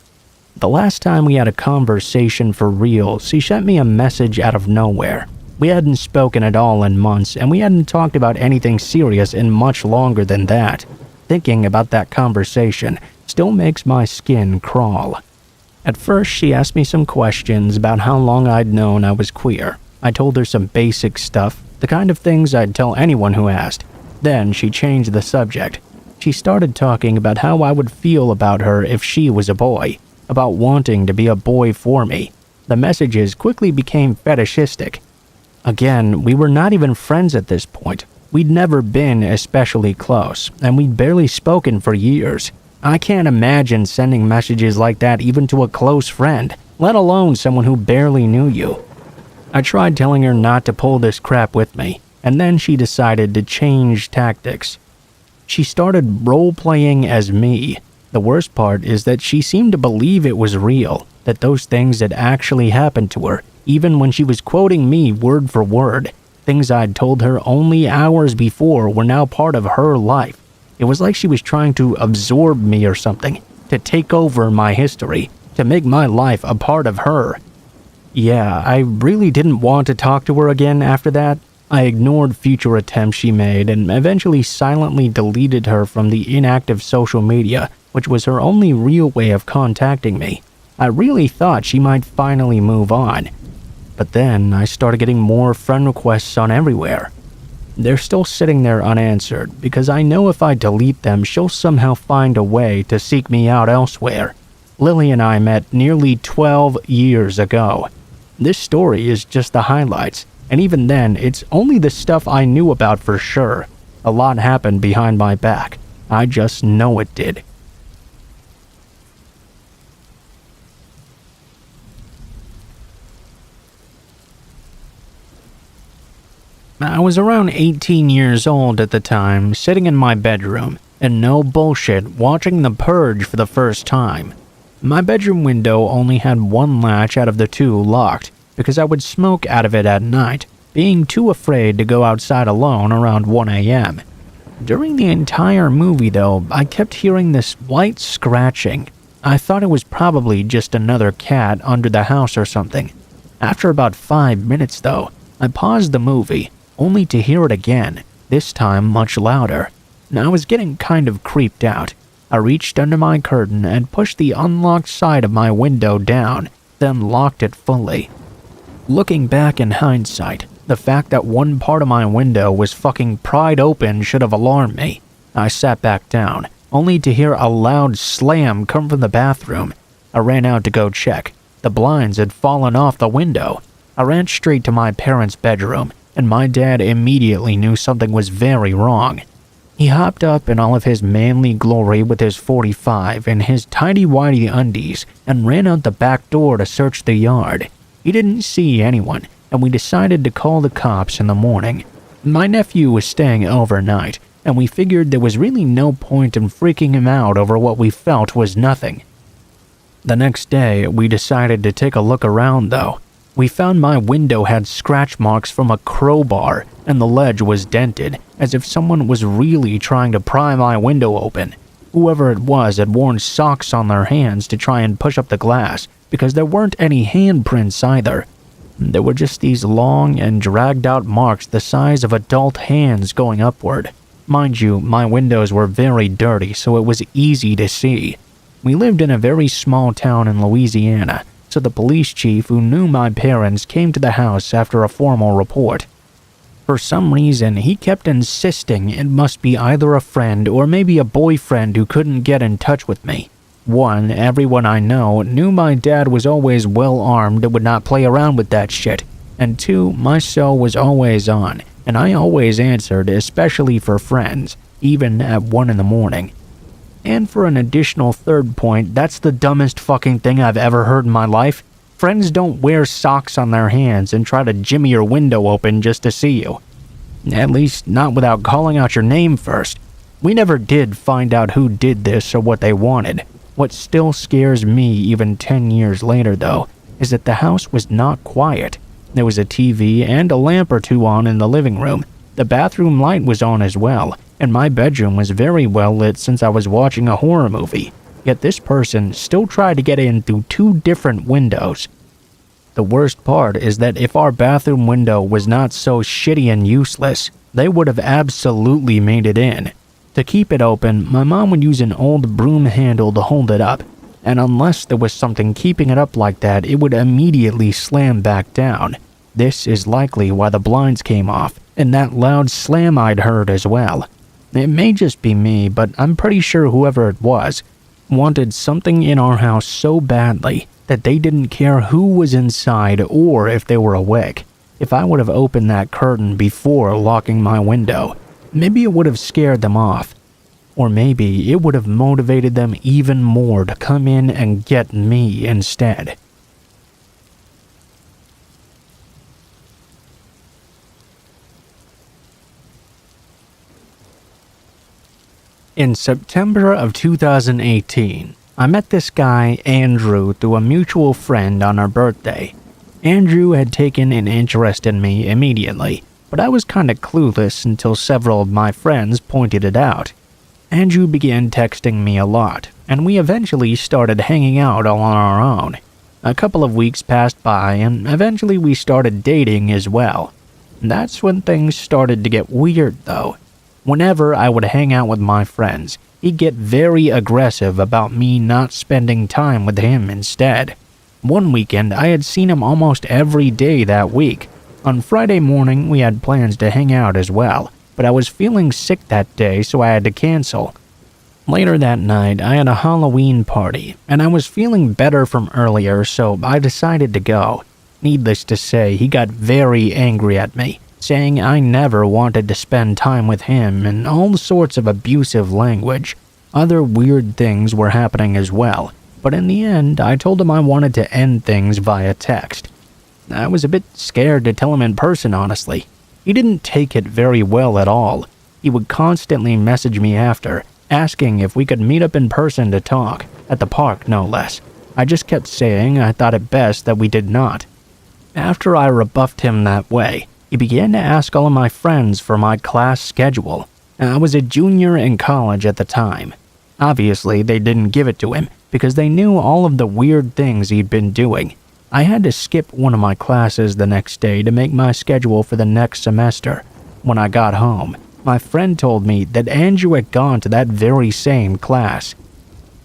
[SPEAKER 1] The last time we had a conversation for real, she sent me a message out of nowhere. We hadn't spoken at all in months, and we hadn't talked about anything serious in much longer than that. Thinking about that conversation still makes my skin crawl. At first, she asked me some questions about how long I'd known I was queer. I told her some basic stuff, the kind of things I'd tell anyone who asked. Then she changed the subject. She started talking about how I would feel about her if she was a boy, about wanting to be a boy for me. The messages quickly became fetishistic. Again, we were not even friends at this point. We'd never been especially close, and we'd barely spoken for years. I can't imagine sending messages like that even to a close friend, let alone someone who barely knew you. I tried telling her not to pull this crap with me, and then she decided to change tactics. She started role-playing as me. The worst part is that she seemed to believe it was real, that those things had actually happened to her, even when she was quoting me word for word. Things I'd told her only hours before were now part of her life. It was like she was trying to absorb me or something, to take over my history, to make my life a part of her. Yeah, I really didn't want to talk to her again after that. I ignored future attempts she made and eventually silently deleted her from the inactive social media, which was her only real way of contacting me. I really thought she might finally move on. But then I started getting more friend requests on everywhere. They're still sitting there unanswered because I know if I delete them, she'll somehow find a way to seek me out elsewhere. Lily and I met nearly 12 years ago. This story is just the highlights, and even then, it's only the stuff I knew about for sure. A lot happened behind my back. I just know it did. I was around 18 years old at the time, sitting in my bedroom, and no bullshit, watching The Purge for the first time. My bedroom window only had one latch out of the two locked, because I would smoke out of it at night, being too afraid to go outside alone around 1 a.m. During the entire movie, though, I kept hearing this light scratching. I thought it was probably just another cat under the house or something. After about 5 minutes, though, I paused the movie, only to hear it again, this time much louder. I was getting kind of creeped out. I reached under my curtain and pushed the unlocked side of my window down, then locked it fully. Looking back in hindsight, the fact that one part of my window was fucking pried open should have alarmed me. I sat back down, only to hear a loud slam come from the bathroom. I ran out to go check. The blinds had fallen off the window. I ran straight to my parents' bedroom, and my dad immediately knew something was very wrong. He hopped up in all of his manly glory with his .45 and his tighty-whitey undies and ran out the back door to search the yard. He didn't see anyone, and we decided to call the cops in the morning. My nephew was staying overnight, and we figured there was really no point in freaking him out over what we felt was nothing. The next day, we decided to take a look around, though. We found my window had scratch marks from a crowbar, and the ledge was dented, as if someone was really trying to pry my window open. Whoever it was had worn socks on their hands to try and push up the glass, because there weren't any handprints either. There were just these long and dragged-out marks the size of adult hands going upward. Mind you, my windows were very dirty, so it was easy to see. We lived in a very small town in Louisiana, so the police chief who knew my parents came to the house after a formal report. For some reason, he kept insisting it must be either a friend or maybe a boyfriend who couldn't get in touch with me. One, everyone I know knew my dad was always well-armed and would not play around with that shit. And two, my cell was always on, and I always answered, especially for friends, even at 1 in the morning. And for an additional third point, that's the dumbest fucking thing I've ever heard in my life. Friends don't wear socks on their hands and try to jimmy your window open just to see you. At least not without calling out your name first. We never did find out who did this or what they wanted. What still scares me even 10 years later, though, is that the house was not quiet. There was a TV and a lamp or two on in the living room. The bathroom light was on as well, and my bedroom was very well lit since I was watching a horror movie. Yet this person still tried to get in through 2 different windows. The worst part is that if our bathroom window was not so shitty and useless, they would have absolutely made it in. To keep it open, my mom would use an old broom handle to hold it up, and unless there was something keeping it up like that, it would immediately slam back down. This is likely why the blinds came off, and that loud slam I'd heard as well. It may just be me, but I'm pretty sure whoever it was wanted something in our house so badly that they didn't care who was inside or if they were awake. If I would have opened that curtain before locking my window, maybe it would have scared them off. Or maybe it would have motivated them even more to come in and get me instead. In September of 2018, I met this guy, Andrew, through a mutual friend on our birthday. Andrew had taken an interest in me immediately, but I was kinda clueless until several of my friends pointed it out. Andrew began texting me a lot, and we eventually started hanging out all on our own. A couple of weeks passed by, and eventually we started dating as well. That's when things started to get weird, though. Whenever I would hang out with my friends, he'd get very aggressive about me not spending time with him instead. One weekend, I had seen him almost every day that week. On Friday morning, we had plans to hang out as well, but I was feeling sick that day, so I had to cancel. Later that night, I had a Halloween party, and I was feeling better from earlier, so I decided to go. Needless to say, he got very angry at me, saying I never wanted to spend time with him and all sorts of abusive language. Other weird things were happening as well, but in the end, I told him I wanted to end things via text. I was a bit scared to tell him in person, honestly. He didn't take it very well at all. He would constantly message me after, asking if we could meet up in person to talk, at the park no less. I just kept saying I thought it best that we did not. After I rebuffed him that way, he began to ask all of my friends for my class schedule. I was a junior in college at the time. Obviously, they didn't give it to him because they knew all of the weird things he'd been doing. I had to skip one of my classes the next day to make my schedule for the next semester. When I got home, my friend told me that Andrew had gone to that very same class.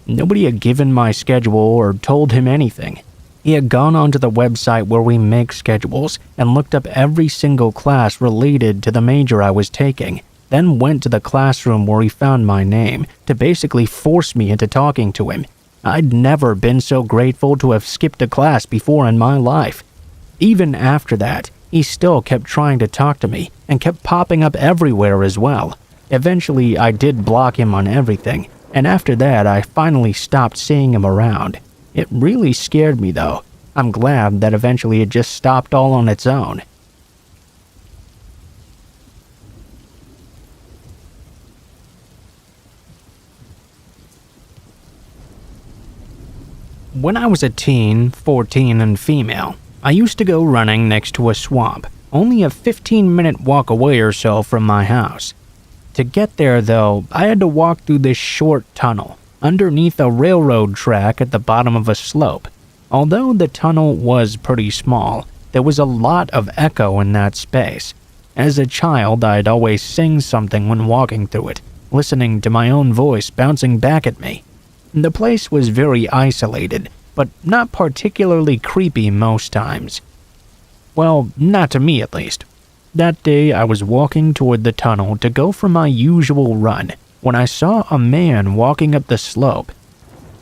[SPEAKER 1] Nobody had given my schedule or told him anything. He had gone onto the website where we make schedules and looked up every single class related to the major I was taking, then went to the classroom where he found my name to basically force me into talking to him. I'd never been so grateful to have skipped a class before in my life. Even after that, he still kept trying to talk to me and kept popping up everywhere as well. Eventually, I did block him on everything, and after that, I finally stopped seeing him around. It really scared me though. I'm glad that eventually it just stopped all on its own. When I was a teen, 14 and female, I used to go running next to a swamp, only a 15-minute walk away or so from my house. To get there though, I had to walk through this short tunnel underneath a railroad track at the bottom of a slope. Although the tunnel was pretty small, there was a lot of echo in that space. As a child, I'd always sing something when walking through it, listening to my own voice bouncing back at me. The place was very isolated, but not particularly creepy most times. Well, not to me at least. That day, I was walking toward the tunnel to go for my usual run when I saw a man walking up the slope.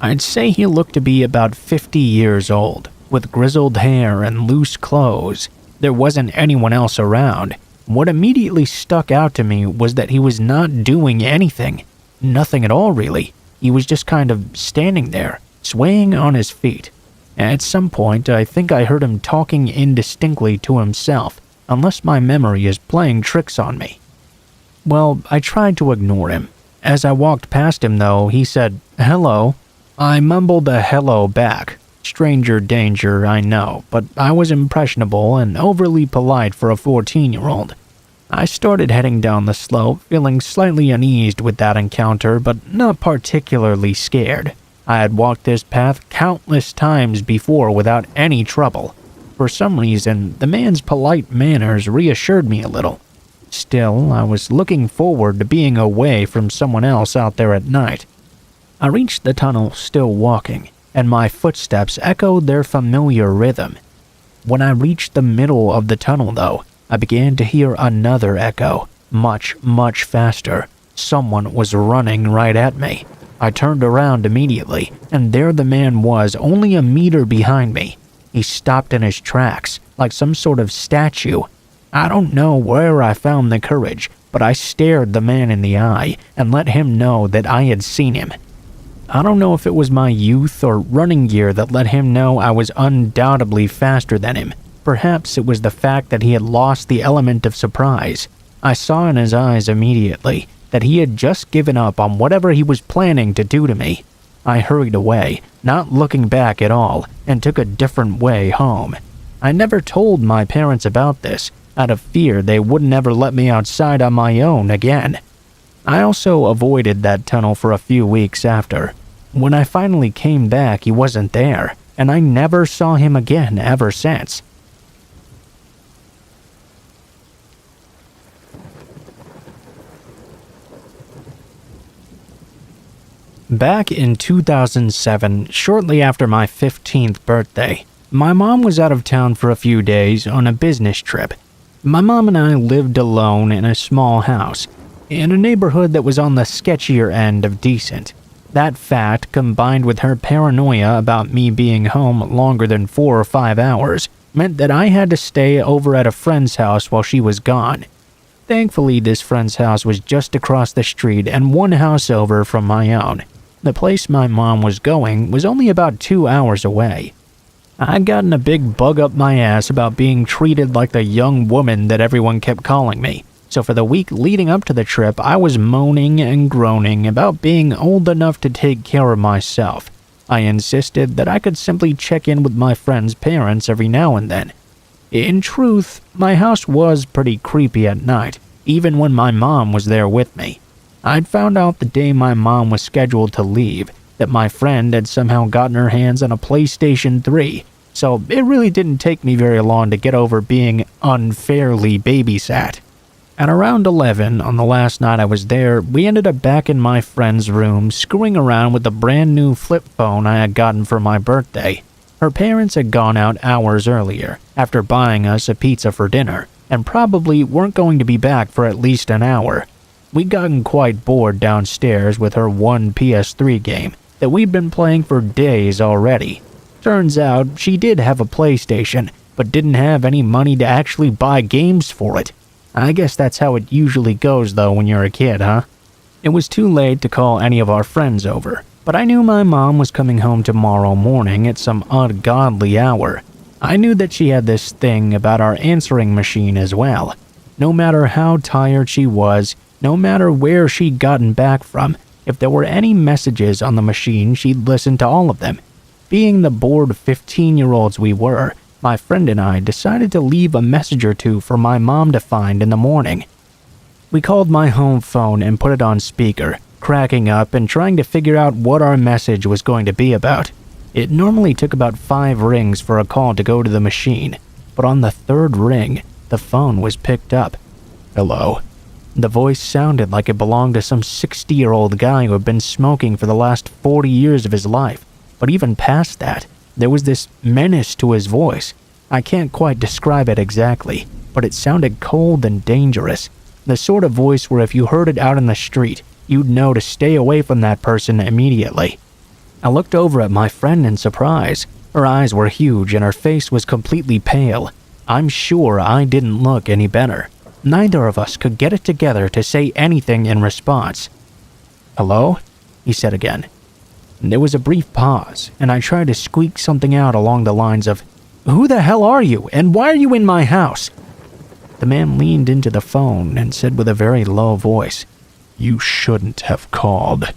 [SPEAKER 1] I'd say he looked to be about 50 years old, with grizzled hair and loose clothes. There wasn't anyone else around. What immediately stuck out to me was that he was not doing anything. Nothing at all, really. He was just kind of standing there, swaying on his feet. At some point, I think I heard him talking indistinctly to himself, unless my memory is playing tricks on me. Well, I tried to ignore him. As I walked past him, though, he said, "Hello." I mumbled a hello back. Stranger danger, I know, but I was impressionable and overly polite for a 14-year-old. I started heading down the slope, feeling slightly uneased with that encounter, but not particularly scared. I had walked this path countless times before without any trouble. For some reason, the man's polite manners reassured me a little. Still, I was looking forward to being away from someone else out there at night. I reached the tunnel still walking, and my footsteps echoed their familiar rhythm. When I reached the middle of the tunnel, though, I began to hear another echo, much, much faster. Someone was running right at me. I turned around immediately, and there the man was, only a meter behind me. He stopped in his tracks, like some sort of statue. I don't know where I found the courage, but I stared the man in the eye and let him know that I had seen him. I don't know if it was my youth or running gear that let him know I was undoubtedly faster than him. Perhaps it was the fact that he had lost the element of surprise. I saw in his eyes immediately that he had just given up on whatever he was planning to do to me. I hurried away, not looking back at all, and took a different way home. I never told my parents about this, out of fear they wouldn't ever let me outside on my own again. I also avoided that tunnel for a few weeks after. When I finally came back, he wasn't there, and I never saw him again ever since. Back in 2007, shortly after my 15th birthday, my mom was out of town for a few days on a business trip. My mom and I lived alone in a small house, in a neighborhood that was on the sketchier end of decent. That fact, combined with her paranoia about me being home longer than 4 or 5 hours, meant that I had to stay over at a friend's house while she was gone. Thankfully, this friend's house was just across the street and one house over from my own. The place my mom was going was only about 2 hours away. I'd gotten a big bug up my ass about being treated like the young woman that everyone kept calling me, so for the week leading up to the trip, I was moaning and groaning about being old enough to take care of myself. I insisted that I could simply check in with my friend's parents every now and then. In truth, my house was pretty creepy at night, even when my mom was there with me. I'd found out the day my mom was scheduled to leave that my friend had somehow gotten her hands on a PlayStation 3, so it really didn't take me very long to get over being unfairly babysat. At around 11 on the last night I was there, we ended up back in my friend's room screwing around with the brand new flip phone I had gotten for my birthday. Her parents had gone out hours earlier, after buying us a pizza for dinner, and probably weren't going to be back for at least an hour. We'd gotten quite bored downstairs with her one PS3 game that we'd been playing for days already. Turns out she did have a PlayStation, but didn't have any money to actually buy games for it. I guess that's how it usually goes though when you're a kid, huh? It was too late to call any of our friends over, but I knew my mom was coming home tomorrow morning at some ungodly hour. I knew that she had this thing about our answering machine as well. No matter how tired she was, no matter where she'd gotten back from, if there were any messages on the machine, she'd listen to all of them. Being the bored 15-year-olds we were, my friend and I decided to leave a message or two for my mom to find in the morning. We called my home phone and put it on speaker, cracking up and trying to figure out what our message was going to be about. It normally took about 5 rings for a call to go to the machine, but on the 3rd ring, the phone was picked up. "Hello." The voice sounded like it belonged to some 60-year-old guy who had been smoking for the last 40 years of his life. But even past that, there was this menace to his voice. I can't quite describe it exactly, but it sounded cold and dangerous. The sort of voice where if you heard it out in the street, you'd know to stay away from that person immediately. I looked over at my friend in surprise. Her eyes were huge and her face was completely pale. I'm sure I didn't look any better. Neither of us could get it together to say anything in response. "Hello?" he said again. There was a brief pause, and I tried to squeak something out along the lines of, "Who the hell are you, and why are you in my house?" The man leaned into the phone and said with a very low voice, "You shouldn't have called."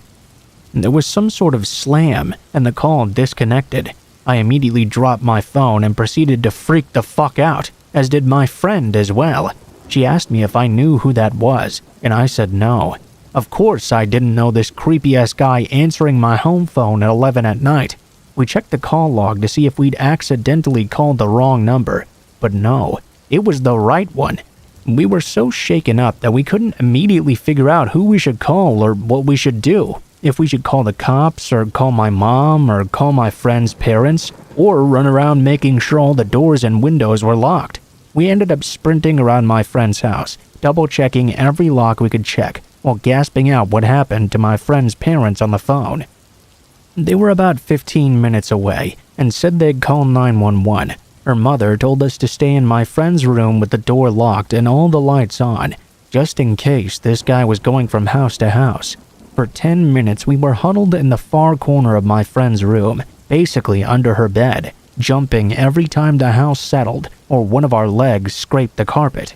[SPEAKER 1] There was some sort of slam, and the call disconnected. I immediately dropped my phone and proceeded to freak the fuck out, as did my friend as well. She asked me if I knew who that was, and I said no. Of course I didn't know this creepy-ass guy answering my home phone at 11 at night. We checked the call log to see if we'd accidentally called the wrong number, but no, it was the right one. We were so shaken up that we couldn't immediately figure out who we should call or what we should do. If we should call the cops, or call my mom, or call my friend's parents, or run around making sure all the doors and windows were locked. We ended up sprinting around my friend's house, double-checking every lock we could check, while gasping out what happened to my friend's parents on the phone. They were about 15 minutes away, and said they'd call 911. Her mother told us to stay in my friend's room with the door locked and all the lights on, just in case this guy was going from house to house. For 10 minutes, we were huddled in the far corner of my friend's room, basically under her bed, jumping every time the house settled or one of our legs scraped the carpet.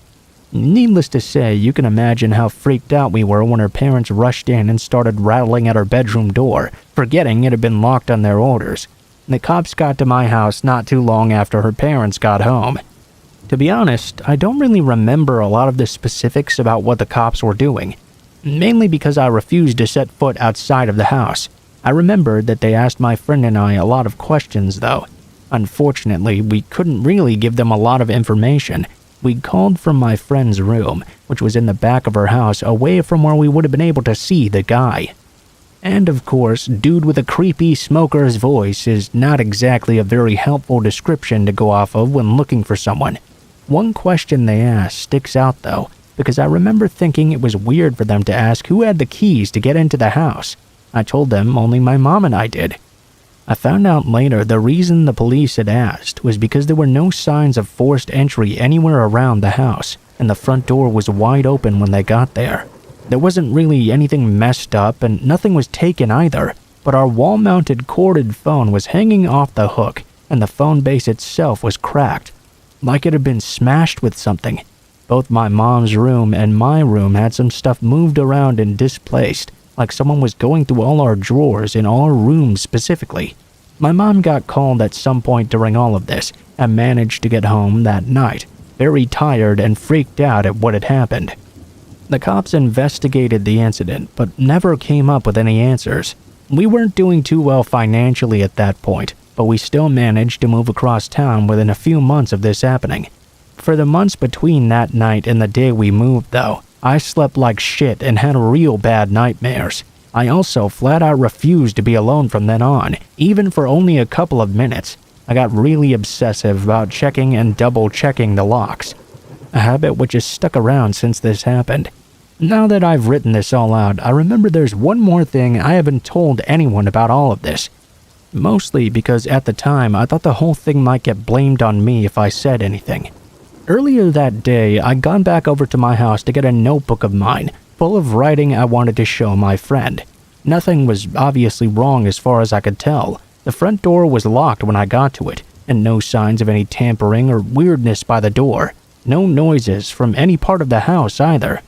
[SPEAKER 1] Needless to say, you can imagine how freaked out we were when her parents rushed in and started rattling at our bedroom door, forgetting it had been locked on their orders. The cops got to my house not too long after her parents got home. To be honest, I don't really remember a lot of the specifics about what the cops were doing. Mainly because I refused to set foot outside of the house. I remembered that they asked my friend and I a lot of questions though. Unfortunately, we couldn't really give them a lot of information. We called from my friend's room, which was in the back of her house away from where we would have been able to see the guy. And of course, dude with a creepy smoker's voice is not exactly a very helpful description to go off of when looking for someone. One question they asked sticks out though, because I remember thinking it was weird for them to ask who had the keys to get into the house. I told them only my mom and I did. I found out later the reason the police had asked was because there were no signs of forced entry anywhere around the house, and the front door was wide open when they got there. There wasn't really anything messed up and nothing was taken either, but our wall-mounted corded phone was hanging off the hook, and the phone base itself was cracked, like it had been smashed with something. Both my mom's room and my room had some stuff moved around and displaced, like someone was going through all our drawers in our rooms specifically. My mom got called at some point during all of this and managed to get home that night, very tired and freaked out at what had happened. The cops investigated the incident, but never came up with any answers. We weren't doing too well financially at that point, but we still managed to move across town within a few months of this happening. For the months between that night and the day we moved, though, I slept like shit and had real bad nightmares. I also flat out refused to be alone from then on, even for only a couple of minutes. I got really obsessive about checking and double-checking the locks, a habit which has stuck around since this happened. Now that I've written this all out, I remember there's one more thing I haven't told anyone about all of this. Mostly because at the time I thought the whole thing might get blamed on me if I said anything. Earlier that day, I'd gone back over to my house to get a notebook of mine, full of writing I wanted to show my friend. Nothing was obviously wrong as far as I could tell. The front door was locked when I got to it, and no signs of any tampering or weirdness by the door. No noises from any part of the house either.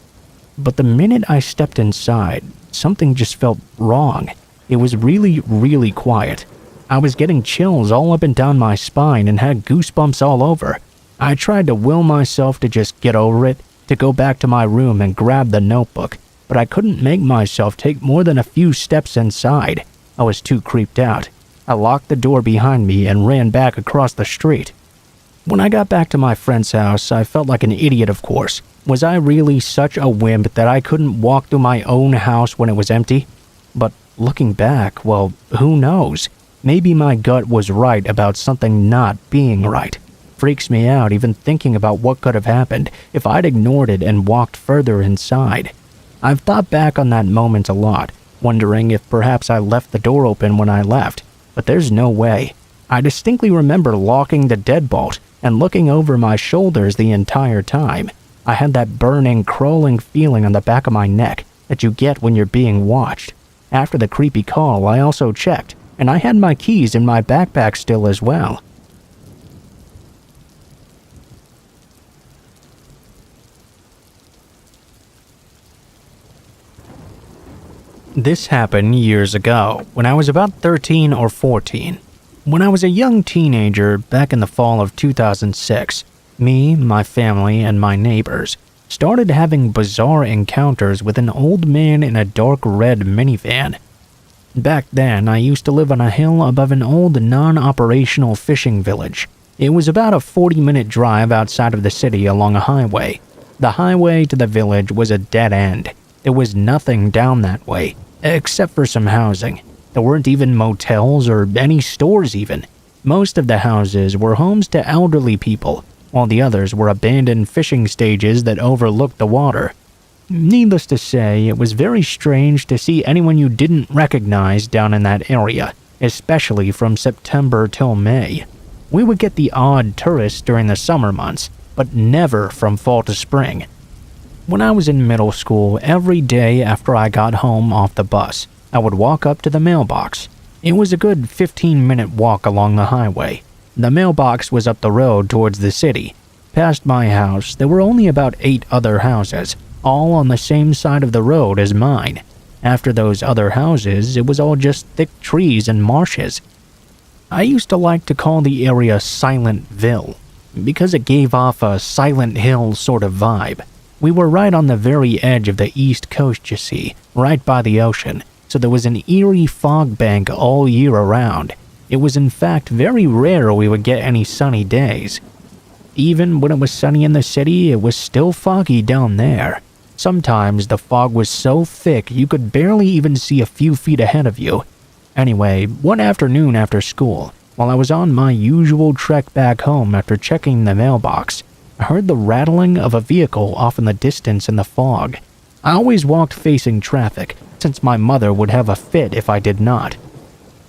[SPEAKER 1] But the minute I stepped inside, something just felt wrong. It was really, really quiet. I was getting chills all up and down my spine and had goosebumps all over. I tried to will myself to just get over it, to go back to my room and grab the notebook, but I couldn't make myself take more than a few steps inside. I was too creeped out. I locked the door behind me and ran back across the street. When I got back to my friend's house, I felt like an idiot, of course. Was I really such a wimp that I couldn't walk through my own house when it was empty? But looking back, well, who knows? Maybe my gut was right about something not being right. Freaks me out even thinking about what could have happened if I'd ignored it and walked further inside. I've thought back on that moment a lot, wondering if perhaps I left the door open when I left, but there's no way. I distinctly remember locking the deadbolt and looking over my shoulders the entire time. I had that burning, crawling feeling on the back of my neck that you get when you're being watched. After the creepy call, I also checked, and I had my keys in my backpack still as well. This happened years ago, when I was about 13 or 14. When I was a young teenager back in the fall of 2006, me, my family, and my neighbors started having bizarre encounters with an old man in a dark red minivan. Back then, I used to live on a hill above an old non-operational fishing village. It was about a 40-minute drive outside of the city along a highway. The highway to the village was a dead end. There was nothing down that way, except for some housing. There weren't even motels or any stores even. Most of the houses were homes to elderly people, while the others were abandoned fishing stages that overlooked the water. Needless to say, it was very strange to see anyone you didn't recognize down in that area, especially from September till May. We would get the odd tourists during the summer months, but never from fall to spring. When I was in middle school, every day after I got home off the bus, I would walk up to the mailbox. It was a good 15-minute walk along the highway. The mailbox was up the road towards the city. Past my house, there were only about 8 other houses, all on the same side of the road as mine. After those other houses, it was all just thick trees and marshes. I used to like to call the area Silentville, because it gave off a Silent Hill sort of vibe. We were right on the very edge of the East Coast, you see, right by the ocean, so there was an eerie fog bank all year around. It was in fact very rare we would get any sunny days. Even when it was sunny in the city, it was still foggy down there. Sometimes the fog was so thick you could barely even see a few feet ahead of you. Anyway, one afternoon after school, while I was on my usual trek back home after checking the mailbox, I heard the rattling of a vehicle off in the distance in the fog. I always walked facing traffic, since my mother would have a fit if I did not.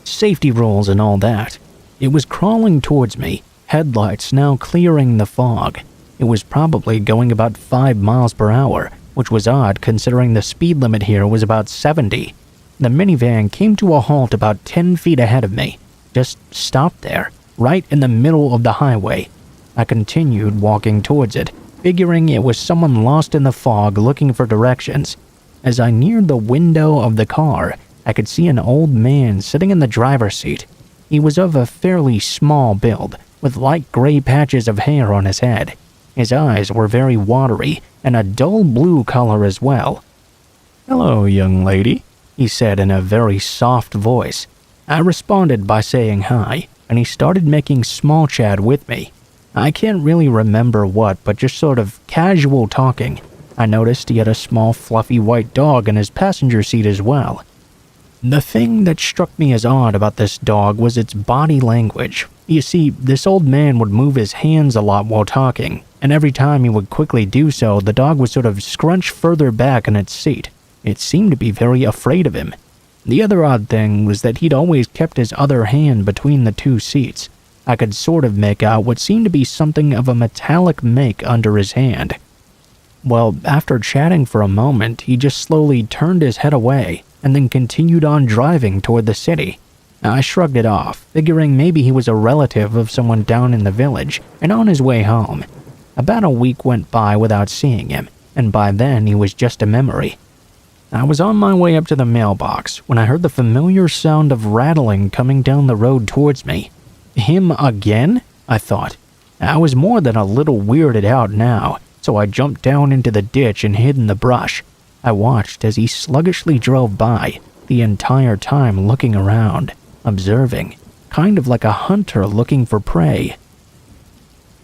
[SPEAKER 1] Safety rules and all that. It was crawling towards me, headlights now clearing the fog. It was probably going about 5 miles per hour, which was odd considering the speed limit here was about 70. The minivan came to a halt about 10 feet ahead of me. Just stopped there, right in the middle of the highway. I continued walking towards it, figuring it was someone lost in the fog looking for directions. As I neared the window of the car, I could see an old man sitting in the driver's seat. He was of a fairly small build, with light gray patches of hair on his head. His eyes were very watery, and a dull blue color as well.
[SPEAKER 2] "Hello, young lady,"
[SPEAKER 1] he said in a very soft voice. I responded by saying hi, and he started making small chat with me. I can't really remember what, but just sort of casual talking. I noticed he had a small fluffy white dog in his passenger seat as well. The thing that struck me as odd about this dog was its body language. You see, this old man would move his hands a lot while talking, and every time he would quickly do so, the dog would sort of scrunch further back in its seat. It seemed to be very afraid of him. The other odd thing was that he'd always kept his other hand between the 2 seats. I could sort of make out what seemed to be something of a metallic make under his hand. Well, after chatting for a moment, he just slowly turned his head away and then continued on driving toward the city. I shrugged it off, figuring maybe he was a relative of someone down in the village and on his way home. About a week went by without seeing him, and by then he was just a memory. I was on my way up to the mailbox when I heard the familiar sound of rattling coming down the road towards me. Him again? I thought. I was more than a little weirded out now, so I jumped down into the ditch and hid in the brush. I watched as he sluggishly drove by, the entire time looking around, observing, kind of like a hunter looking for prey.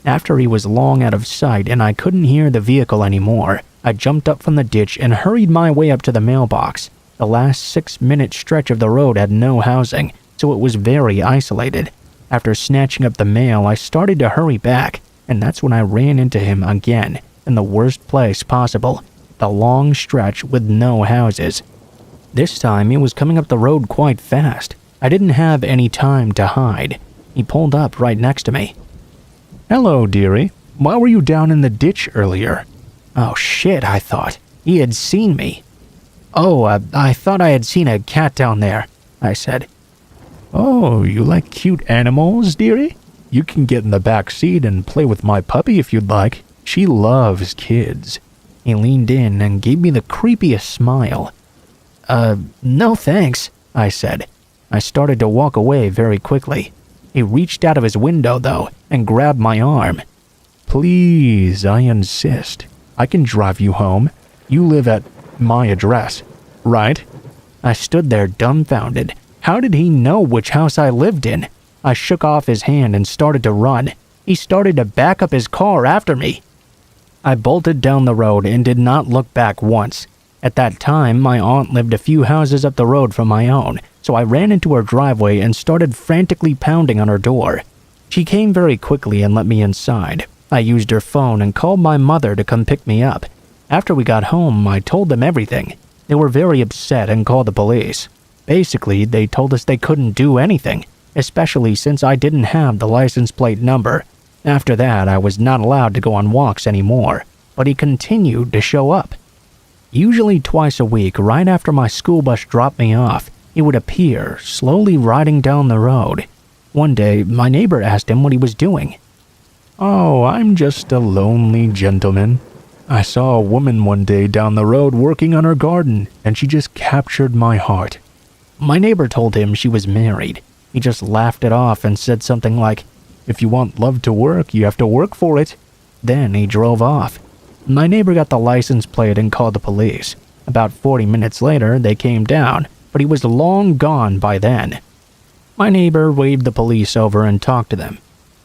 [SPEAKER 1] After he was long out of sight and I couldn't hear the vehicle anymore, I jumped up from the ditch and hurried my way up to the mailbox. The last 6-minute stretch of the road had no housing, so it was very isolated. After snatching up the mail, I started to hurry back, and that's when I ran into him again, in the worst place possible, the long stretch with no houses. This time he was coming up the road quite fast. I didn't have any time to hide. He pulled up right next to me.
[SPEAKER 2] "Hello, dearie. Why were you down in the ditch earlier?"
[SPEAKER 1] Oh shit, I thought. He had seen me. I thought I had seen a cat down there, I said.
[SPEAKER 2] "Oh, you like cute animals, dearie? You can get in the back seat and play with my puppy if you'd like. She loves kids."
[SPEAKER 1] He leaned in and gave me the creepiest smile. No thanks, I said. I started to walk away very quickly. He reached out of his window, though, and grabbed my arm.
[SPEAKER 2] Please, I insist. I can drive you home. You live at my address, right?
[SPEAKER 1] I stood there dumbfounded. How did he know which house I lived in? I shook off his hand and started to run. He started to back up his car after me. I bolted down the road and did not look back once. At that time, my aunt lived a few houses up the road from my own, so I ran into her driveway and started frantically pounding on her door. She came very quickly and let me inside. I used her phone and called my mother to come pick me up. After we got home, I told them everything. They were very upset and called the police. Basically, they told us they couldn't do anything, especially since I didn't have the license plate number. After that, I was not allowed to go on walks anymore, but he continued to show up. Usually twice a week, right after my school bus dropped me off, he would appear, slowly riding down the road. One day, my neighbor asked him what he was doing.
[SPEAKER 2] Oh, I'm just a lonely gentleman. I saw a woman one day down the road working on her garden, and she just captured my heart.
[SPEAKER 1] My neighbor told him she was married. He just laughed it off and said something like, "If you want love to work, you have to work for it." Then he drove off. My neighbor got the license plate and called the police. About 40 minutes later, they came down, but he was long gone by then. My neighbor waved the police over and talked to them.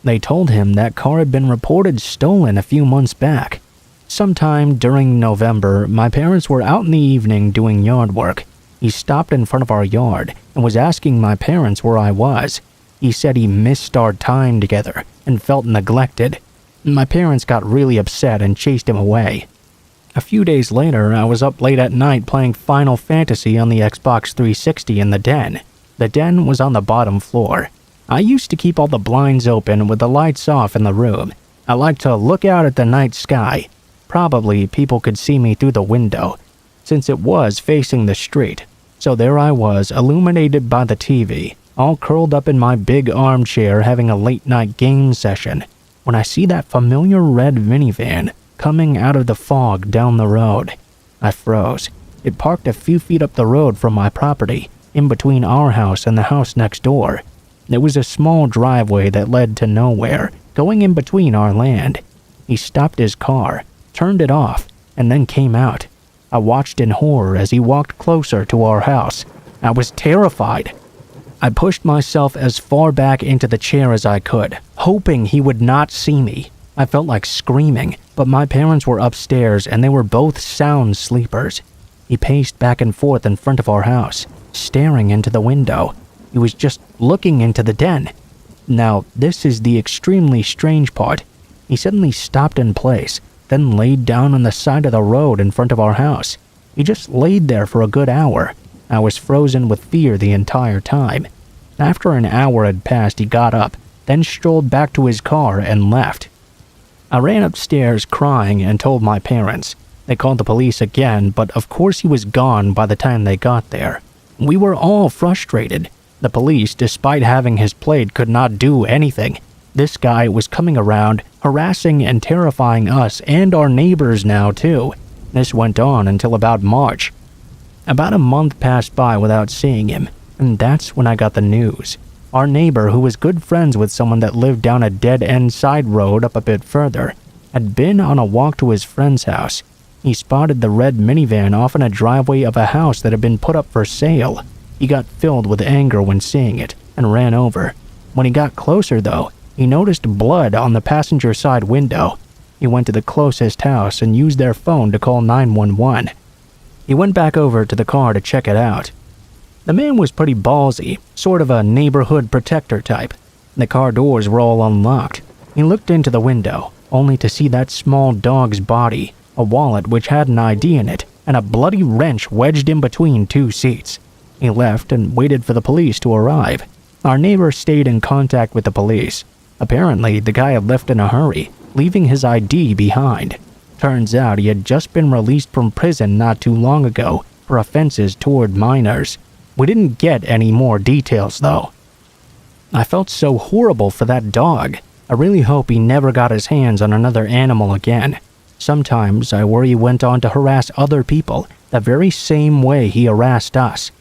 [SPEAKER 1] They told him that car had been reported stolen a few months back. Sometime during November, my parents were out in the evening doing yard work. He stopped in front of our yard and was asking my parents where I was. He said he missed our time together and felt neglected. My parents got really upset and chased him away. A few days later, I was up late at night playing Final Fantasy on the Xbox 360 in the den. The den was on the bottom floor. I used to keep all the blinds open with the lights off in the room. I liked to look out at the night sky. Probably people could see me through the window, since it was facing the street. So there I was, illuminated by the TV, all curled up in my big armchair having a late-night game session, when I see that familiar red minivan coming out of the fog down the road. I froze. It parked a few feet up the road from my property, in between our house and the house next door. There was a small driveway that led to nowhere, going in between our land. He stopped his car, turned it off, and then came out. I watched in horror as he walked closer to our house. I was terrified. I pushed myself as far back into the chair as I could, hoping he would not see me. I felt like screaming, but my parents were upstairs and they were both sound sleepers. He paced back and forth in front of our house, staring into the window. He was just looking into the den. Now, this is the extremely strange part. He suddenly stopped in place, then laid down on the side of the road in front of our house. He just laid there for a good hour. I was frozen with fear the entire time. After an hour had passed, he got up, then strolled back to his car and left. I ran upstairs crying and told my parents. They called the police again, but of course he was gone by the time they got there. We were all frustrated. The police, despite having his plate, could not do anything. This guy was coming around, harassing and terrifying us and our neighbors now too. This went on until about March. About a month passed by without seeing him, and that's when I got the news. Our neighbor, who was good friends with someone that lived down a dead-end side road up a bit further, had been on a walk to his friend's house. He spotted the red minivan off in a driveway of a house that had been put up for sale. He got filled with anger when seeing it and ran over. When he got closer, though, he noticed blood on the passenger side window. He went to the closest house and used their phone to call 911. He went back over to the car to check it out. The man was pretty ballsy, sort of a neighborhood protector type. The car doors were all unlocked. He looked into the window, only to see that small dog's body, a wallet which had an ID in it, and a bloody wrench wedged in between two seats. He left and waited for the police to arrive. Our neighbor stayed in contact with the police. Apparently, the guy had left in a hurry, leaving his ID behind. Turns out he had just been released from prison not too long ago for offenses toward minors. We didn't get any more details, though. I felt so horrible for that dog. I really hope he never got his hands on another animal again. Sometimes I worry he went on to harass other people the very same way he harassed us.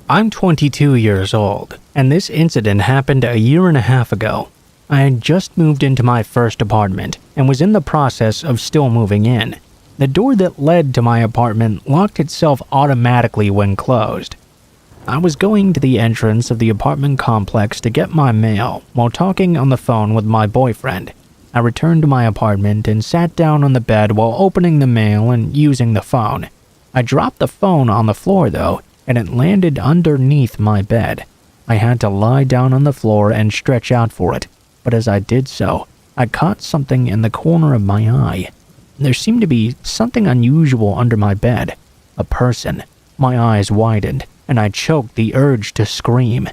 [SPEAKER 1] I'm 22 years old, and this incident happened a year and a half ago. I had just moved into my first apartment and was in the process of still moving in. The door that led to my apartment locked itself automatically when closed. I was going to the entrance of the apartment complex to get my mail while talking on the phone with my boyfriend. I returned to my apartment and sat down on the bed while opening the mail and using the phone. I dropped the phone on the floor though, and it landed underneath my bed. I had to lie down on the floor and stretch out for it, but as I did so, I caught something in the corner of my eye. There seemed to be something unusual under my bed. A person. My eyes widened, and I choked the urge to scream.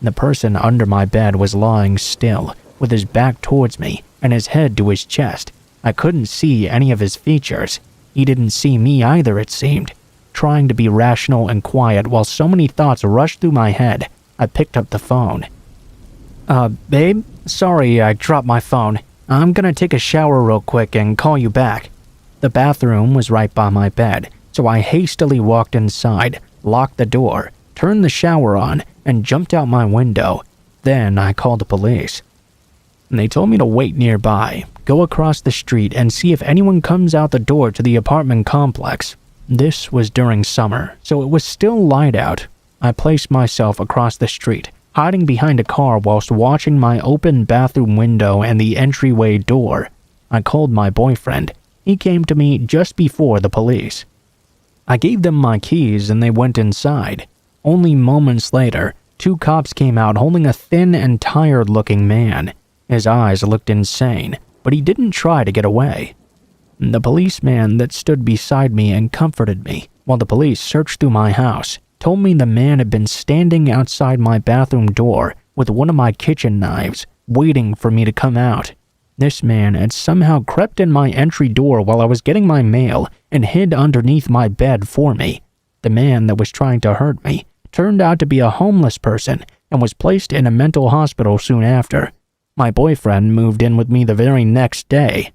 [SPEAKER 1] The person under my bed was lying still, with his back towards me and his head to his chest. I couldn't see any of his features. He didn't see me either, it seemed. Trying to be rational and quiet while so many thoughts rushed through my head, I picked up the phone. Babe? Sorry, I dropped my phone. I'm gonna take a shower real quick and call you back. The bathroom was right by my bed, so I hastily walked inside, locked the door, turned the shower on, and jumped out my window. Then I called the police. They told me to wait nearby, go across the street, and see if anyone comes out the door to the apartment complex. This was during summer, so it was still light out. I placed myself across the street, hiding behind a car whilst watching my open bathroom window and the entryway door. I called my boyfriend. He came to me just before the police. I gave them my keys and they went inside. Only moments later, 2 cops came out holding a thin and tired-looking man. His eyes looked insane, but he didn't try to get away. The policeman that stood beside me and comforted me while the police searched through my house told me the man had been standing outside my bathroom door with one of my kitchen knives, waiting for me to come out. This man had somehow crept in my entry door while I was getting my mail and hid underneath my bed for me. The man that was trying to hurt me turned out to be a homeless person and was placed in a mental hospital soon after. My boyfriend moved in with me the very next day.